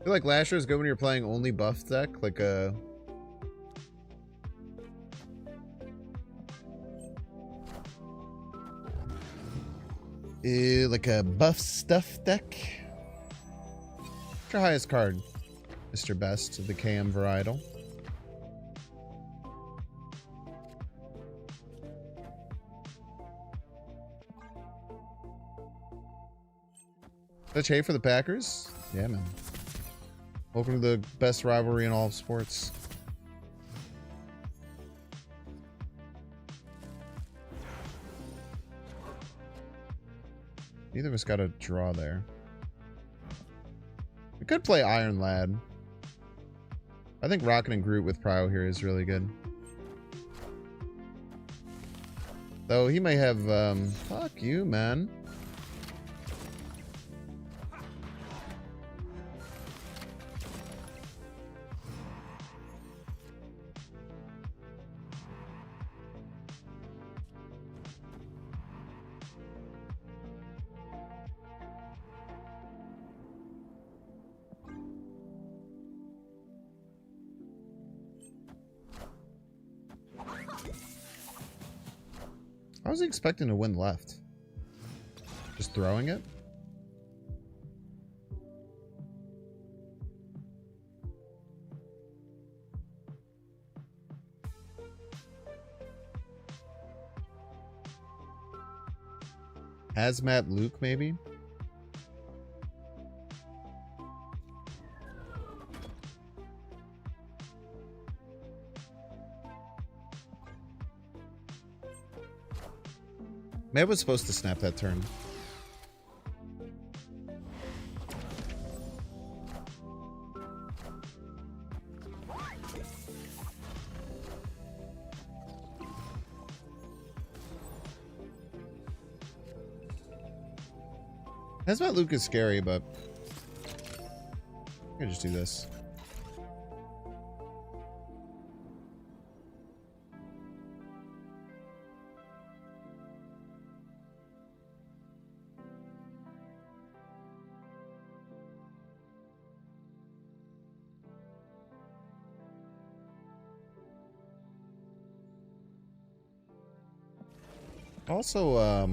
I feel like Lasher is good when you're playing only buff deck, like a buff stuff deck. What's your highest card, Mr. Best of the KM varietal? Such hate for the Packers? Yeah, man. Welcome to the best rivalry in all of sports. Neither of us got a draw there. We could play Iron Lad. I think Rocket and Groot with Prio here is really good. Though he may have, fuck you, man. I was expecting to win left. Just throwing it? Hazmat Luke, maybe? Maybe I was supposed to snap that turn. Hazmat Luke is scary, but I can just do this. Also,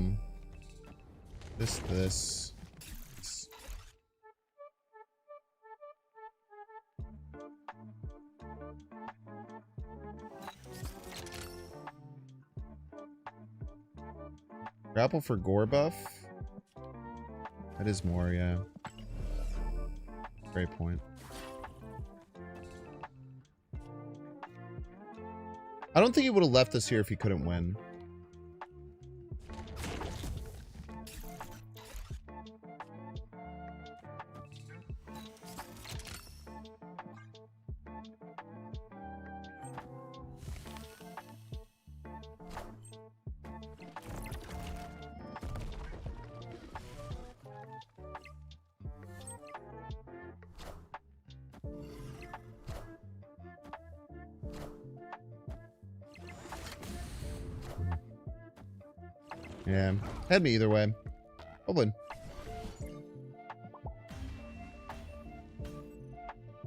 this. Grapple for gore buff? That is more, yeah. Great point. I don't think he would have left us here if he couldn't win. Yeah. Had me either way. I'll win.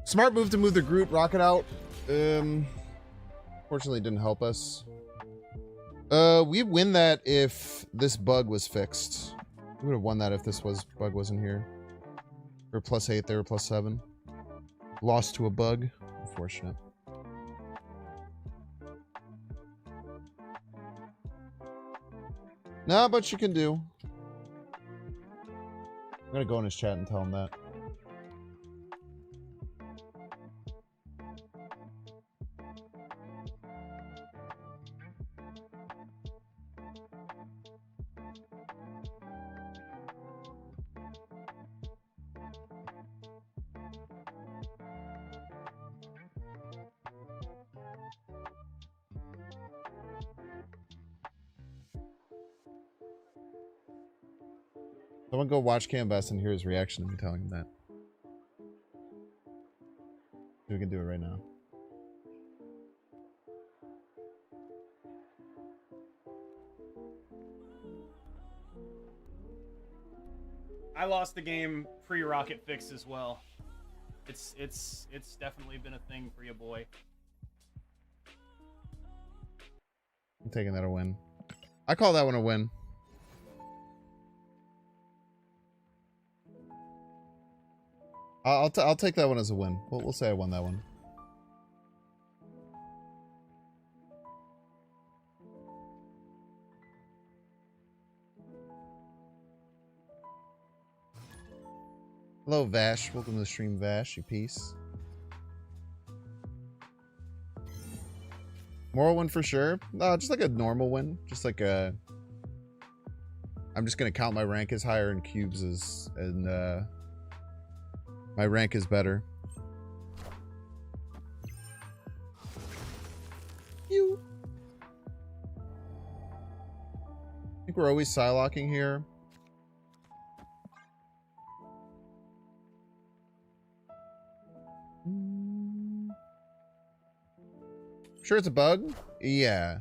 Smart move to move the Groot rocket out. Fortunately, didn't help us. We win that if this bug was fixed. We would have won that if this bug wasn't here. We were +8, they were +7. Lost to a bug. Unfortunate. Not much you can do. I'm gonna go in his chat and tell him that. Someone go watch Canvas and hear his reaction to me telling him that. We can do it right now.
I lost the game pre-rocket fix as well. It's definitely been a thing for you, boy.
I'm taking that a win. I call that one a win. I'll take that one as a win. We'll say I won that one. Hello, Vash. Welcome to the stream, Vash. You piece. Moral win for sure. No, just like a normal win. Just like a... I'm just gonna count my rank as higher and cubes as... and, my rank is better. You. I think we're always Psylocking here. Sure it's a bug? Yeah.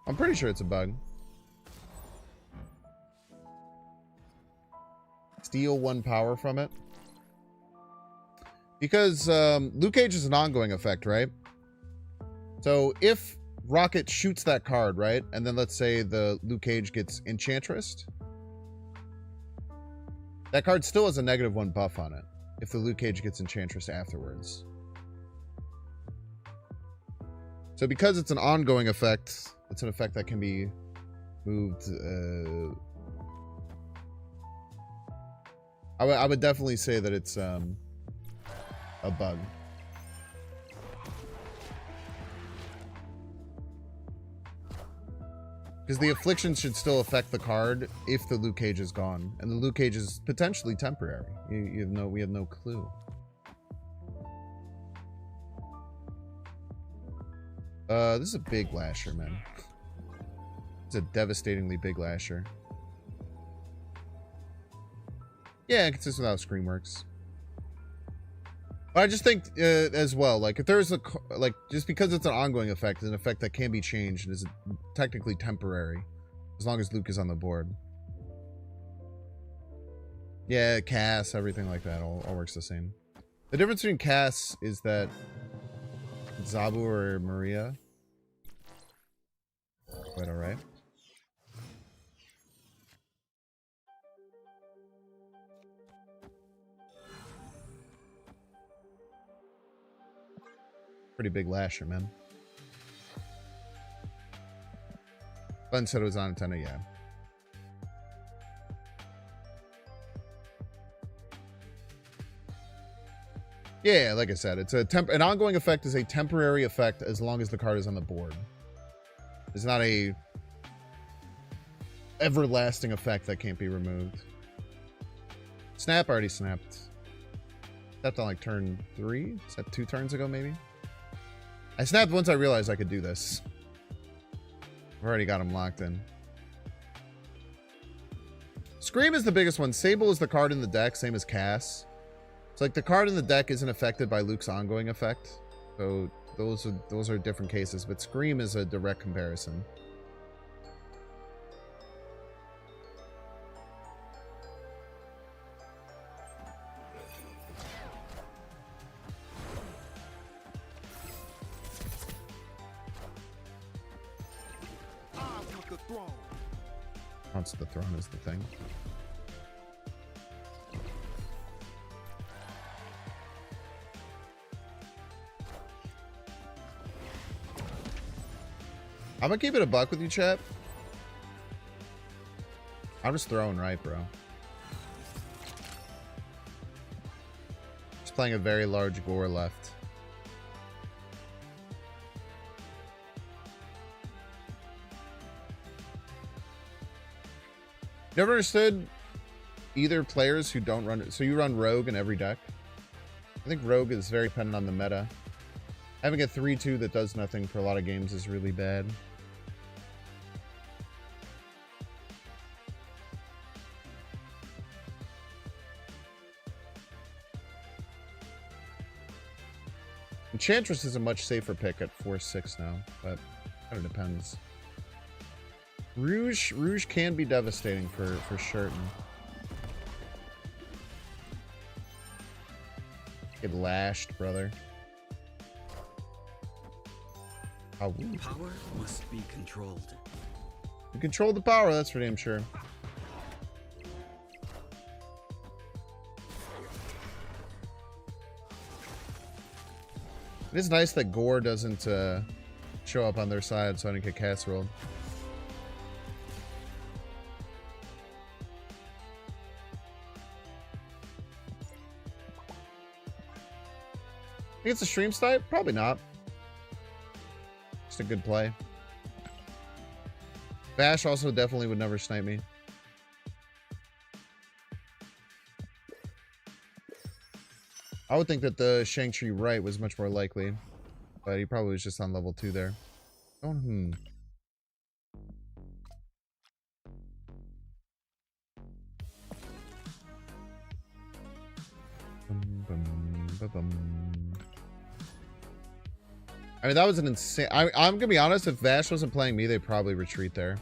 I'm pretty sure it's a bug. Steal 1 power from it. Because Luke Cage is an ongoing effect, right? So if Rocket shoots that card, right? And then let's say the Luke Cage gets Enchantressed. That card still has a -1 buff on it. If the Luke Cage gets Enchantressed afterwards. So because it's an ongoing effect, it's an effect that can be moved... I would definitely say that it's a bug. Because the affliction should still affect the card if the Luke Cage is gone. And the Luke Cage is potentially temporary. We have no clue. This is a big lasher, man. It's a devastatingly big lasher. Yeah, consistent with how Scream works. But I just think as well, like if there's a like just because it's an ongoing effect, it's an effect that can be changed and is technically temporary, as long as Luke is on the board. Yeah, Cass, everything like that, all works the same. The difference between Cass is that Zabu or Maria. Quite alright. Pretty big lasher, man. Glenn said it was on antenna, yeah. Yeah, like I said, it's an ongoing effect is a temporary effect as long as the card is on the board. It's not a everlasting effect that can't be removed. Snap already snapped. Snapped on like turn 3? Is that 2 turns ago maybe? I snapped once I realized I could do this. I've already got him locked in. Scream is the biggest one. Sable is the card in the deck, same as Cass. It's like the card in the deck isn't affected by Luke's ongoing effect. So those are different cases, but Scream is a direct comparison. Once the throne is the thing. I'm gonna keep it a buck with you, chat. I'm just throwing right, bro. Just playing a very large gore left. You ever understood either players who don't run it? So you run Rogue in every deck. I think Rogue is very dependent on the meta. Having a 3-2 that does nothing for a lot of games is really bad. Enchantress is a much safer pick at 4-6 now, but kind of depends. Rouge can be devastating for certain. Get lashed, brother. Oh,
power must be controlled.
You control the power, that's for damn sure. It is nice that Gore doesn't show up on their side, so I didn't get casseroled. Think it's a stream snipe? Probably not. Just a good play. Bash also definitely would never snipe me. I would think that the Shang-Chi right was much more likely, but he probably was just on level 2 there. Oh, I mean, that was an insane... I'm gonna be honest, if Vash wasn't playing me, they'd probably retreat there.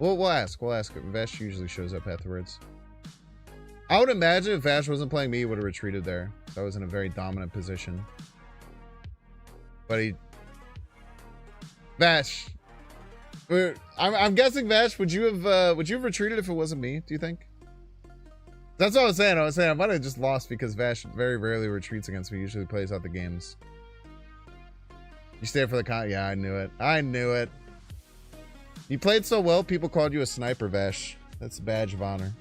We'll ask. We'll ask. Vash usually shows up afterwards. I would imagine if Vash wasn't playing me, he would have retreated there. So I was in a very dominant position. But he... Vash. I'm guessing, Vash, would you have retreated if it wasn't me, do you think? That's what I was saying. I might have just lost because Vash very rarely retreats against me. He usually plays out the games. You stay for the con. Yeah, I knew it. I knew it. You played so well, people called you a sniper, Vash. That's a badge of honor.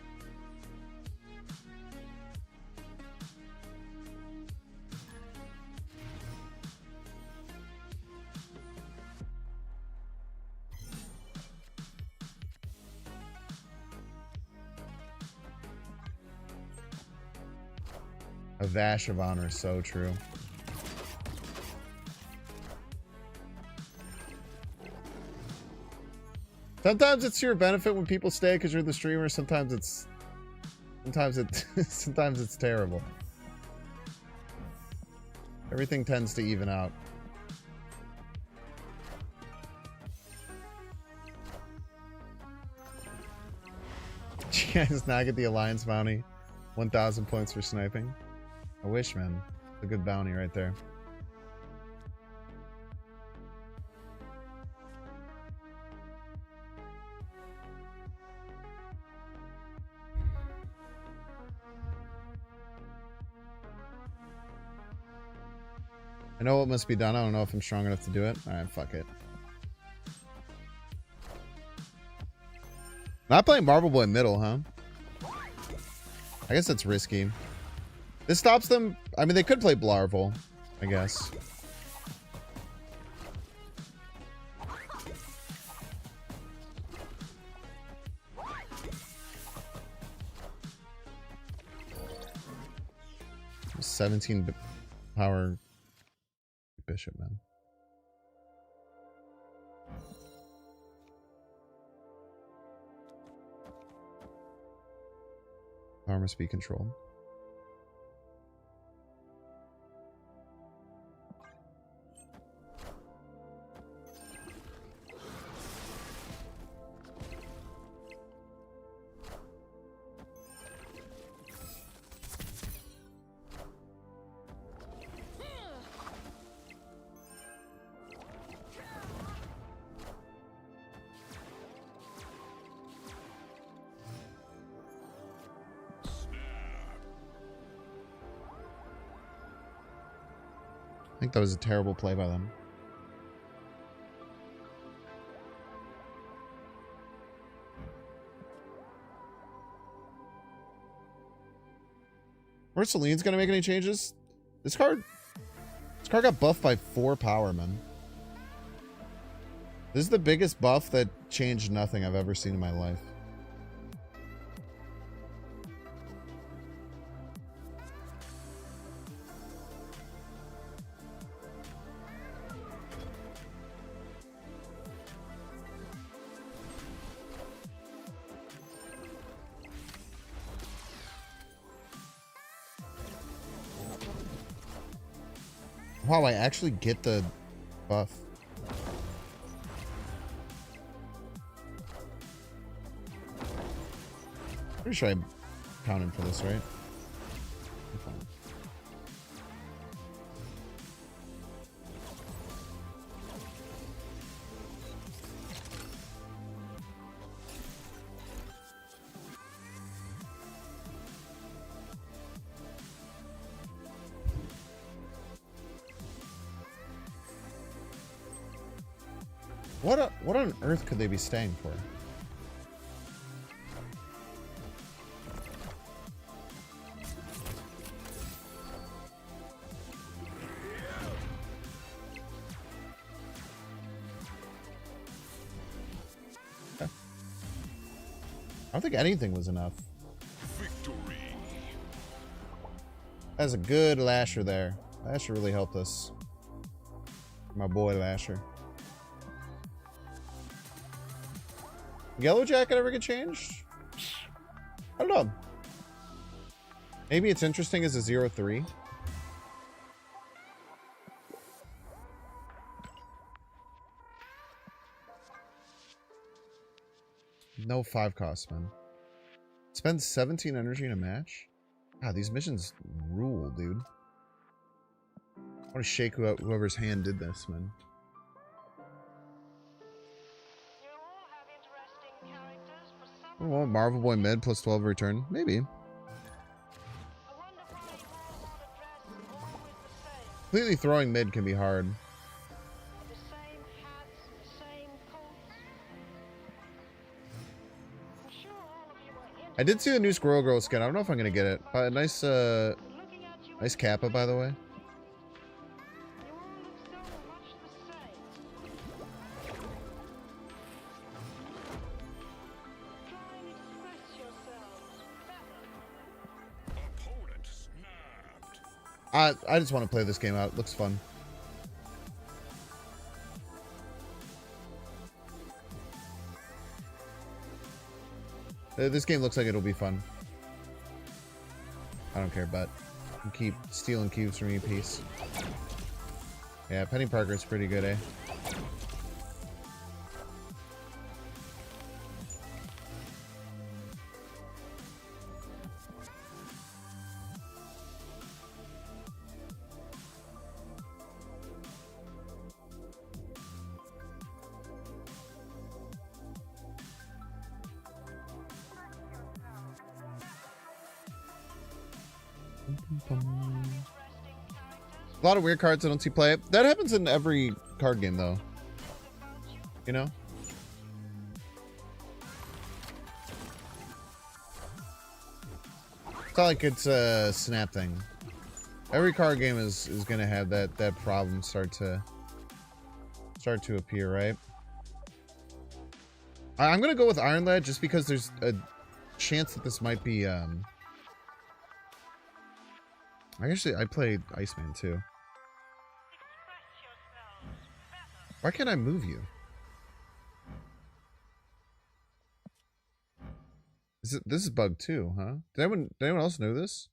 A Vash of honor is so true. Sometimes it's to your benefit when people stay because you're the streamer. Sometimes it's terrible. Everything tends to even out. You guys now get the Alliance bounty. 1,000 points for sniping. I wish, man. It's a good bounty right there. I know what must be done. I don't know if I'm strong enough to do it. Alright, fuck it. Not playing Marble Boy middle, huh? I guess that's risky. This stops them. I mean, they could play Blarvel, I guess. There's 17 power bishop, man. Power must be controlled. think that was a terrible play by them. Ursuline's gonna make any changes? This card got buffed by 4 power, man. This is the biggest buff that changed nothing I've ever seen in my life. Wow, I actually get the buff. Pretty sure I counted for this, right? Okay. What on earth could they be staying for? I don't think anything was enough.
Victory.
That's a good Lasher there. Lasher really helped us. My boy Lasher. Yellow Jacket ever get changed? I don't know. Maybe it's interesting as a 0-3. No 5 cost, man. Spend 17 energy in a match? God, these missions rule, dude. I want to shake whoever's hand did this, man. Oh, Marvel Boy mid plus 12 return. Maybe. Completely throwing mid can be hard. I did see the new Squirrel Girl skin. I don't know if I'm gonna get it. Nice, nice Kappa, by the way. I just want to play this game out. It looks fun. This game looks like it'll be fun. I don't care, but keep stealing cubes from you, piece. Yeah, Penny Parker's pretty good, eh? A lot of weird cards I don't see play. That happens in every card game, though. You know? It's not like it's a snap thing. Every card game is gonna have that problem start to appear, right? I'm gonna go with Iron Lad just because there's a chance that this might be I played Iceman too. Why can't I move you? This is bug too, huh? Did anyone else know this?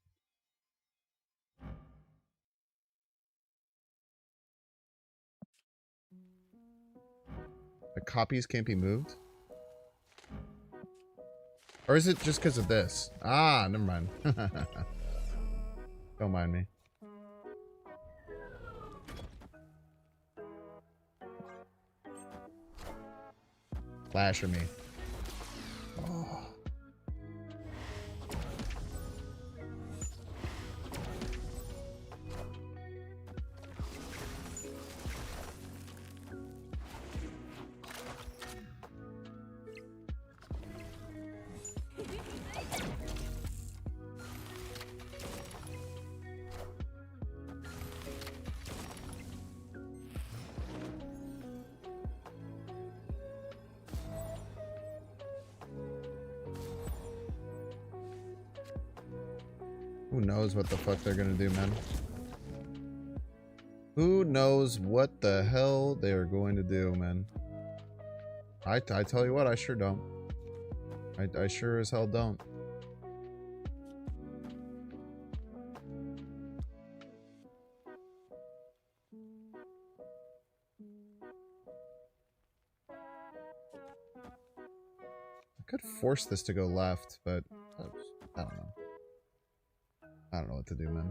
The copies can't be moved? Or is it just because of this? Ah, never mind. Don't mind me. Lasher me. Oh. Who knows what the fuck they're gonna do, man? Who knows what the hell they are going to do, man? I tell you what, I sure don't. I sure as hell don't. I could force this to go left, but I don't know. I don't know what to do, man.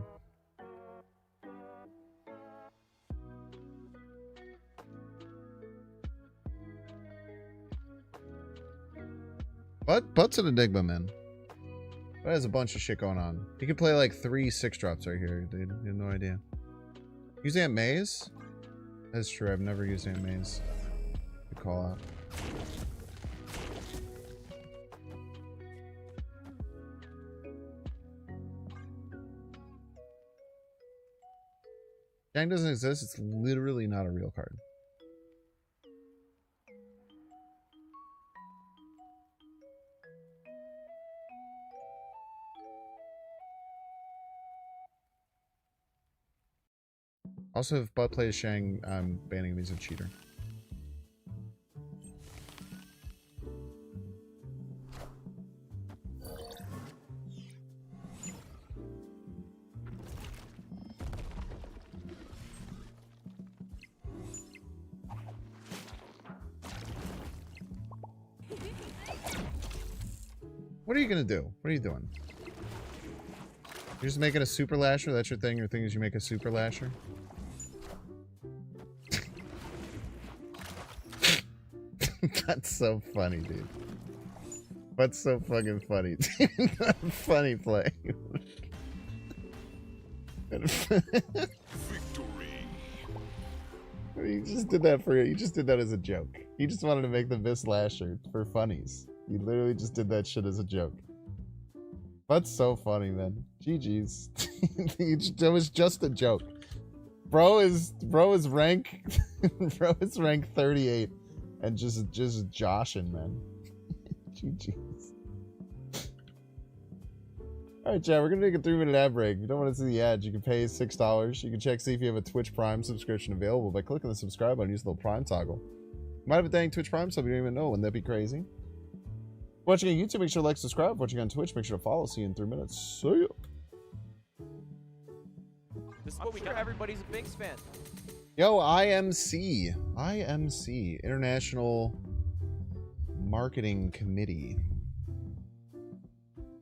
Butt's an enigma, man. But has a bunch of shit going on. You can play like 3 6-drops right here, dude. You have no idea. Use Aunt May's? That's true, I've never used Aunt May's. Good call out. Gang doesn't exist, it's literally not a real card. Also, if Butt plays Shang, I'm banning him. He's a cheater. What are you gonna do? What are you doing? You're just making a super lasher? That's your thing? Your thing is you make a super lasher? That's so funny, dude. That's so fucking funny, dude. Funny play.
Victory.
You just did that for you. Just did that as a joke. You just wanted to make the best lasher for funnies. You literally just did that shit as a joke. That's so funny, man. GG's. It was just a joke. Bro is rank bro is rank 38 and just joshing, man. GG's. Alright, chat, we're gonna take a 3-minute ad break. If you don't want to see the ads, you can pay $6. You can check see if you have a Twitch Prime subscription available by clicking the subscribe button. Use the little Prime toggle. You might have a dang Twitch Prime sub you don't even know. Wouldn't that be crazy? Watching on YouTube, make sure to like, subscribe. Watching on Twitch, make sure to follow. See you in 3 minutes. See ya.
This is what we got. Everybody's a Binks fan.
Yo, IMC. IMC. International Marketing Committee.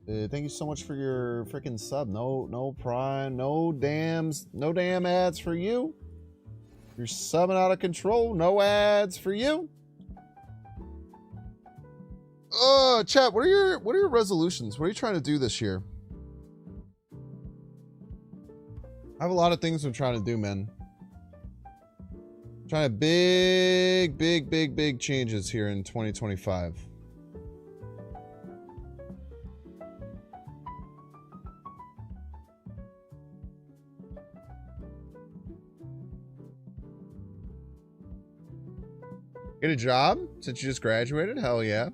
Thank you so much for your freaking sub. No Prime. No damn ads for you. You're subbing out of control. No ads for you. Chat, what are your resolutions? What are you trying to do this year? I have a lot of things I'm trying to do, man. I'm trying to big changes here in 2025. Get a job since you just graduated? Hell yeah.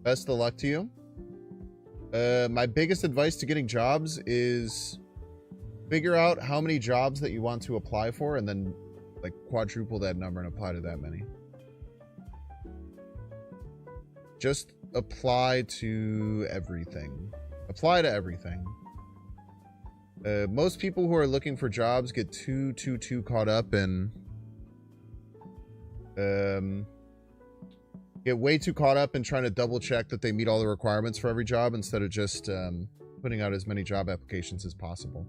Best of luck to you. My biggest advice to getting jobs is figure out how many jobs that you want to apply for and then like quadruple that number and apply to that many. Just apply to everything. Apply to everything. Most people who are looking for jobs get too caught up in get way too caught up in trying to double check that they meet all the requirements for every job instead of just putting out as many job applications as possible.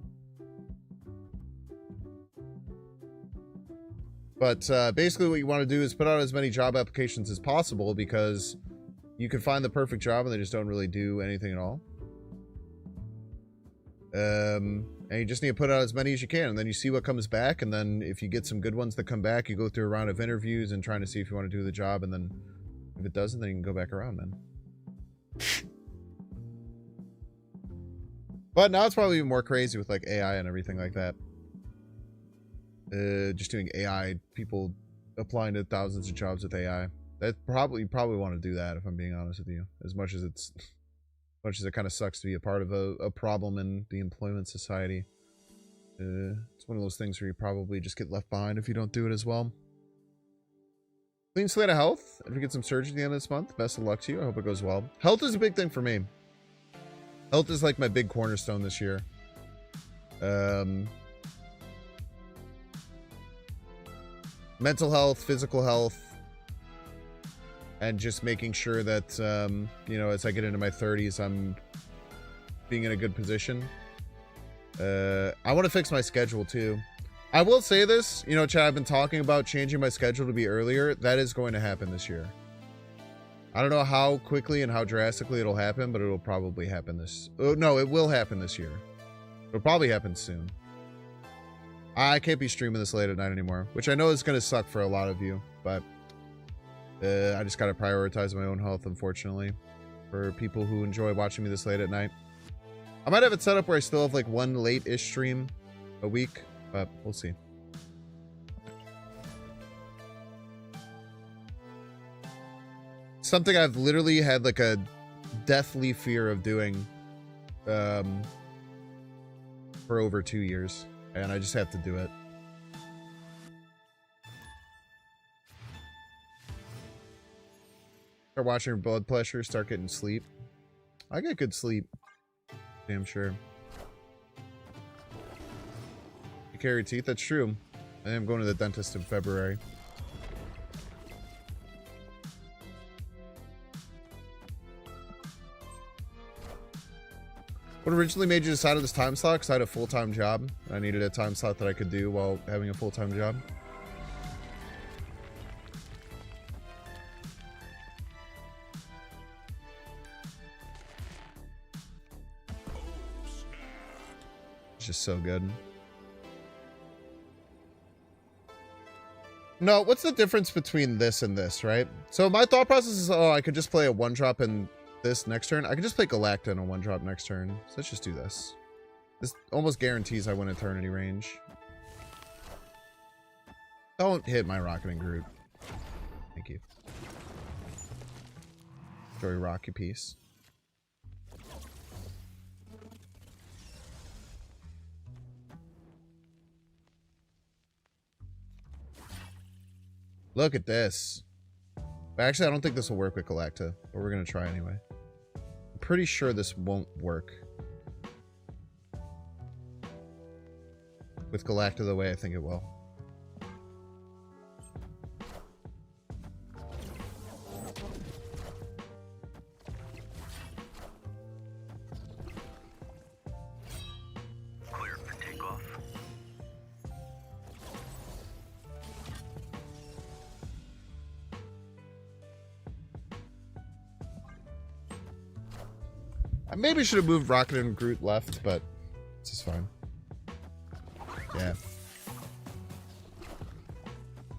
But basically what you want to do is put out as many job applications as possible because you can find the perfect job and they just don't really do anything at all. And you just need to put out as many as you can and then you see what comes back, and then if you get some good ones that come back, you go through a round of interviews and trying to see if you want to do the job, and then if it doesn't, then you can go back around, man. But now it's probably even more crazy with like AI and everything like that. Just doing AI, people applying to thousands of jobs with AI. That you probably want to do that if I'm being honest with you. As much as it's much as it kind of sucks to be a part of a problem in the employment society. It's one of those things where you probably just get left behind if you don't do it as well. Clean slate of health. If we get some surgery at the end of this month, best of luck to you. I hope it goes well. Health is a big thing for me. Health is like my big cornerstone this year. Mental health, physical health, and just making sure that, you know, as I get into my 30s, I'm being in a good position. I want to fix my schedule too. I will say this, you know, Chad, I've been talking about changing my schedule to be earlier. That is going to happen this year. I don't know how quickly and how drastically it'll happen, but it'll probably happen this... Oh, no, it will happen this year. It'll probably happen soon. I can't be streaming this late at night anymore, which I know is going to suck for a lot of you, but I just got to prioritize my own health, unfortunately, for people who enjoy watching me this late at night. I might have it set up where I still have like one late-ish stream a week, but we'll see. Something I've literally had like a deathly fear of doing for over 2 years, and I just have to do it. Start watching your blood pressure, start getting sleep. I get good sleep. Damn sure. You care your teeth? That's true. I am going to the dentist in February. What originally made you decide on this time slot? Because I had a full-time job. I needed a time slot that I could do while having a full-time job. It's just so good. No, what's the difference between this and this, right? So my thought process is, oh, I could just play a one-drop in this next turn. I could just play Galacta in a one-drop next turn. So let's just do this. This almost guarantees I win Eternity range. Don't hit my Rocketing Groot. Thank you. Enjoy your Rocky piece. Look at this. Actually, I don't think this will work with Galacta, but we're going to try anyway. I'm pretty sure this won't work with Galacta the way I think it will.
Clear for takeoff.
I maybe should have moved Rocket and Groot left, but this is fine. Yeah.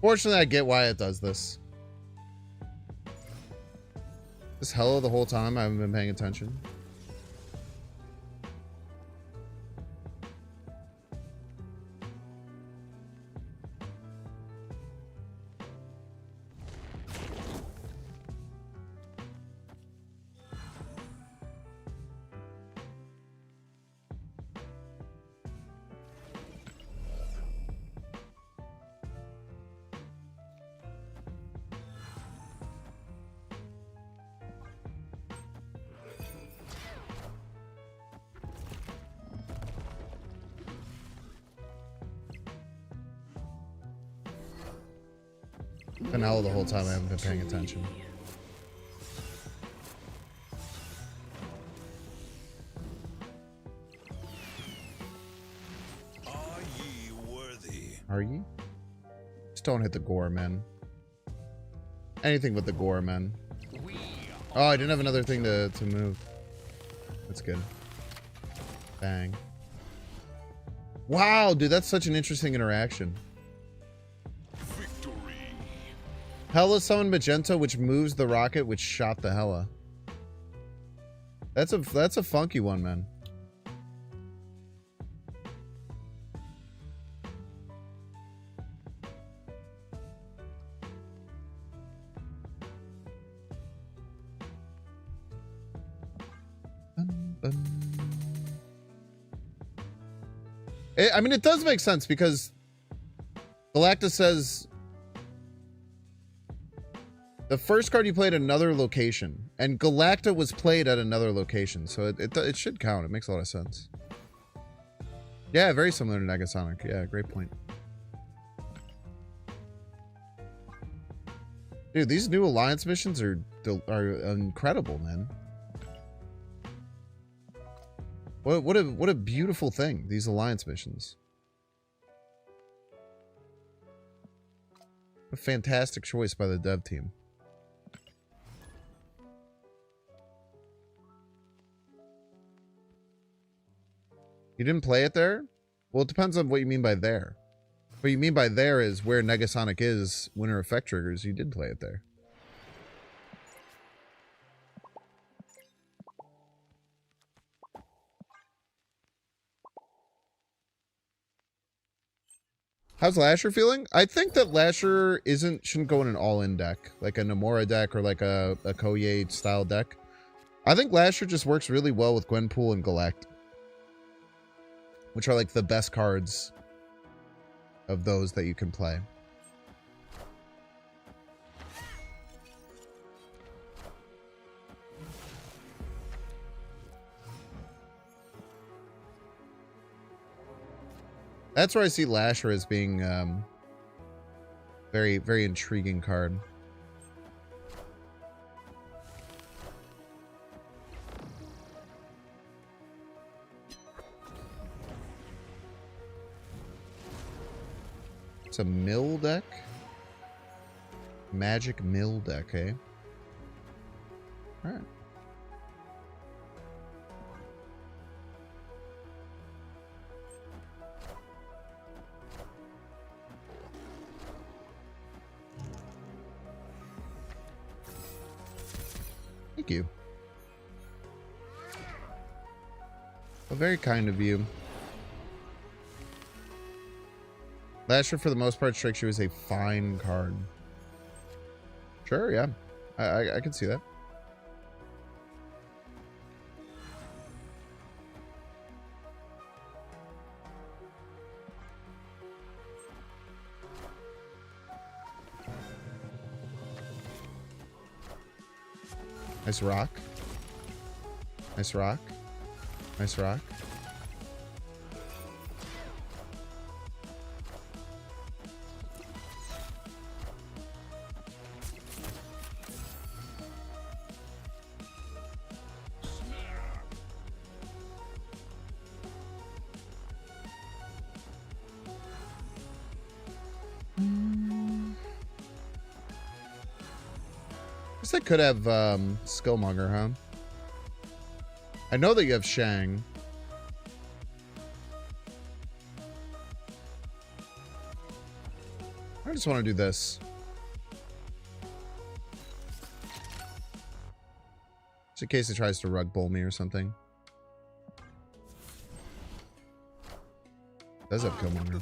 Fortunately, I get why it does this. This hella the whole time I haven't been paying attention. Been hell the whole time I haven't been paying attention.
Are ye worthy?
Are you? Just don't hit the gore, man. Anything but the gore, man. Oh, I didn't have another thing to move. That's good. Bang. Wow, dude, that's such an interesting interaction.
Victory.
Hela summoned Magenta, which moves the rocket, which shot the Hela. That's a funky one, man. I mean, it does make sense because Galactus says the first card you played at another location, and Galacta was played at another location, so it should count. It makes a lot of sense. Yeah, very similar to Negasonic. Yeah, great point. Dude, these new Alliance missions are incredible, man. What a beautiful thing, these Alliance missions. A fantastic choice by the dev team. You didn't play it there? Well, it depends on what you mean by there. What you mean by there is where Negasonic is, Winter Effect triggers. You did play it there. How's Lasher feeling? I think that Lasher shouldn't go in an all-in deck, like a Nomura deck or like a Koye style deck. I think Lasher just works really well with Gwenpool and Galacta, which are like the best cards of those that you can play. That's where I see Lasher as being very, very intriguing card. It's a mill deck. Magic mill deck, eh? Alright. Thank you. Well, very kind of you. Lasher, for the most part, strikes you as a fine card. Sure, yeah. I can see that. Nice rock. Nice rock. Nice rock. I could have Skillmonger, huh? I know that you have Shang. I just want to do this. Just in case it tries to rug bull me or something. Does have Killmonger.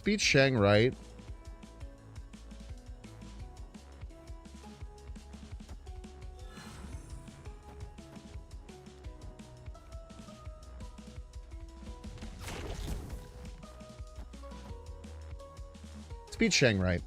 Beat Shang, right? Beat Shang, right?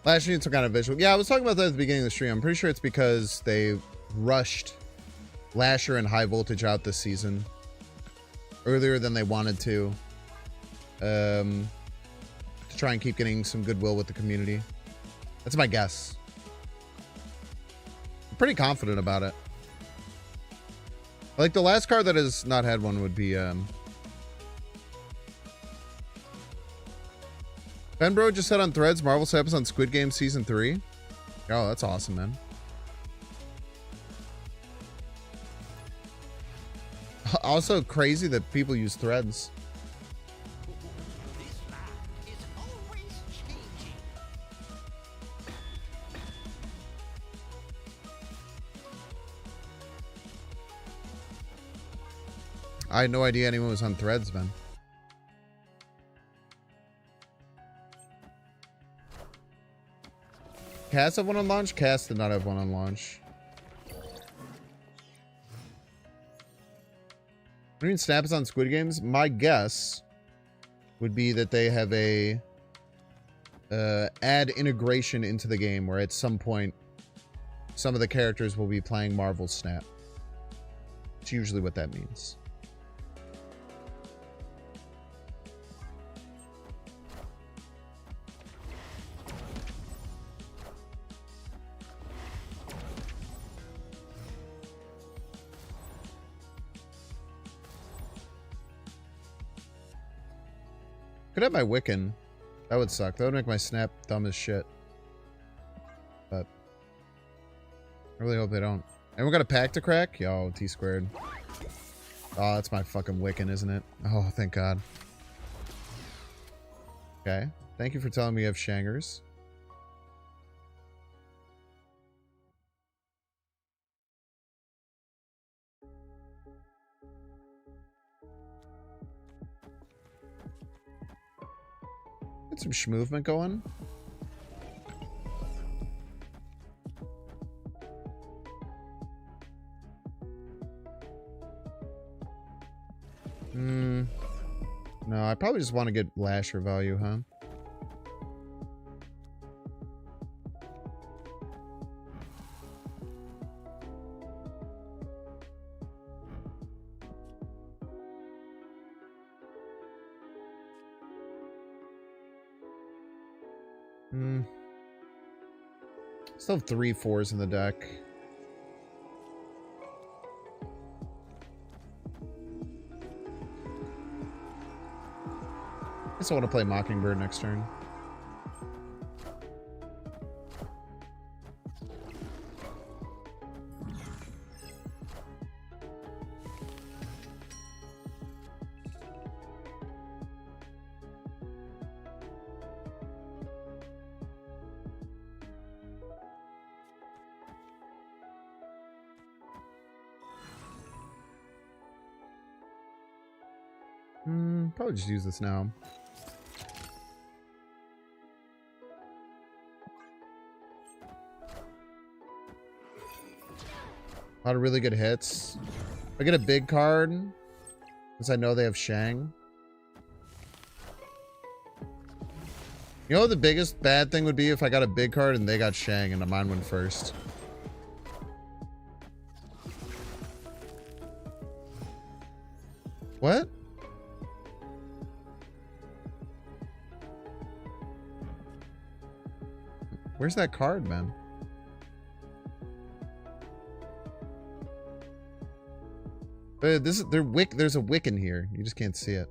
Lasher needs some kind of visual. Yeah, I was talking about that at the beginning of the stream. I'm pretty sure it's because they rushed Lasher and High Voltage out this season earlier than they wanted to try and keep getting some goodwill with the community. That's my guess. I'm pretty confident about it. Like the last card that has not had one would be Ben Bro just said on Threads, Marvel happens on Squid Game Season 3. Oh, that's awesome, man. Also crazy that people use threads. I had no idea anyone was on threads, man. Cass have one on launch? Cass did not have one on launch. What do you mean Snap is on Squid Games? My guess would be that they have a add integration into the game where at some point some of the characters will be playing Marvel Snap. It's usually what that means. Could have my Wiccan. That would suck. That would make my Snap dumb as shit. But I really hope they don't. And we got a pack to crack? Yo, T squared. Oh, that's my fucking Wiccan, isn't it? Oh, thank God. Okay. Thank you for telling me you have Shangers. Get some schmovement going. No, I probably just want to get Lasher value, huh? Still have 3 4s in the deck. I guess I want to play Mockingbird next turn. Probably just use this now. A lot of really good hits. I get a big card, since I know they have Shang. You know what the biggest bad thing would be if I got a big card and they got Shang and mine went first? What? Where's that card, man? There's a Wiccan here. You just can't see it.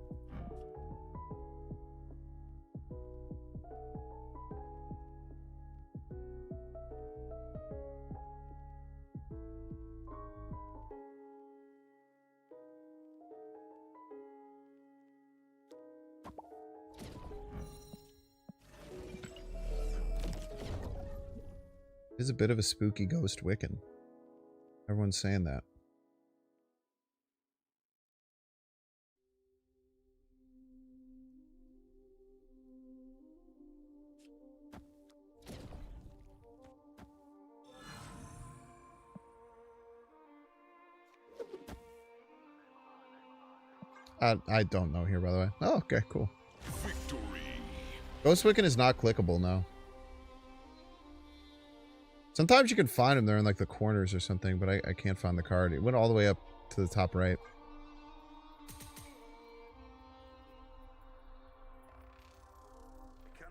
Is a bit of a spooky ghost Wiccan. Everyone's saying that. I don't know here, by the way. Oh, okay, cool.
Victory.
Ghost Wiccan is not clickable, no. Sometimes you can find them there in like the corners or something, but I can't find the card. It went all the way up to the top right.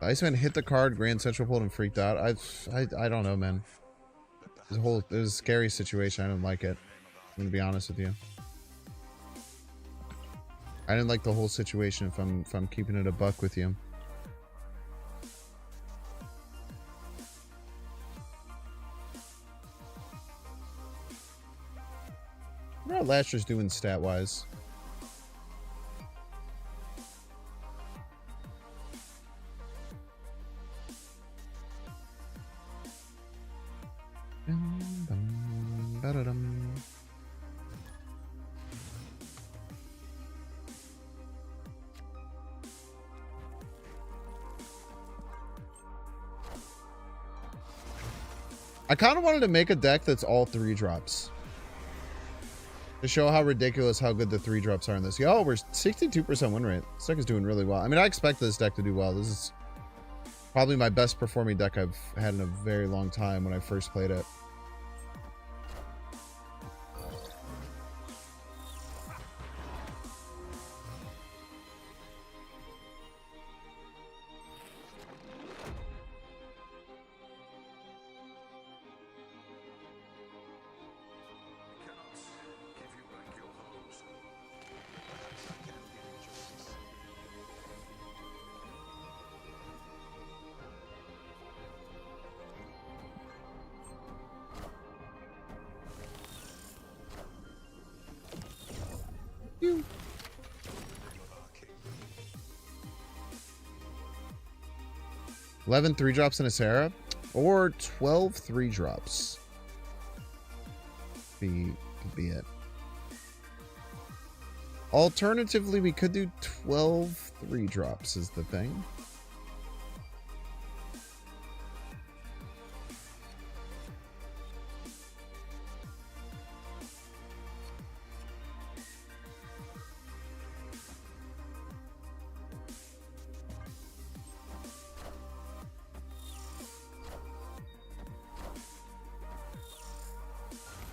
Iceman hit the card, Grand Central pulled and freaked out. I don't know, it was a scary situation. I didn't like it. I'm gonna be honest with you. I didn't like the whole situation if I'm keeping it a buck with you. What are Lasher's doing stat-wise? I kind of wanted to make a deck that's all 3-drops. To show how ridiculous how good the 3-drops are in this. Yo, we're 62% win rate. This deck is doing really well. I mean, I expect this deck to do well. This is probably my best performing deck I've had in a very long time when I first played it. You. 11 3-drops in a Sarah, or 12 3-drops. Be it. Alternatively, we could do 12 3-drops is the thing.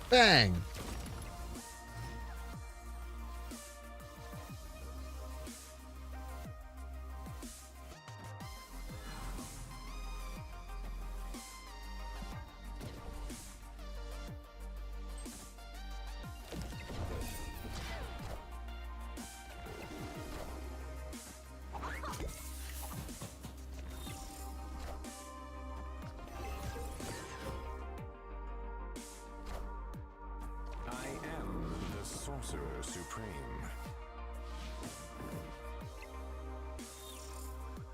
Bang!
I am the Sorcerer Supreme.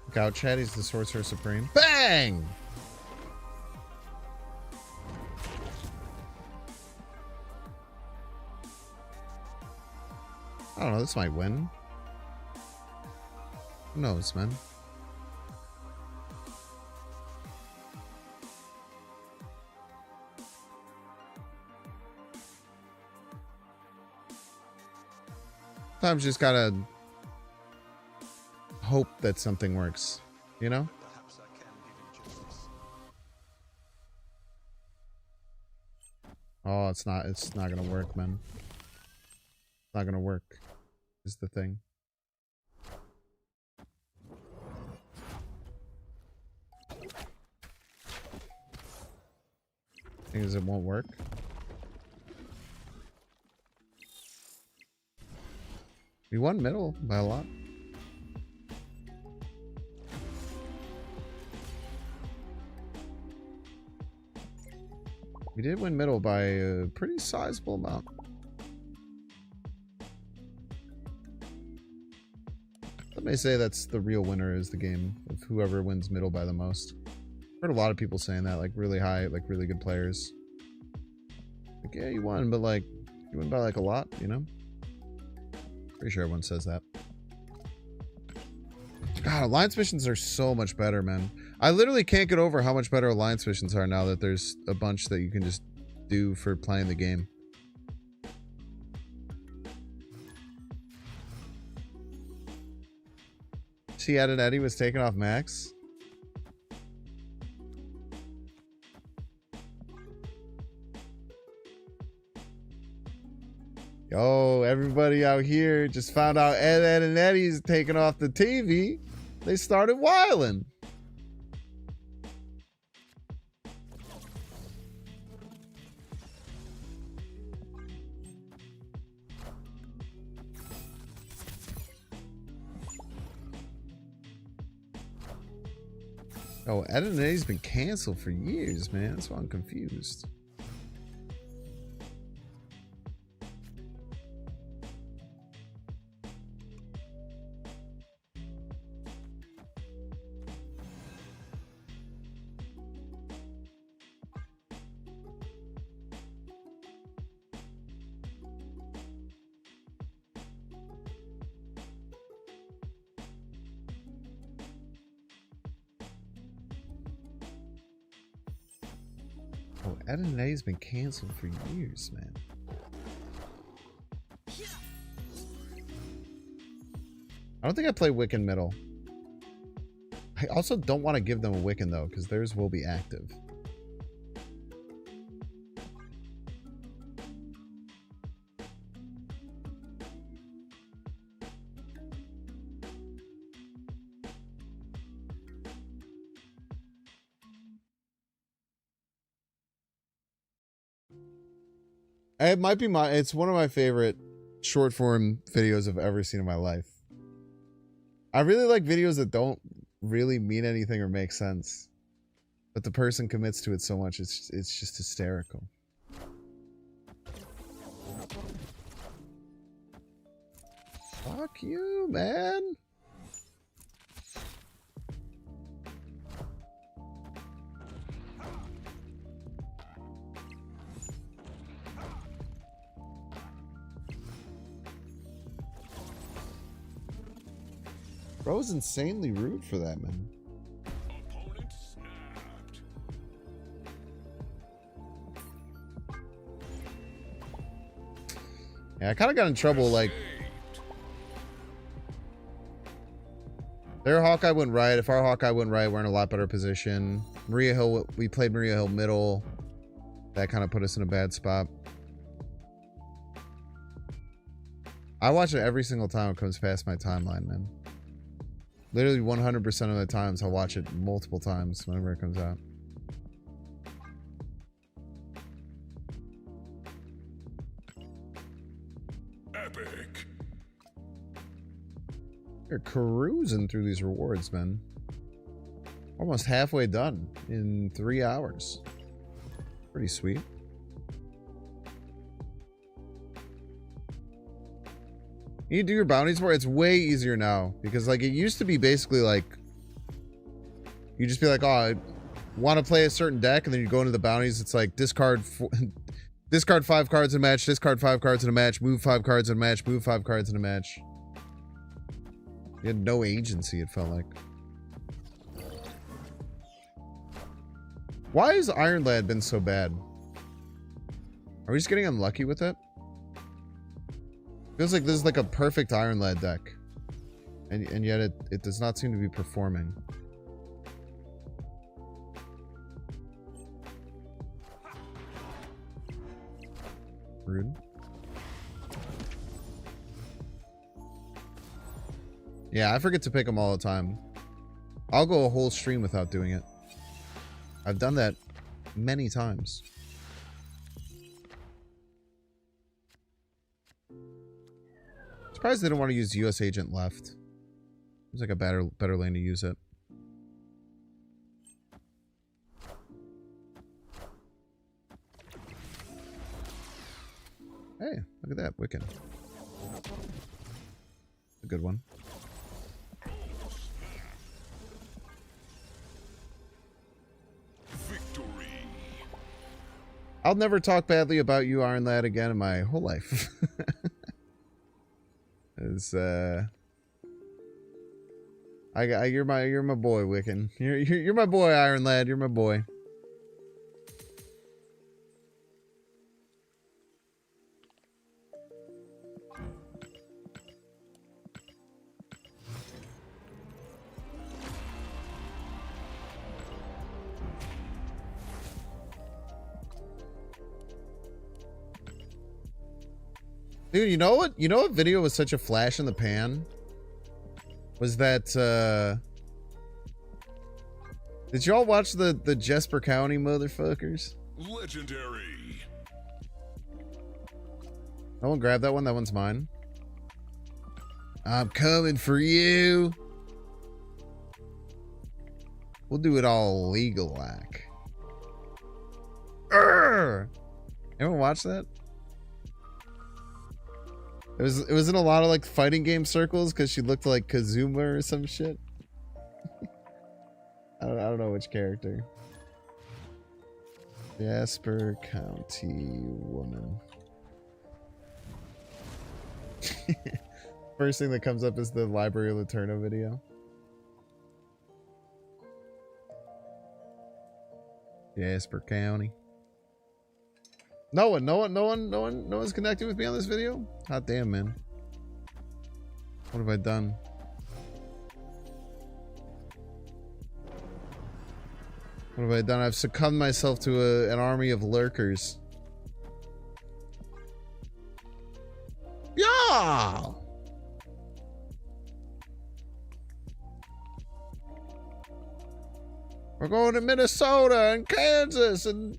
Look out, Chad, he's the Sorcerer Supreme. Bang! I don't know, this might win. Who knows, man? Sometimes you just gotta hope that something works, you know?
Perhaps I can give you justice.
Oh, it's not gonna work, man. It's not gonna work, is the thing. Thing is, it won't work. We won middle by a lot. We did win middle by a pretty sizable amount. Let me say that's the real winner is the game of whoever wins middle by the most. Heard a lot of people saying that, like really high, like really good players. Like, yeah, you won, but like you won by like a lot, you know? Pretty sure everyone says that. God, alliance missions are so much better, man. I literally can't get over how much better alliance missions are now that there's a bunch that you can just do for playing the game. She added Eddie was taken off Max. Yo, everybody out here just found out Ed and Eddie's taking off the TV. They started wilding. Oh, Ed and Eddie's been canceled for years, man. That's why I'm confused. Oh, Ed and Eddie's been canceled for years, man. I don't think I play Wiccan middle. I also don't want to give them a Wiccan though, because theirs will be active. It might be it's one of my favorite short form videos I've ever seen in my life. I really like videos that don't really mean anything or make sense, but the person commits to it so much, it's just hysterical. Fuck you, man. Bro's insanely rude for that, man.
Opponent snapped.
Yeah, I kind of got in trouble, like, their Hawkeye went right. If our Hawkeye went right, we're in a lot better position. Maria Hill, we played Maria Hill middle. That kind of put us in a bad spot. I watch it every single time it comes past my timeline, man. Literally 100% of the times I'll watch it multiple times whenever it comes out.
Epic.
You're cruising through these rewards, man. Almost halfway done in 3 hours. Pretty sweet. You do your bounties more. It's way easier now because, like, it used to be basically like you just be like, oh, I want to play a certain deck, and then you go into the bounties. It's like discard 5 cards in a match, discard 5 cards in a match, move 5 cards in a match, move 5 cards in a match. You had no agency, it felt like. Why has Iron Lad been so bad? Are we just getting unlucky with it? Feels like this is like a perfect Iron Lad deck. And yet it does not seem to be performing. Rude. Yeah, I forget to pick them all the time. I'll go a whole stream without doing it. I've done that many times. Surprised they don't want to use US Agent left. Seems like a better lane to use it. Hey, look at that, Wiccan. A good one.
Victory.
I'll never talk badly about you, Iron Lad, again in my whole life. It's, you're my boy, Wiccan. You're my boy, Iron Lad. You're my boy. Dude, you know what? You know what video was such a flash in the pan? Was that, did y'all watch the Jesper County motherfuckers?
Legendary.
No one grabbed that one? That one's mine. I'm coming for you. We'll do it all legal like. Anyone watch that? It was in a lot of like fighting game circles because she looked like Kazuma or some shit. I don't know which character. Jasper County woman. First thing that comes up is the Library of Laterno video. Jasper County. No one's connecting with me on this video? God damn, man. What have I done? What have I done? I've succumbed myself to an army of lurkers. Yeah! We're going to Minnesota and Kansas and...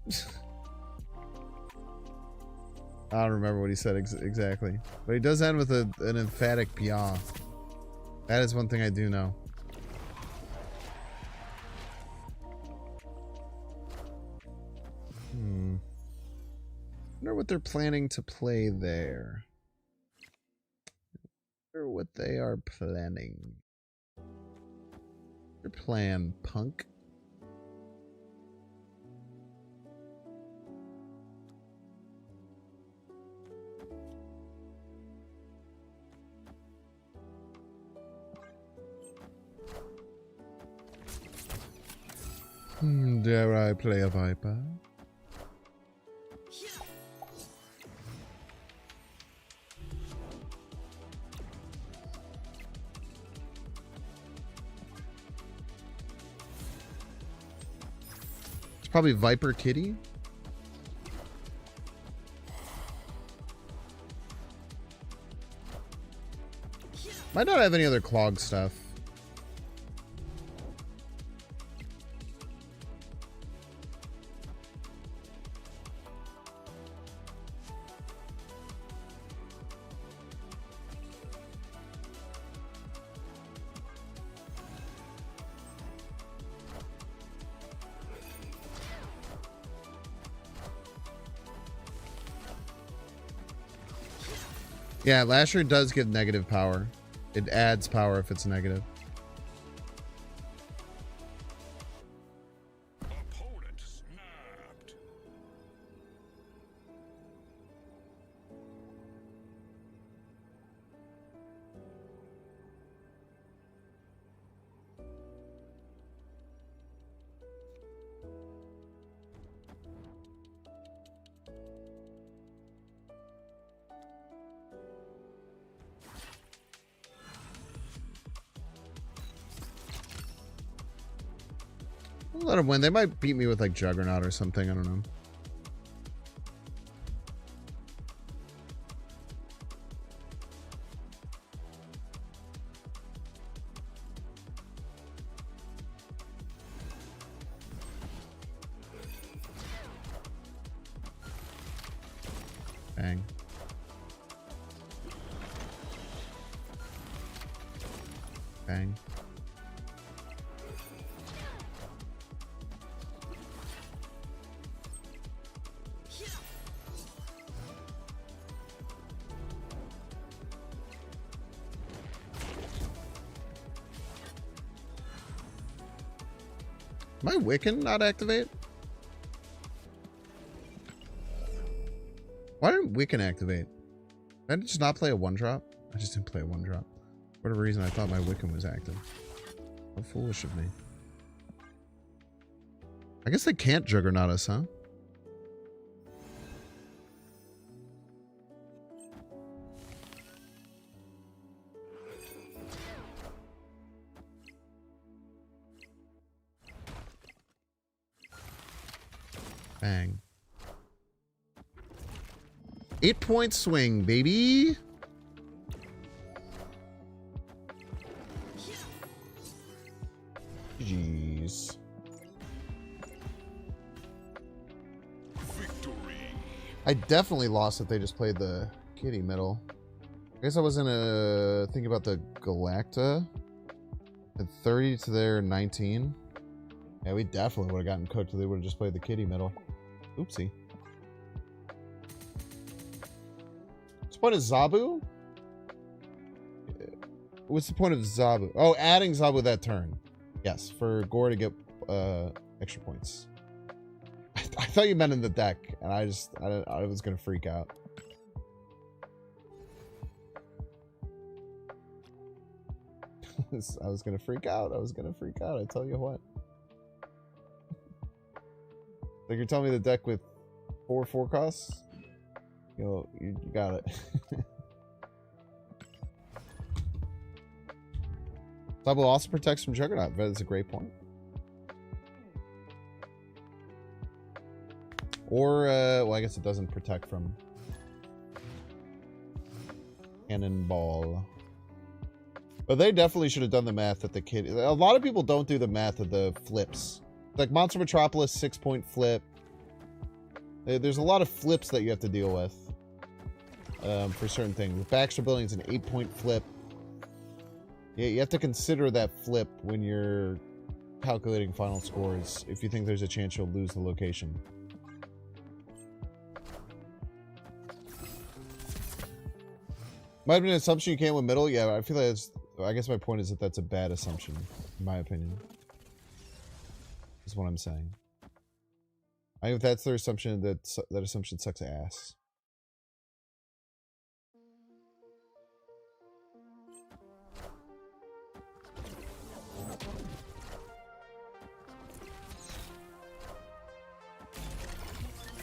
I don't remember what he said exactly. But he does end with an emphatic "yeah." That is one thing I do know. Wonder what they're planning to play there. Wonder what they are planning. Your plan, punk. Dare I play a Viper? It's probably Viper Kitty. Might not have any other clog stuff. Yeah, Lasher does give negative power. It adds power if it's negative.
Opponent snapped.
I'll let them win. They might beat me with like Juggernaut or something. I don't know. Bang. Bang. Am I Wiccan not activate? Why didn't Wiccan activate? Did I just not play a 1-drop? I just didn't play a 1-drop. For whatever reason, I thought my Wiccan was active. How foolish of me. I guess they can't Juggernaut us, huh? Bang. 8-point swing, baby. Jeez.
Victory.
I definitely lost if they just played the kitty middle. I guess I wasn't thinking about the Galacta. At 30 to their 19. Yeah, we definitely would have gotten cooked if they would have just played the kitty middle. Oopsie. What's the point of Zabu? What's the point of Zabu? Oh, adding Zabu that turn. Yes, for Gore to get extra points. I thought you meant in the deck, and I was gonna freak out. I was gonna freak out. I tell you what. Like you're telling me the deck with 4 costs? Yo, you got it. Double also protects from Juggernaut. That's a great point. Or, well, I guess it doesn't protect from Cannonball. But they definitely should have done the math that the kid... A lot of people don't do the math of the flips. Like Monster Metropolis, 6-point flip. There's a lot of flips that you have to deal with for certain things. Baxter Building is an 8-point flip. Yeah, you have to consider that flip when you're calculating final scores if you think there's a chance you'll lose the location. Might have been an assumption you can't win middle. Yeah, I feel like it's... I guess my point is that that's a bad assumption, in my opinion. Is what I'm saying. I think if that's their assumption, that assumption sucks ass.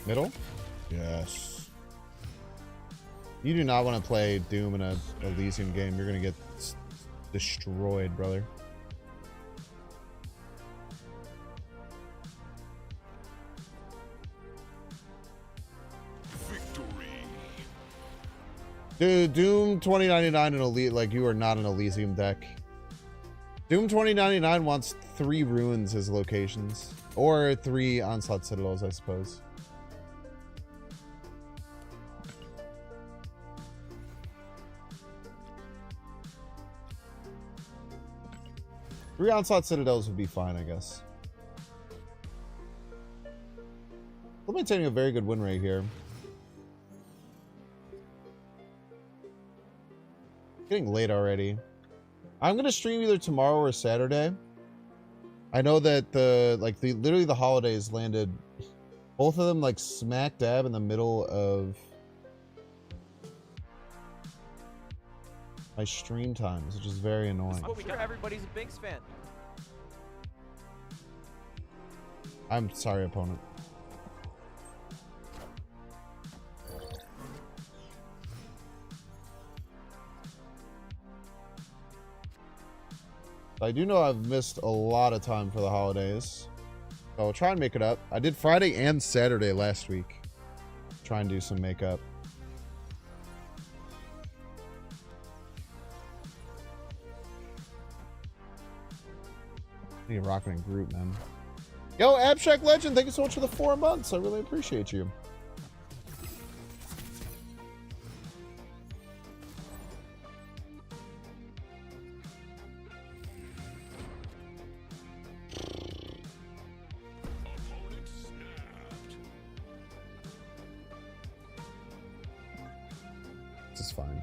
Middle? Yes. You do not want to play Doom in a Elysium game. You're going to get destroyed, brother.
Victory.
Dude, Doom 2099 and Elite, like, you are not an Elysium deck. Doom 2099 wants 3 ruins as locations. Or 3 Onslaught Citadels, I suppose. Three Onslaught Citadels would be fine, I guess. We're maintaining a very good win rate here. Getting late already. I'm gonna stream either tomorrow or Saturday. I know that literally the holidays landed, both of them like smack dab in the middle of my stream times, which is very annoying.
I'm sure everybody's a Binks fan.
I'm sorry, opponent. I do know I've missed a lot of time for the holidays, so I'll try and make it up. I did Friday and Saturday last week. Try and do some makeup. I need a rocking group, man. Yo, Abstract Legend, thank you so much for the 4 months. I really appreciate you. This is fine.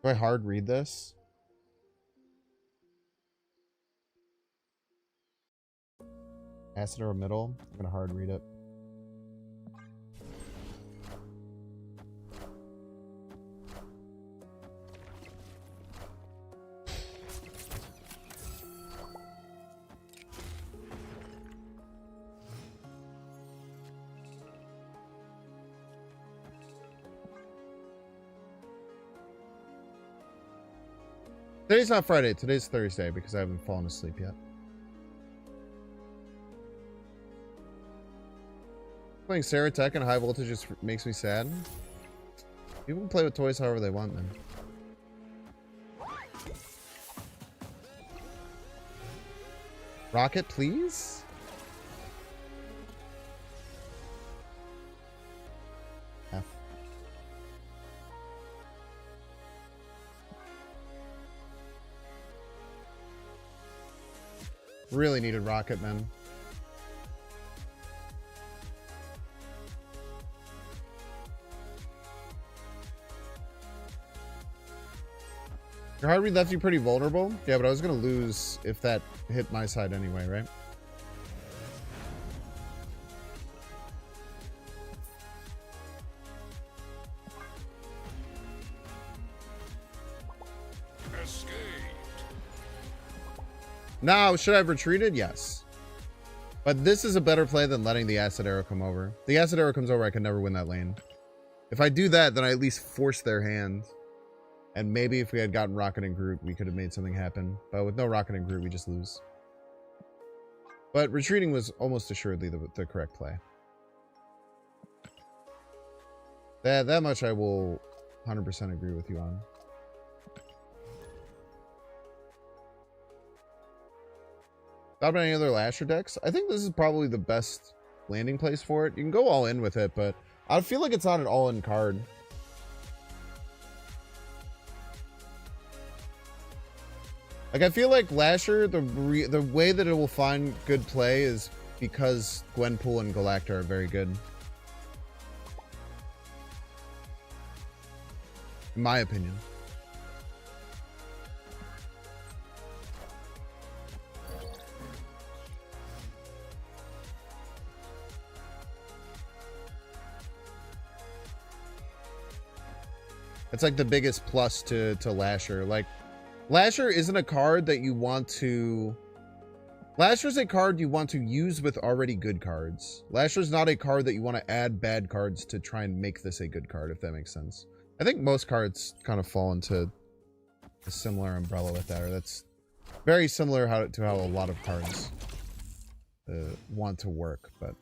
Do I hard read this? Acid or middle? I'm gonna hard read it. Today's not Friday, today's Thursday because I haven't fallen asleep yet. Playing Sarah Tech and high voltage just makes me sad. People can play with toys however they want, man. Rocket, please? F. Really needed rocket, man. Your hard read left you pretty vulnerable. Yeah, but I was gonna lose if that hit my side anyway, right? Now, should I have retreated? Yes. But this is a better play than letting the acid arrow come over. The acid arrow comes over, I can never win that lane. If I do that, then I at least force their hand. And maybe if we had gotten Rocket and Groot, we could have made something happen. But with no Rocket and Groot, we just lose. But retreating was almost assuredly the correct play. That much I will 100% agree with you on. Thought about any other Lasher decks? I think this is probably the best landing place for it. You can go all in with it, but I feel like it's not an all-in card. Like, I feel like Lasher, the way that it will find good play is because Gwenpool and Galacta are very good. In my opinion. It's like the biggest plus to Lasher. Like, Lasher isn't a card that you want to... Lasher's a card you want to use with already good cards. Lasher's not a card that you want to add bad cards to try and make this a good card, if that makes sense. I think most cards kind of fall into a similar umbrella with that, or that's very similar to how a lot of cards want to work, but...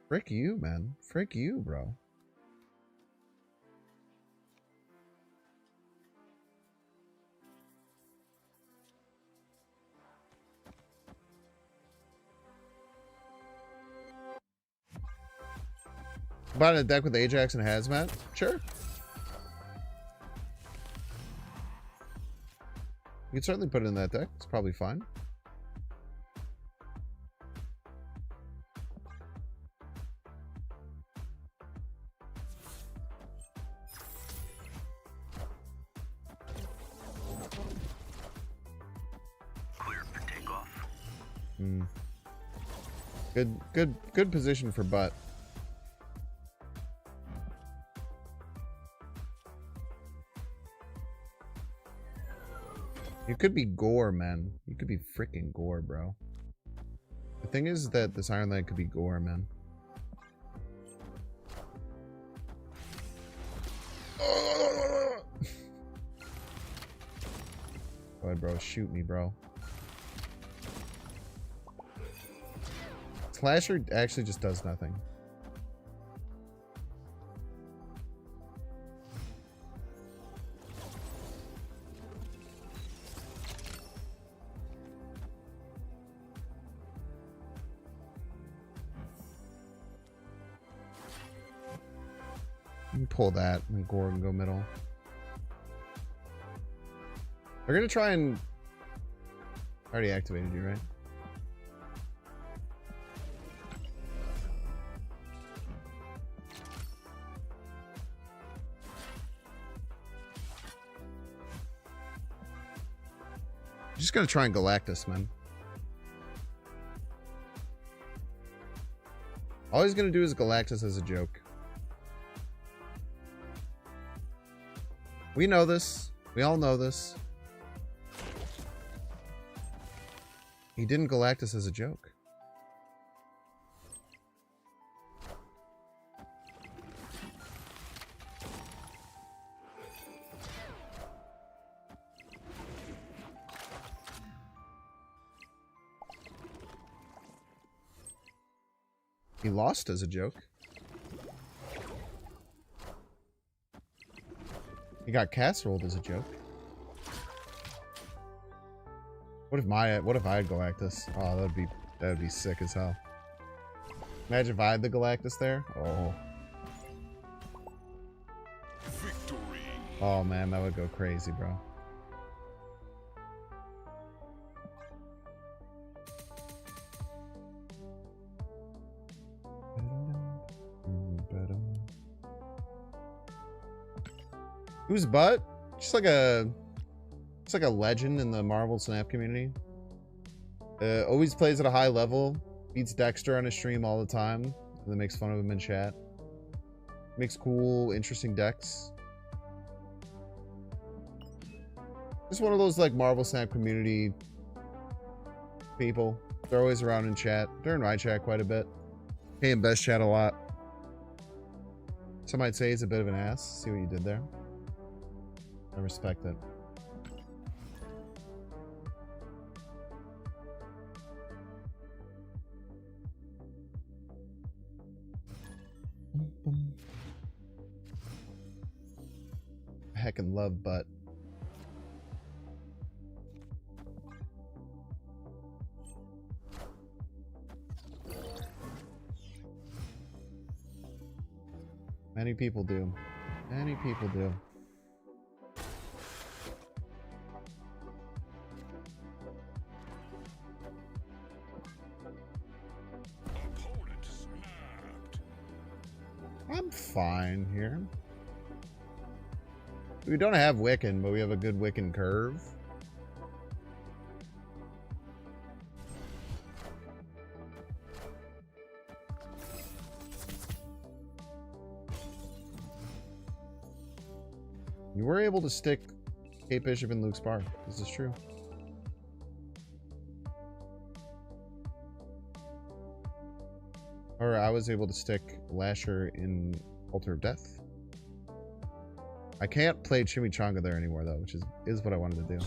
Frick you, man. Frick you, bro. About a deck with Ajax and Hazmat? Sure. You can certainly put it in that deck. It's probably fine.
Clear for takeoff.
Good position for butt. You could be Gore, man. You could be freaking Gore, bro. The thing is that this Iron Lad could be Gore, man. Go ahead, bro. Shoot me, bro. Slasher actually just does nothing. You can pull that and Gore and go middle. They're gonna try and... I already activated you, right? I'm just gonna try and Galactus, man. All he's gonna do is Galactus as a joke. We know this. We all know this. He didn't Galactus as a joke. He lost as a joke. He got casseroled as a joke. What if I had Galactus? Oh, that'd be sick as hell. Imagine if I had the Galactus there. Oh.
Victory.
Oh man, that would go crazy, bro. Who's butt? Just like a legend in the Marvel Snap community. Always plays at a high level. Beats Dexter on his stream all the time. And then makes fun of him in chat. Makes cool, interesting decks. Just one of those like Marvel Snap community people. They're always around in chat. They're in my chat quite a bit. Hey, and Best chat a lot. Some might say he's a bit of an ass. See what you did there? I respect it. Heckin' love butt. Many people do. Many people do.
Opponent snapped.
I'm fine here. We don't have Wiccan, but we have a good Wiccan curve. You were able to stick Kate Bishop in Luke's bar. This is true. Or I was able to stick Lasher in Altar of Death. I can't play Chimichanga there anymore though, which is what I wanted to do.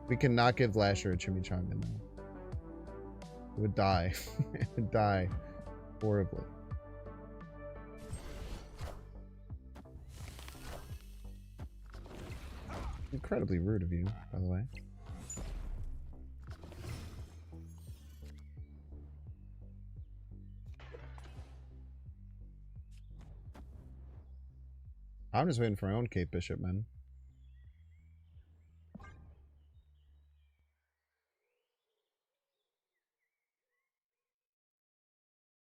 We cannot give Lasher a Chimichanga now. It would die. It would die horribly. Incredibly rude of you, by the way. I'm just waiting for my own Kate Bishop, man.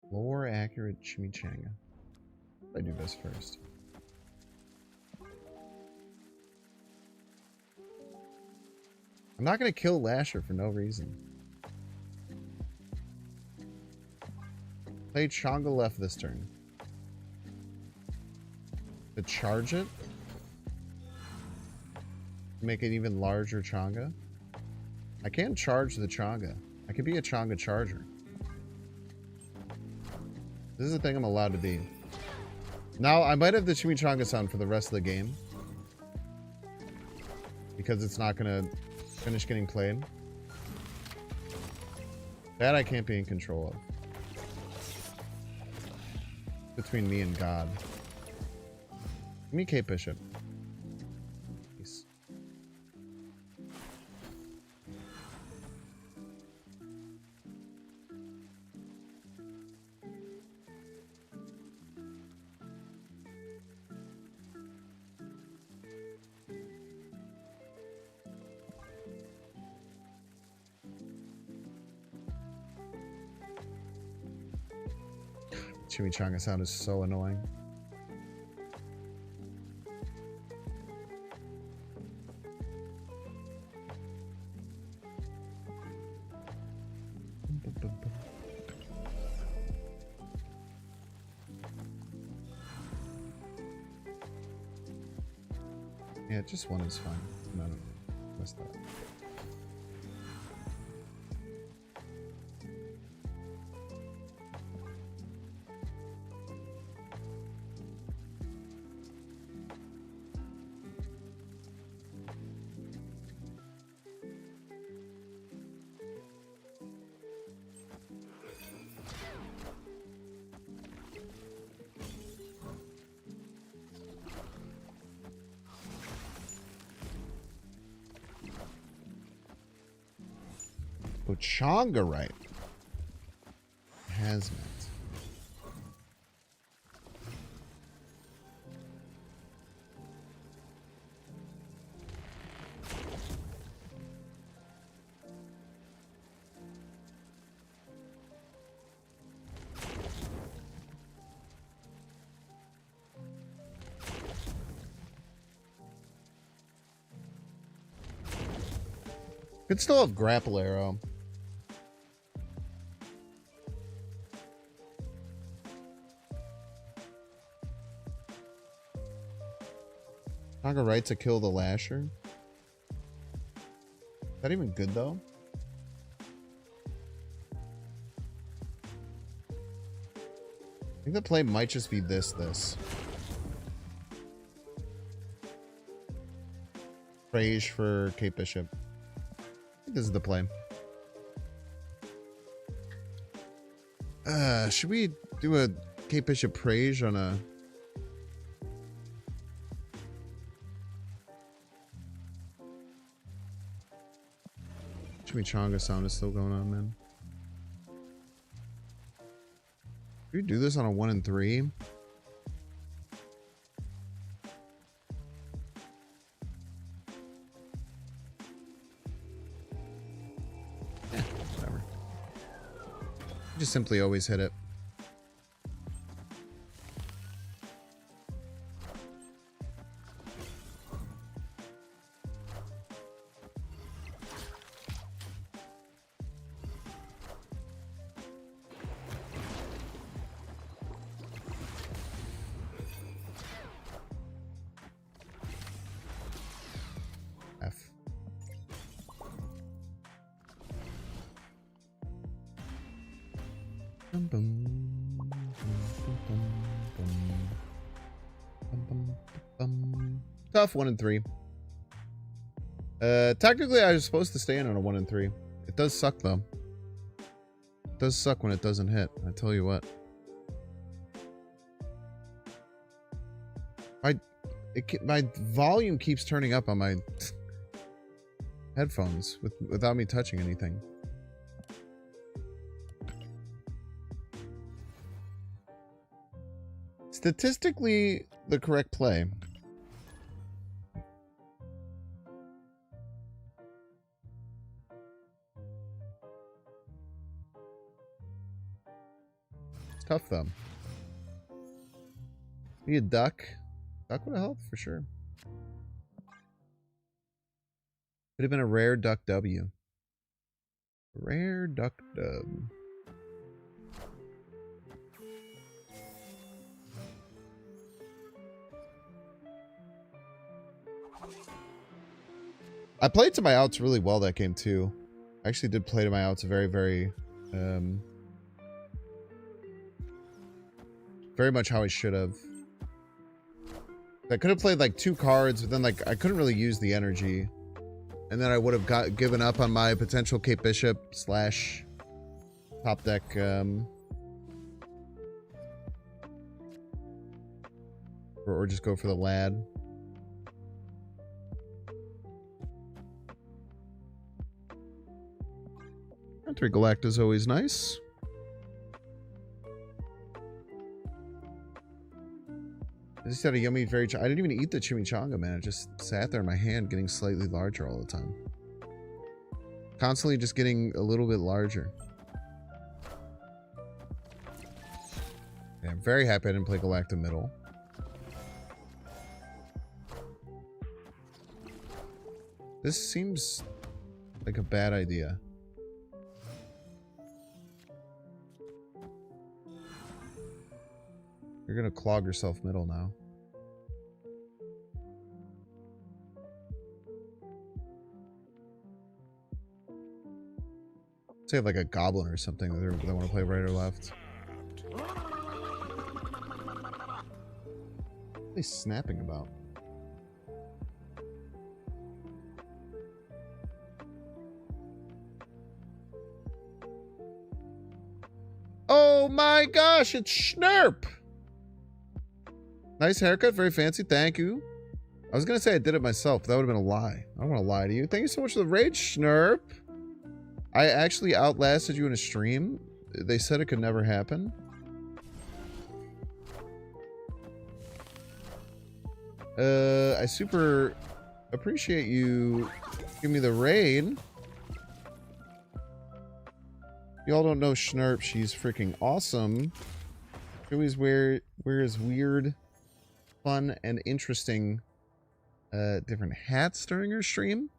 Lore accurate Chimichanga. I do this first. I'm not gonna kill Lasher for no reason. Play Changa left this turn. To charge it? Make it even larger Changa? I can't charge the Changa. I could be a Changa charger. This is the thing I'm allowed to be. Now, I might have the Chimichanga sound for the rest of the game. Because it's not gonna finish getting played. That I can't be in control of. Between me and God. Give me Kate Bishop. Peace. Chimichanga sound is so annoying. Yeah, just one is fine. No, what's that? Changa right. Hazmat. Could still have grapple arrow. Naga right to kill the Lasher. Is that even good though? I think the play might just be this. Praise for Kate Bishop. I think this is the play. Should we do a Kate Bishop praise on a... Chimichanga sound is still going on, man. Should we do this on a 1 and 3? Whatever. Just simply always hit it. F. Tough 1 and 3. Technically I was supposed to stay in on a 1 and 3. It does suck though. It does suck when it doesn't hit, I tell you what. My volume keeps turning up on my headphones without me touching anything. Statistically, the correct play. It's tough though. Be a duck. Duck would have helped for sure. Could have been a rare duck W. Rare duck dub. I played to my outs really well that game too. I actually did play to my outs very, very much how I should have. I could have played like 2 cards, but then like I couldn't really use the energy. And then I would have given up on my potential Kate Bishop / top deck or just go for the lad. Entry Galacta is always nice. I just had a yummy, I didn't even eat the chimichanga, man. It just sat there in my hand, getting slightly larger all the time. Constantly just getting a little bit larger. Yeah, I'm very happy I didn't play Galacta middle. This seems like a bad idea. You're gonna clog yourself middle now. Say like a goblin or something that they want to play right or left. What are they snapping about? Oh my gosh, it's Schnurp! Nice haircut, very fancy, thank you. I was gonna say I did it myself, but that would have been a lie. I don't want to lie to you. Thank you so much for the raid, Schnurp. I actually outlasted you in a stream. They said it could never happen. I super appreciate you giving me the raid. Y'all don't know Schnurp, she's freaking awesome. She always wears weird, fun, and interesting different hats during her stream.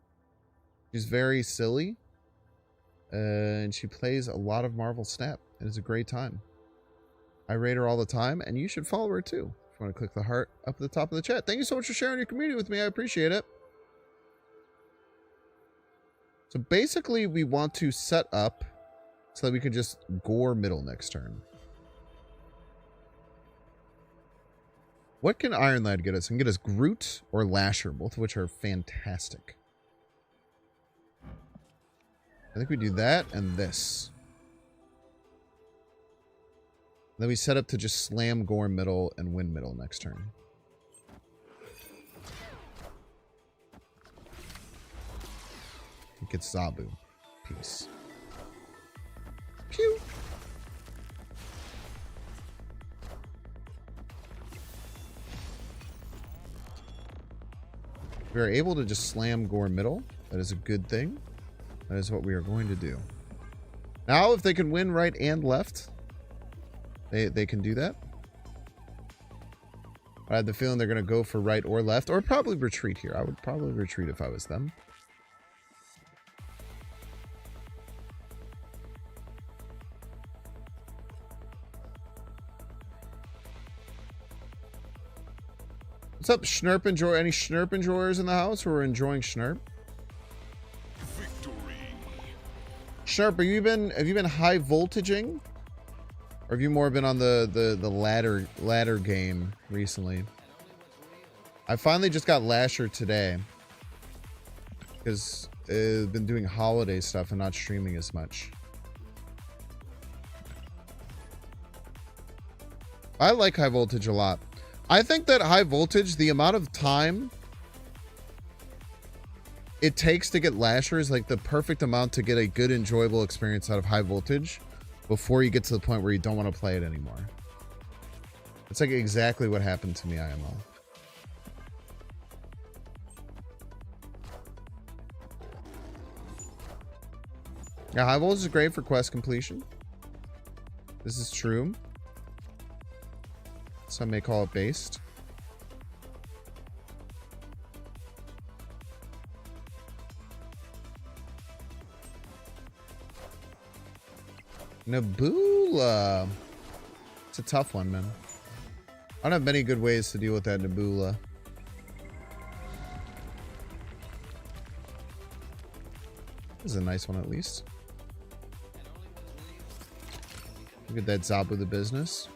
She's very silly. And she plays a lot of Marvel Snap. And it's a great time. I rate her all the time, and you should follow her too. If you want to click the heart up at the top of the chat. Thank you so much for sharing your community with me. I appreciate it. So basically, we want to set up so that we can just gore middle next turn. What can Iron Lad get us? It can get us Groot or Lasher, both of which are fantastic. I think we do that and this. Then we set up to just slam gore middle and win middle next turn. It gets Zabu. Peace. Pew! We are able to just slam gore middle. That is a good thing. That is what we are going to do. Now, if they can win right and left, they can do that. I had the feeling they're going to go for right or left, or probably retreat here. I would probably retreat if I was them. What's up, Schnurp enjoy? Any Schnurp enjoyers in the house who are enjoying Schnurp?
Victory.
Schnurp, have you been high voltaging? Or have you more been on the ladder game recently? I finally just got Lasher today. Because I've been doing holiday stuff and not streaming as much. I like high voltage a lot. I think that high voltage, the amount of time it takes to get Lasher is like the perfect amount to get a good, enjoyable experience out of high voltage before you get to the point where you don't want to play it anymore. It's like exactly what happened to me, IMO. Yeah, high voltage is great for quest completion. This is true. Some may call it based. Nebula. It's a tough one, man. I don't have many good ways to deal with that Nebula. This is a nice one, at least. Look at that Zabu the business.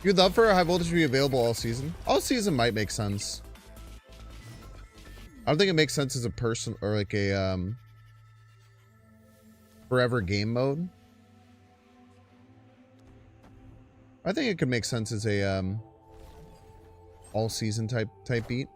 You'd love for a high voltage to be available all season. All season might make sense. I don't think it makes sense as a person or like a forever game mode. I think it could make sense as a all season type beat.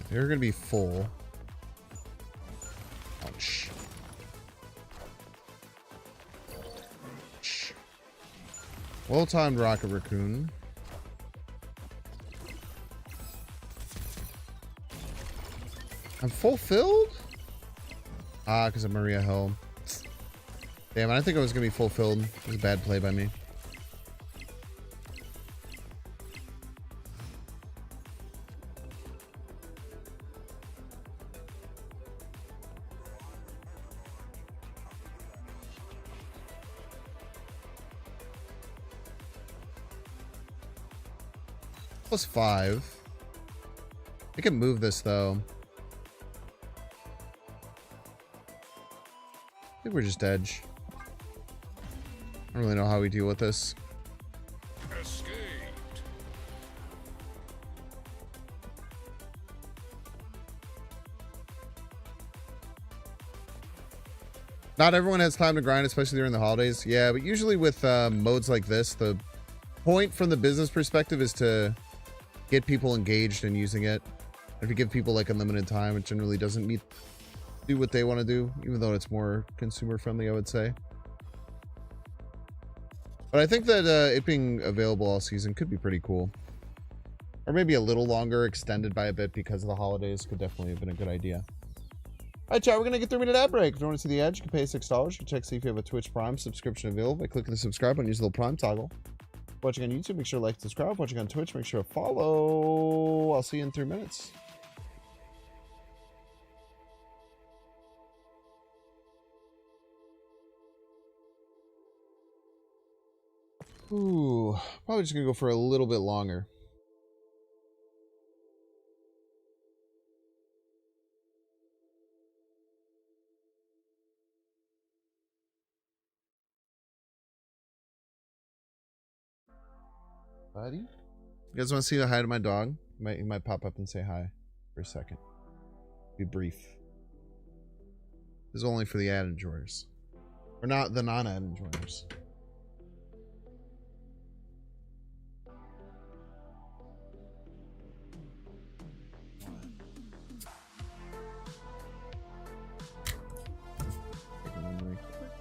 They're gonna be full. Ouch. Well-timed Rocket Raccoon. I'm fulfilled? Ah, because of Maria Hill. Damn, I think I was gonna be fulfilled. It was a bad play by me. +5. I can move this though. I think we're just edge. I don't really know how we deal with this.
Escaped.
Not everyone has time to grind, especially during the holidays. Yeah, but usually with modes like this, the point from the business perspective is to get people engaged in using it. If you give people like unlimited time, it generally doesn't do what they want to do, even though it's more consumer friendly, I would say. But I think that it being available all season could be pretty cool. Or maybe a little longer, extended by a bit because of the holidays, could definitely have been a good idea. All right, chat, we're going to get 3-minute ad break. If you want to see the ad, you can pay $6. You can check see if you have a Twitch Prime subscription available by clicking the subscribe button. Use the little Prime toggle. Watching on YouTube, make sure to like and subscribe. Watching on Twitch, make sure to follow. I'll see you in 3 minutes. Ooh, probably just going to go for a little bit longer. Buddy? You guys want to see the hi to my dog? He might pop up and say hi for a second. Be brief. This is only for the ad enjoyers. Or not the non-ad enjoyers.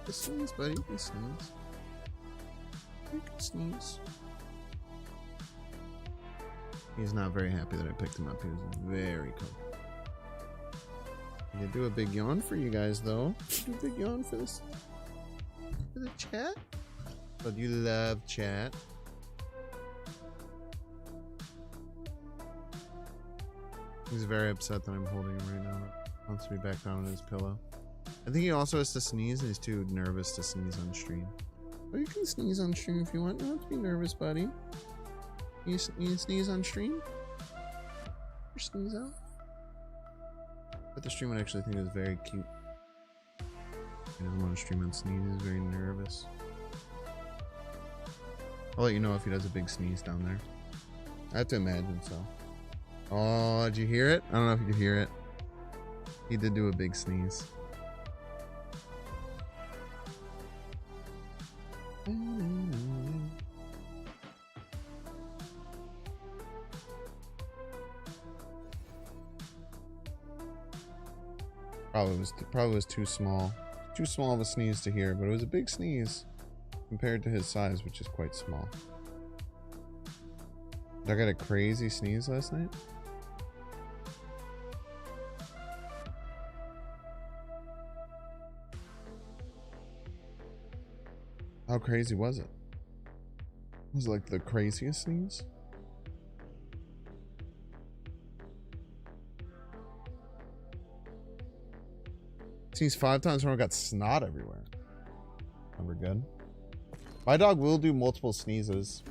Good sneeze, buddy. Good sneeze. Good sneeze. He's not very happy that I picked him up. He was very cool. I'm gonna do a big yawn for you guys, though. Do a big yawn for this. For the chat. But you love chat. He's very upset that I'm holding him right now. He wants to be back down on his pillow. I think he also has to sneeze, and he's too nervous to sneeze on stream. Oh, you can sneeze on stream if you want. You don't have to be nervous, buddy. You sneeze on stream? Or sneeze out? But the stream would actually think it was very cute. He doesn't want to stream on sneeze. He's very nervous. I'll let you know if he does a big sneeze down there. I have to imagine so. Oh, did you hear it? I don't know if you could hear it. He did do a big sneeze. Probably was too small. Too small of a sneeze to hear, but it was a big sneeze compared to his size, which is quite small. Did I get a crazy sneeze last night? How crazy was it? Was it like the craziest sneeze? Sneezed 5 times when I got snot everywhere. And we're good. My dog will do multiple sneezes.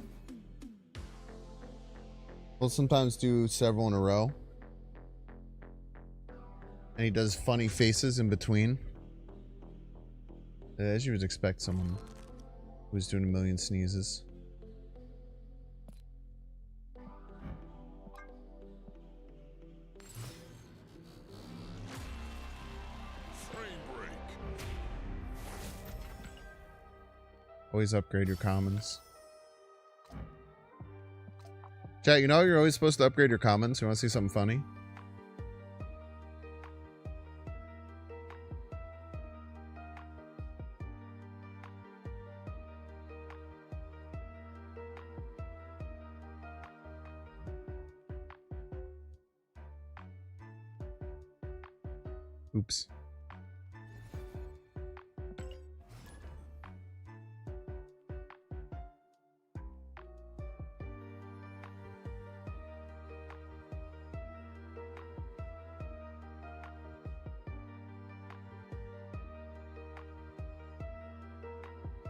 We'll sometimes do several in a row. And he does funny faces in between. As you would expect someone who's doing a million sneezes. Always upgrade your commons. Chat, you know you're always supposed to upgrade your commons. You want to see something funny? Oops.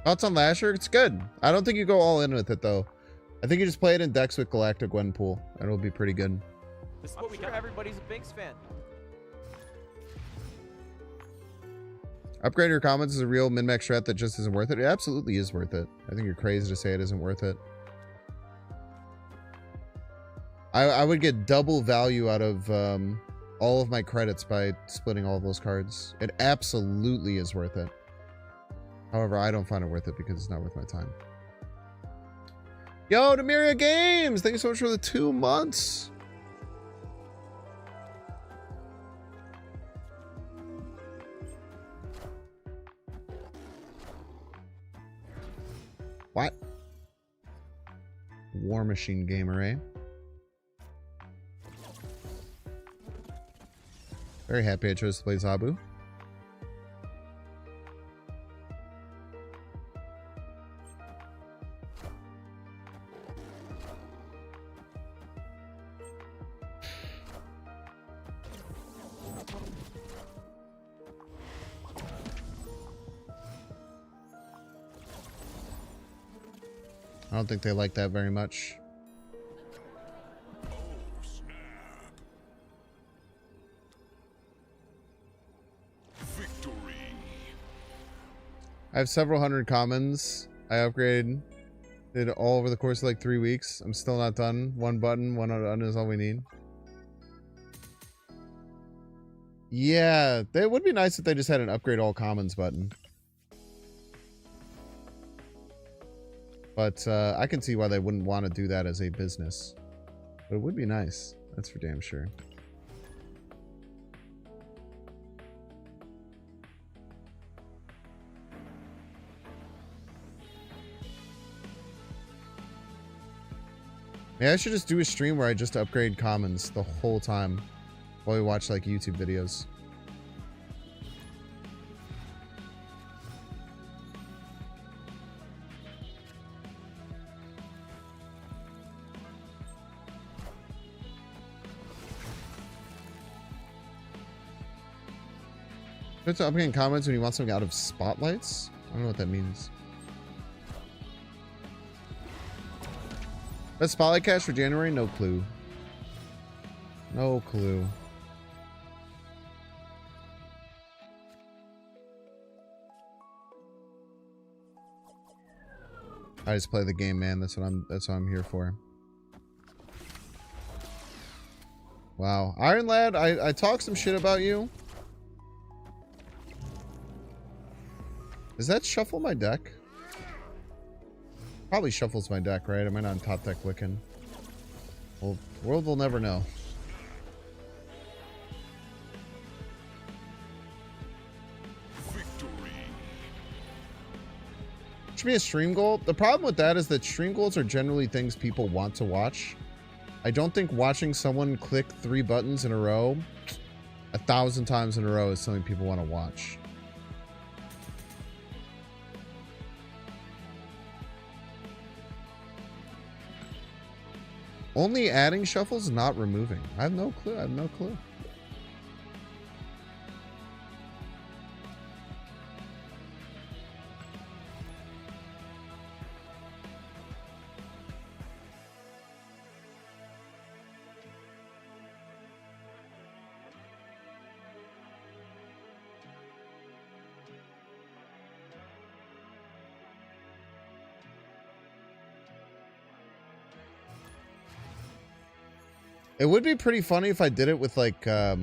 Thoughts on Lasher? It's good. I don't think you go all in with it, though. I think you just play it in decks with Galactic Gwenpool, and it'll be pretty good.
This is what we got. Everybody's a Binks fan.
Upgrade your commons is a real min-max strat that just isn't worth it. It absolutely is worth it. I think you're crazy to say it isn't worth it. I would get double value out of all of my credits by splitting all of those cards. It absolutely is worth it. However, I don't find it worth it because it's not worth my time. Yo, Demiria Games! Thank you so much for the 2 months. What? War Machine Gamer, eh? Very happy I chose to play Zabu. I don't think they like that very much.
Victory.
I have several hundred commons. I upgraded it all over the course of like 3 weeks. I'm still not done. One button, one button is all we need. Yeah, it would be nice if they just had an upgrade all commons button. But I can see why they wouldn't want to do that as a business. But it would be nice. That's for damn sure. Yeah, I should just do a stream where I just upgrade commons the whole time while we watch like YouTube videos. It's upgrading comments when you want something out of spotlights? I don't know what that means. Best spotlight cash for January? No clue. No clue. I just play the game, man. That's what I'm here for. Wow. Iron Lad, I talked some shit about you. Does that shuffle my deck? Probably shuffles my deck, right? Am I not on top deck Wiccan? Well, world will never know.
Victory.
Should be a stream goal. The problem with that is that stream goals are generally things people want to watch. I don't think watching someone click 3 buttons in a row 1,000 times in a row is something people want to watch. Only adding shuffles, not removing. I have no clue. I have no clue. It would be pretty funny if I did it with like if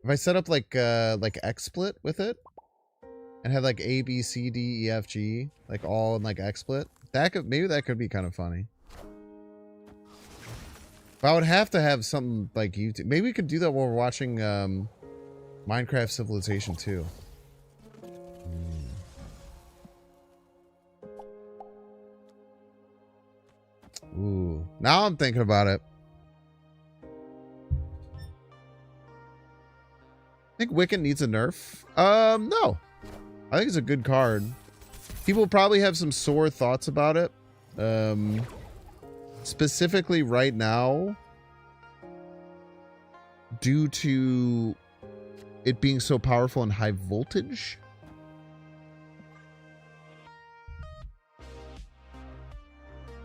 I set up like XSplit with it and had like A, B, C, D, E, F, G like all in like XSplit. That could, maybe that could be kind of funny. But I would have to have something like YouTube. Maybe we could do that while we're watching Minecraft Civilization 2. Ooh, now I'm thinking about it. I think Wiccan needs a nerf. No. I think it's a good card. People probably have some sore thoughts about it. Specifically right now, due to it being so powerful and high voltage.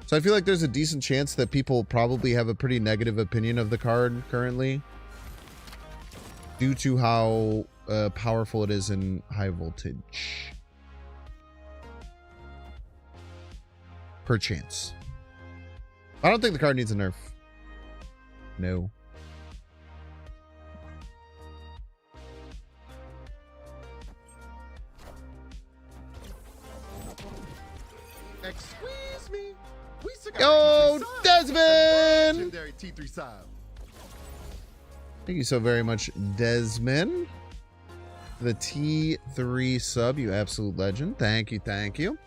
So I feel like there's a decent chance that people probably have a pretty negative opinion of the card currently due to how powerful it is in high voltage. Perchance. I don't think the card needs a nerf. No.
Excuse me. We still got
Yo,
T3 sub.
Desmond!
Legendary T3 sub.
Thank you so very much, Desmond. The T3 sub, you absolute legend. Thank you, thank you.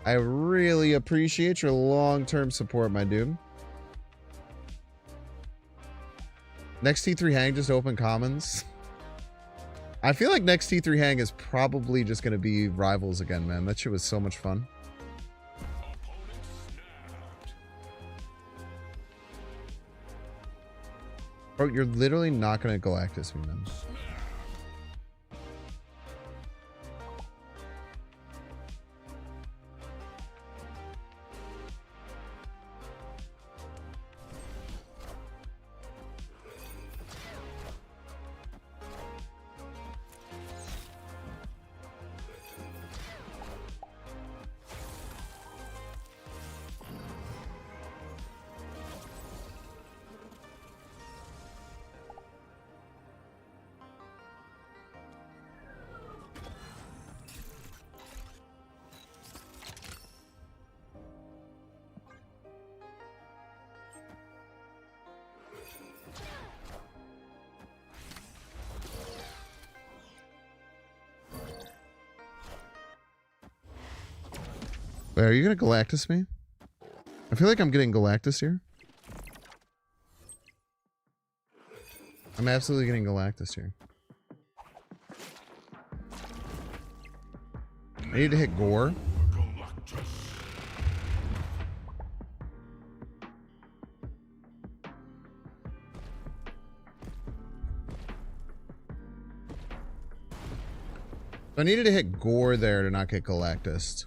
I really appreciate your long-term support, my dude. Next T3 hang, just open commons. I feel like next T3 hang is probably just going to be rivals again, man. That shit was so much fun. Bro, you're literally not going to Galactus me, man. Wait, are you gonna Galactus me? I feel like I'm getting Galactus here. I'm absolutely getting Galactus here. I need to hit Gore. I needed to hit Gore there to not get Galactus.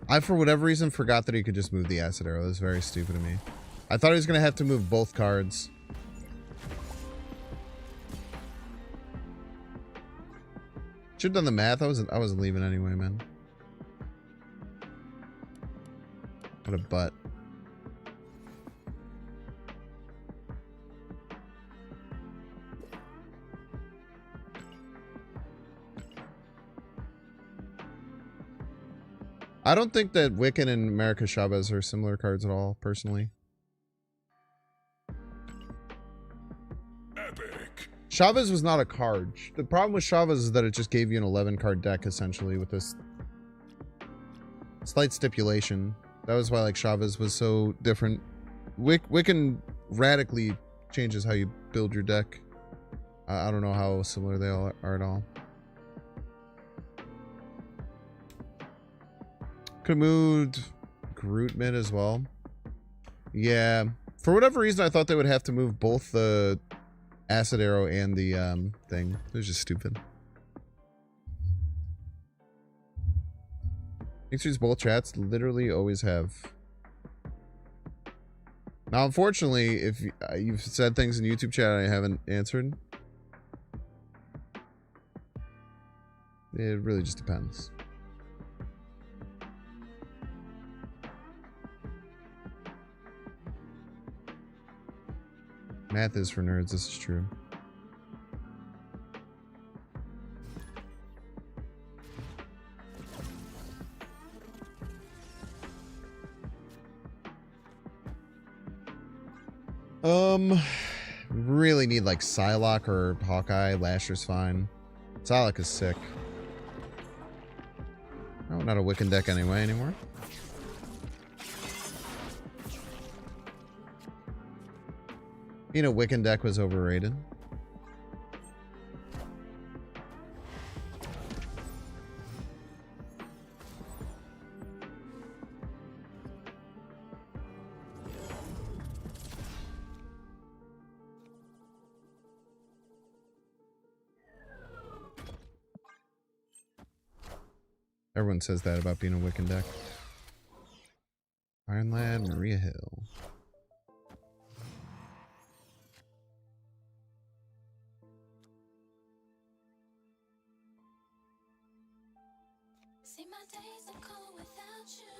I, for whatever reason, forgot that he could just move the acid arrow. That was very stupid of me. I thought he was going to have to move both cards. Should have done the math. I wasn't leaving anyway, man. What a butt. I don't think that Wiccan and America Chavez are similar cards at all, personally.
Epic.
Chavez was not a card. The problem with Chavez is that it just gave you an 11 card deck, essentially, with this slight stipulation. That was why, like, Chavez was so different. Wiccan radically changes how you build your deck. I don't know how similar they all are at all. Could have moved Groot mid as well. Yeah. For whatever reason, I thought they would have to move both the acid arrow and the thing. It was just stupid. Answers both chats literally always have. Now, unfortunately, if you've said things in YouTube chat I haven't answered, it really just depends. Math is for nerds, this is true. Really need like Psylocke or Hawkeye. Lasher's fine. Psylocke is sick. Oh, not a Wiccan deck anymore. Being a Wiccan deck was overrated. Everyone says that about being a Wiccan deck. Iron Lad, Maria Hill.
See my days are cold without you.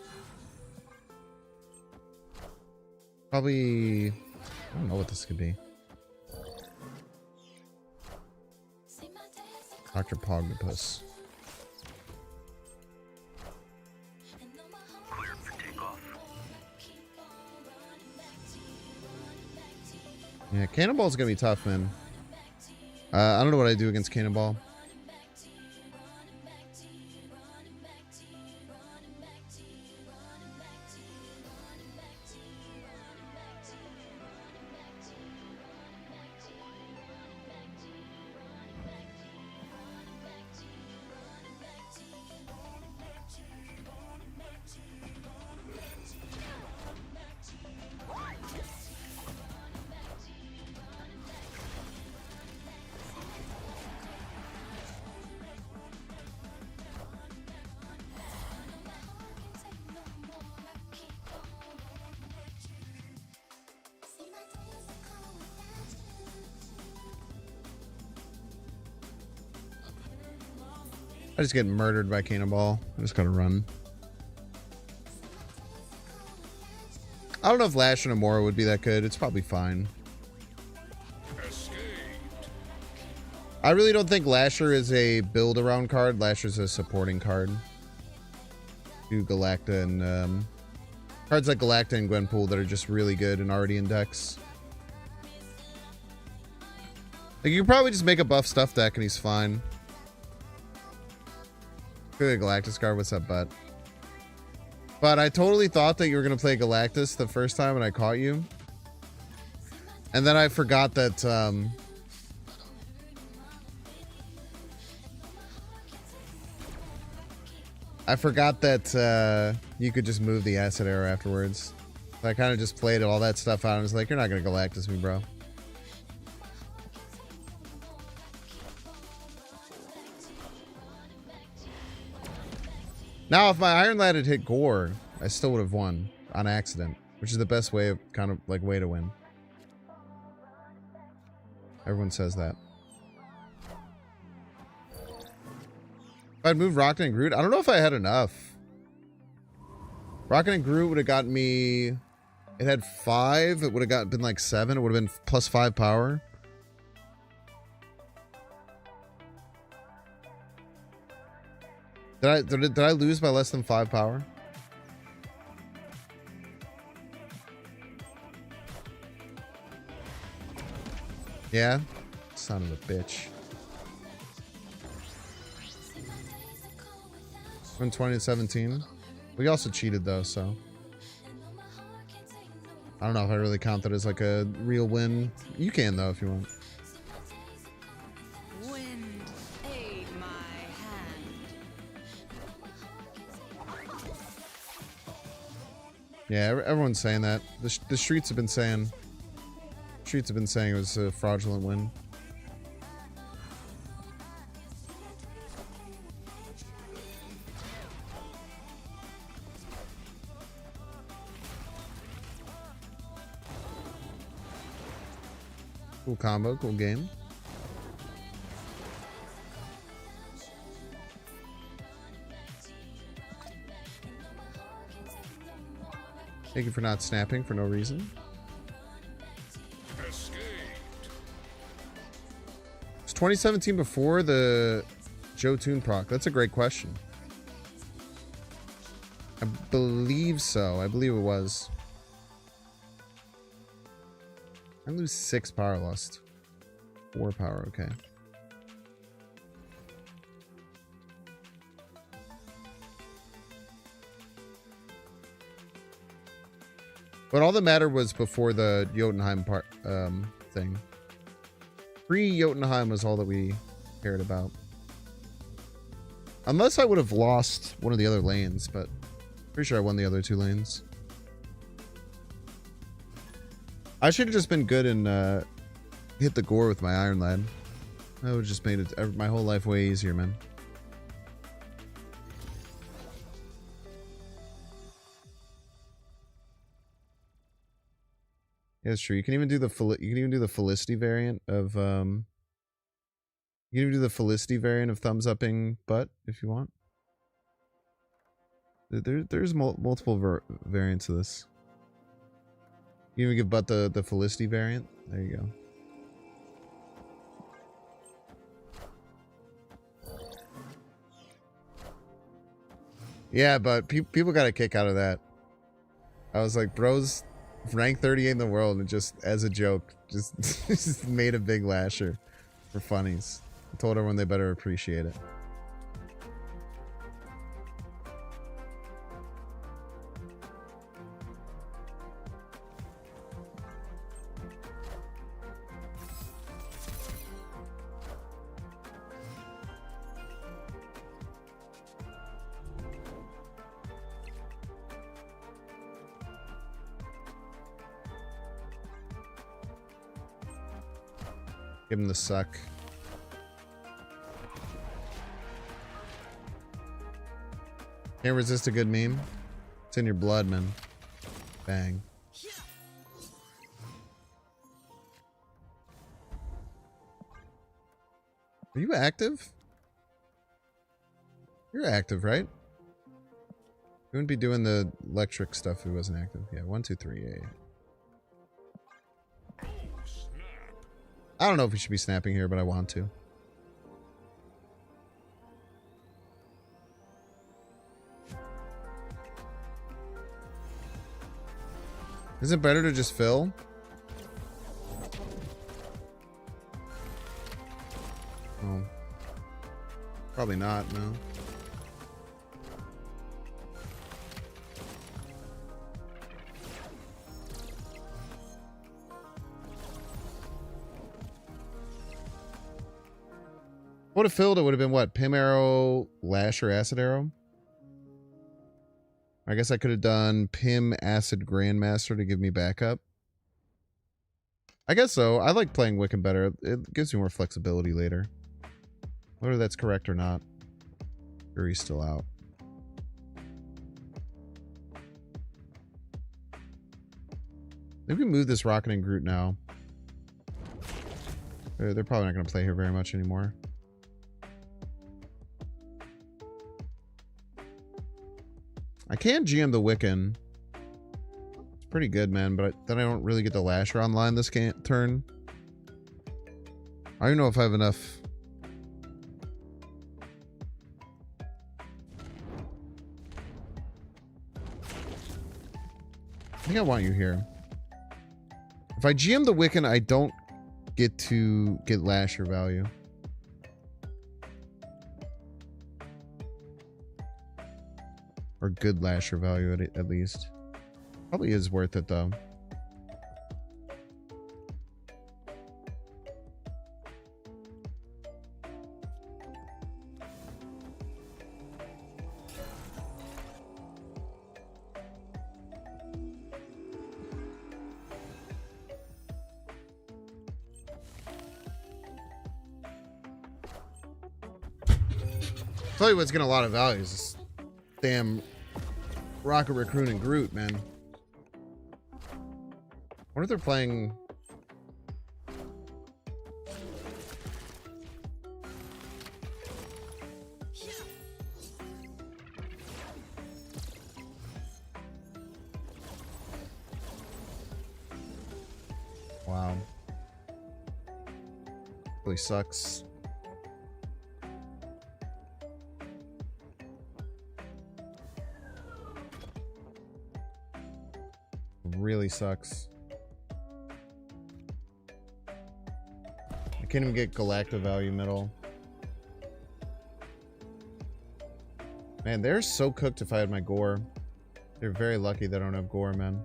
Probably, I don't know what this could be.
See my days are cold
Dr. Pogbopus. Yeah, Cannonball's gonna be tough, man. I don't know what I do against Cannonball. I just get murdered by Cannonball. I just gotta run. I don't know if Lasher and Amora would be that good. It's probably fine. I really don't think Lasher is a build around card. Lasher's a supporting card. Do Galacta and cards like Galacta and Gwenpool that are just really good and already in decks. Like, you could probably just make a buff stuff deck and he's fine. Good Galactus card. What's up, bud? But I totally thought that you were going to play Galactus the first time and I caught you. And then I forgot that... I forgot that you could just move the Acid Arrow afterwards. So I kind of just played all that stuff out and was like, you're not going to Galactus me, bro. Now, if my Iron Lad had hit Gore, I still would have won on accident, which is the best way of way to win. Everyone says that. If I'd moved Rocket and Groot, I don't know if I had enough. Rocket and Groot would have gotten me... It had 5. It would have been like 7. It would have been plus 5 power. Did I lose by less than 5 power? Yeah? Son of a bitch. From 20 to 17. We also cheated though, so. I don't know if I really count that as like a real win. You can though if you want.
Wind aid my hand.
Yeah, everyone's saying that. The streets have been saying. Streets have been saying it was a fraudulent win. Cool combo, cool game. Thank you for not snapping for no reason. Was 2017 before the Jotun proc? That's a great question. I believe so. I believe it was. I lose 6 power lost. 4 power, okay. But all that mattered was before the Jotunheim part thing. Pre-Jotunheim was all that we cared about. Unless I would have lost one of the other lanes, but pretty sure I won the other 2 lanes. I should have just been good and hit the gore with my Iron Lad. That would have just made it my whole life way easier, man. Yeah, it's true. You can even do the Felicity variant of you can even do the Felicity variant of thumbs upping butt if you want. There's multiple variants of this. You even give butt the Felicity variant. There you go. Yeah, but people got a kick out of that. I was like, bros Rank 38 in the world, and just as a joke, just made a big lasher for funnies. I told everyone they better appreciate it. Give him the suck. Can't resist a good meme. It's in your blood, man. Bang. Are you active? You're active, right? You wouldn't be doing the electric stuff if he wasn't active. Yeah, 1, 2, 3, yeah. I don't know if we should be snapping here, but I want to. Is it better to just fill? Oh. Probably not, no. Would have filled it would have been what? Pim arrow, lash, or acid arrow? I guess I could have done Pim acid grandmaster to give me backup. I guess so. I like playing Wiccan better. It gives you more flexibility later. Whether that's correct or not. Jury's still out. Maybe we move this Rocket and Groot now. They're probably not going to play here very much anymore. I can GM the Wiccan. It's pretty good, man, but then I don't really get the Lasher online this turn. I don't even know if I have enough. I think I want you here. If I GM the Wiccan, I don't get to get Lasher value. Or good Lasher value at least. Probably is worth it though. Tell you what's getting a lot of value is this damn Rocket Raccoon and Groot, man. I wonder if they're playing. Wow. Really sucks. Really sucks. I can't even get Galacta value middle. Man, they're so cooked if I had my Gore. They're very lucky they don't have Gore, man.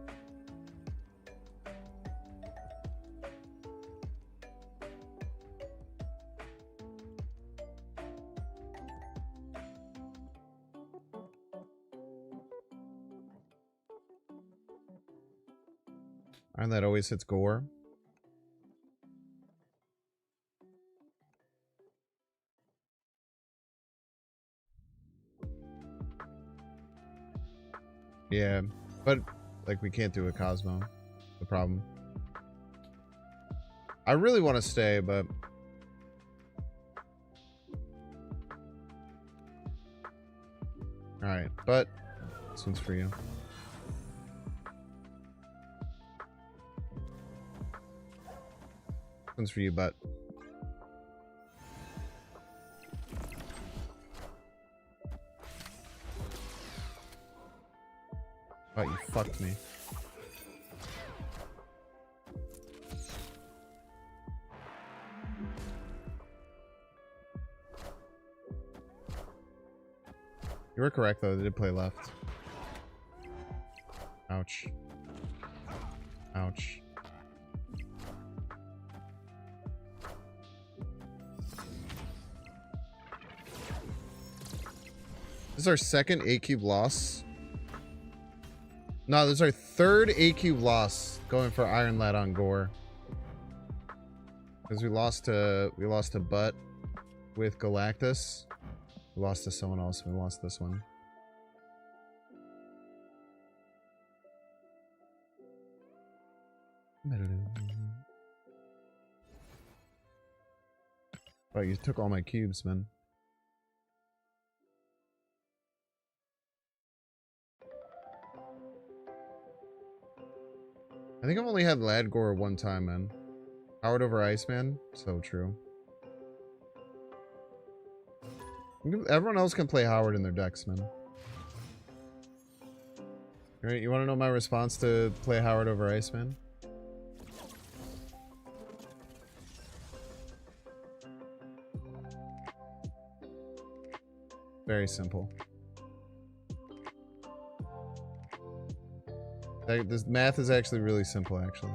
And that always hits Gore. Yeah, but like we can't do a Cosmo. The problem. I really want to stay, but all right. But this one's for you. This one's for you, but. Oh, you fucked me. You were correct though, they did play left. Ouch. Ouch. This is our second A-cube loss. No, this is our third A-cube loss going for Iron Lad on Gore. Because we lost to Butt with Galactus. We lost to someone else. We lost this one. Oh, you took all my cubes, man. I think I've only had Ladgore one time, man. Howard over Iceman? So true. Everyone else can play Howard in their decks, man. Alright, you want to know my response to play Howard over Iceman? Very simple. This math is actually really simple, actually.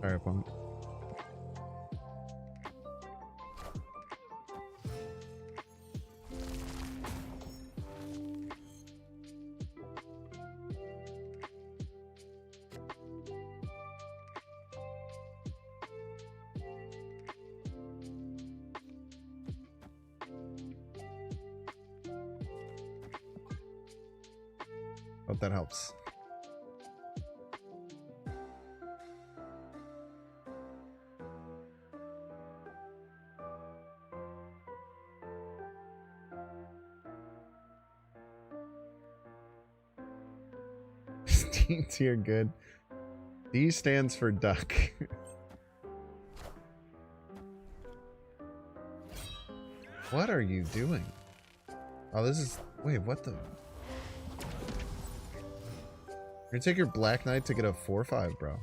Sorry, opponent. Hope that helps. D tier good. D stands for duck. What are you doing? Oh, this is... Wait, what the... You're gonna take your Black Knight to get a 4/5, bro.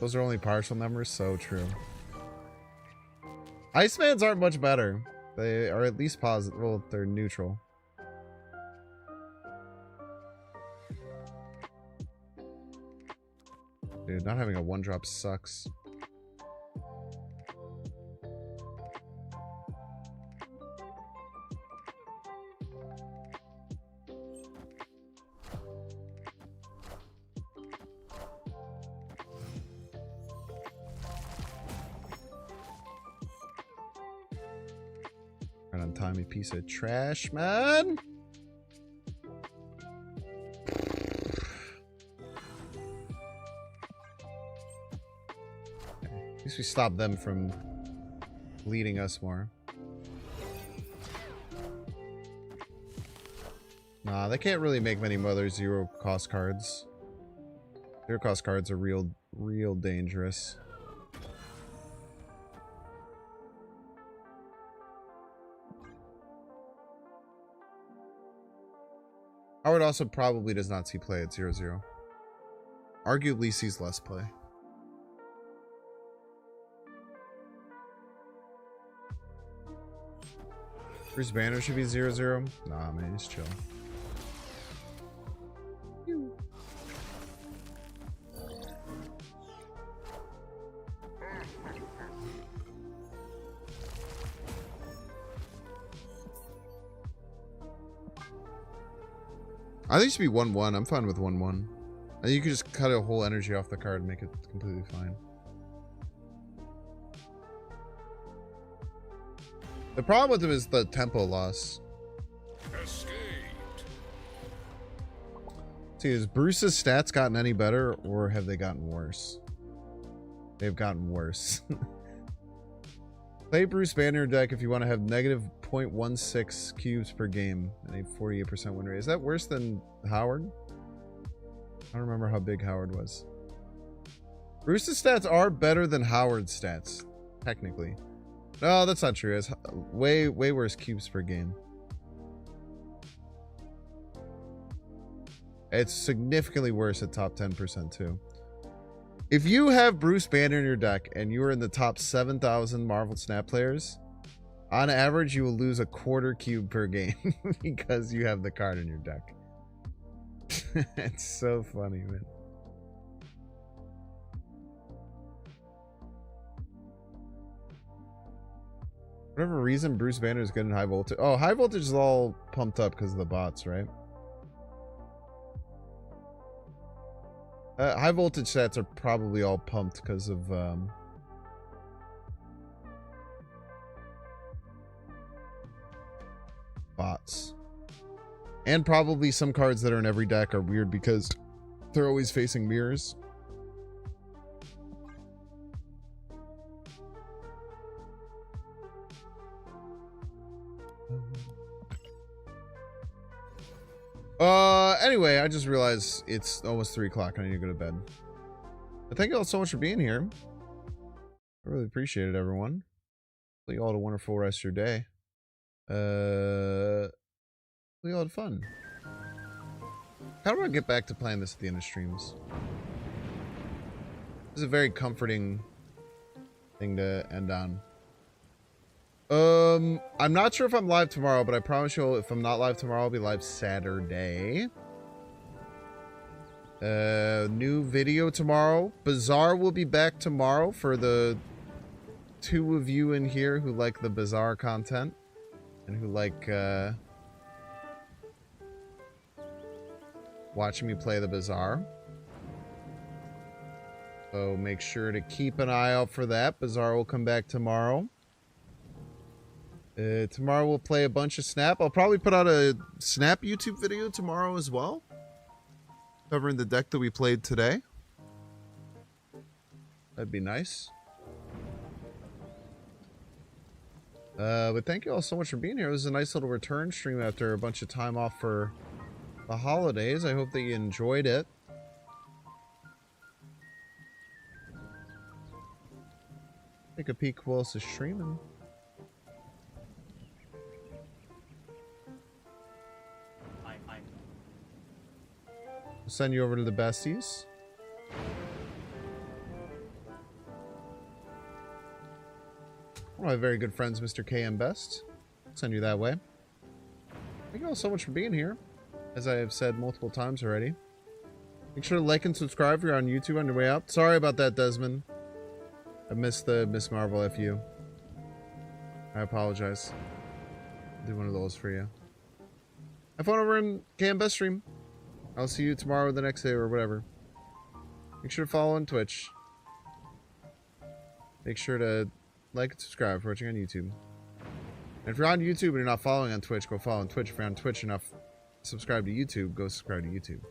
Those are only partial numbers, so true. Icemans aren't much better. They are at least positive. Well, they're neutral. Dude, not having a 1-drop sucks. Right on time, you piece of trash, man. At least we stop them from leading us more. Nah, they can't really make many other zero cost cards. Zero cost cards are real dangerous. Howard also probably does not see play at 0/0. Arguably sees less play. Bruce Banner should be 0/0. Nah, man, he's chill. I think it should be 1/1. I'm fine with 1/1. I think you could just cut a whole energy off the card and make it completely fine. The problem with him is the tempo loss.
Escaped.
See, has Bruce's stats gotten any better, or have they gotten worse? They've gotten worse. Play Bruce Banner deck if you want to have negative 0.16 cubes per game and a 48% win rate. Is that worse than Howard? I don't remember how big Howard was. Bruce's stats are better than Howard's stats, technically. No, that's not true. It's way worse cubes per game. It's significantly worse at top 10% too. If you have Bruce Banner in your deck and you are in the top 7,000 Marvel Snap players, on average, you will lose a quarter cube per game because you have the card in your deck. It's so funny, man. Whatever reason, Bruce Banner is good in high voltage. Oh, high voltage is all pumped up because of the bots, right? High voltage stats are probably all pumped because of bots. And probably some cards that are in every deck are weird because they're always facing mirrors. Anyway, I just realized it's almost 3 o'clock and I need to go to bed. But thank you all so much for being here. I really appreciate it, everyone. Hope you all had a wonderful rest of your day. Hope you all had fun. How do I get back to playing this at the end of streams? This is a very comforting thing to end on. I'm not sure if I'm live tomorrow, but I promise you if I'm not live tomorrow, I'll be live Saturday. New video tomorrow. Bazaar will be back tomorrow for the 2 of you in here who like the Bazaar content and who like watching me play the Bazaar. So make sure to keep an eye out for that. Bazaar will come back tomorrow. Tomorrow we'll play a bunch of Snap. I'll probably put out a Snap YouTube video tomorrow as well, covering the deck that we played today. That'd be nice. But thank you all so much for being here. It was a nice little return stream after a bunch of time off for the holidays. I hope that you enjoyed it. Take a peek who else is streaming. I'll send you over to the besties. One of my very good friends, Mr. KM Best. I'll send you that way. Thank you all so much for being here. As I have said multiple times already. Make sure to like and subscribe if you're on YouTube on your way out. Sorry about that, Desmond. I missed the Miss Marvel FU. I apologize. I'll do one of those for you. Have fun over in KM Best stream. I'll see you tomorrow or the next day or whatever. Make sure to follow on Twitch. Make sure to like and subscribe if you're watching on YouTube. And if you're on YouTube and you're not following on Twitch, go follow on Twitch. If you're on Twitch and not subscribe to YouTube, go subscribe to YouTube.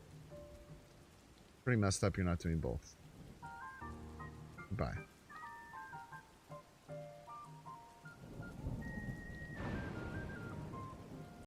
Pretty messed up you're not doing both. Goodbye.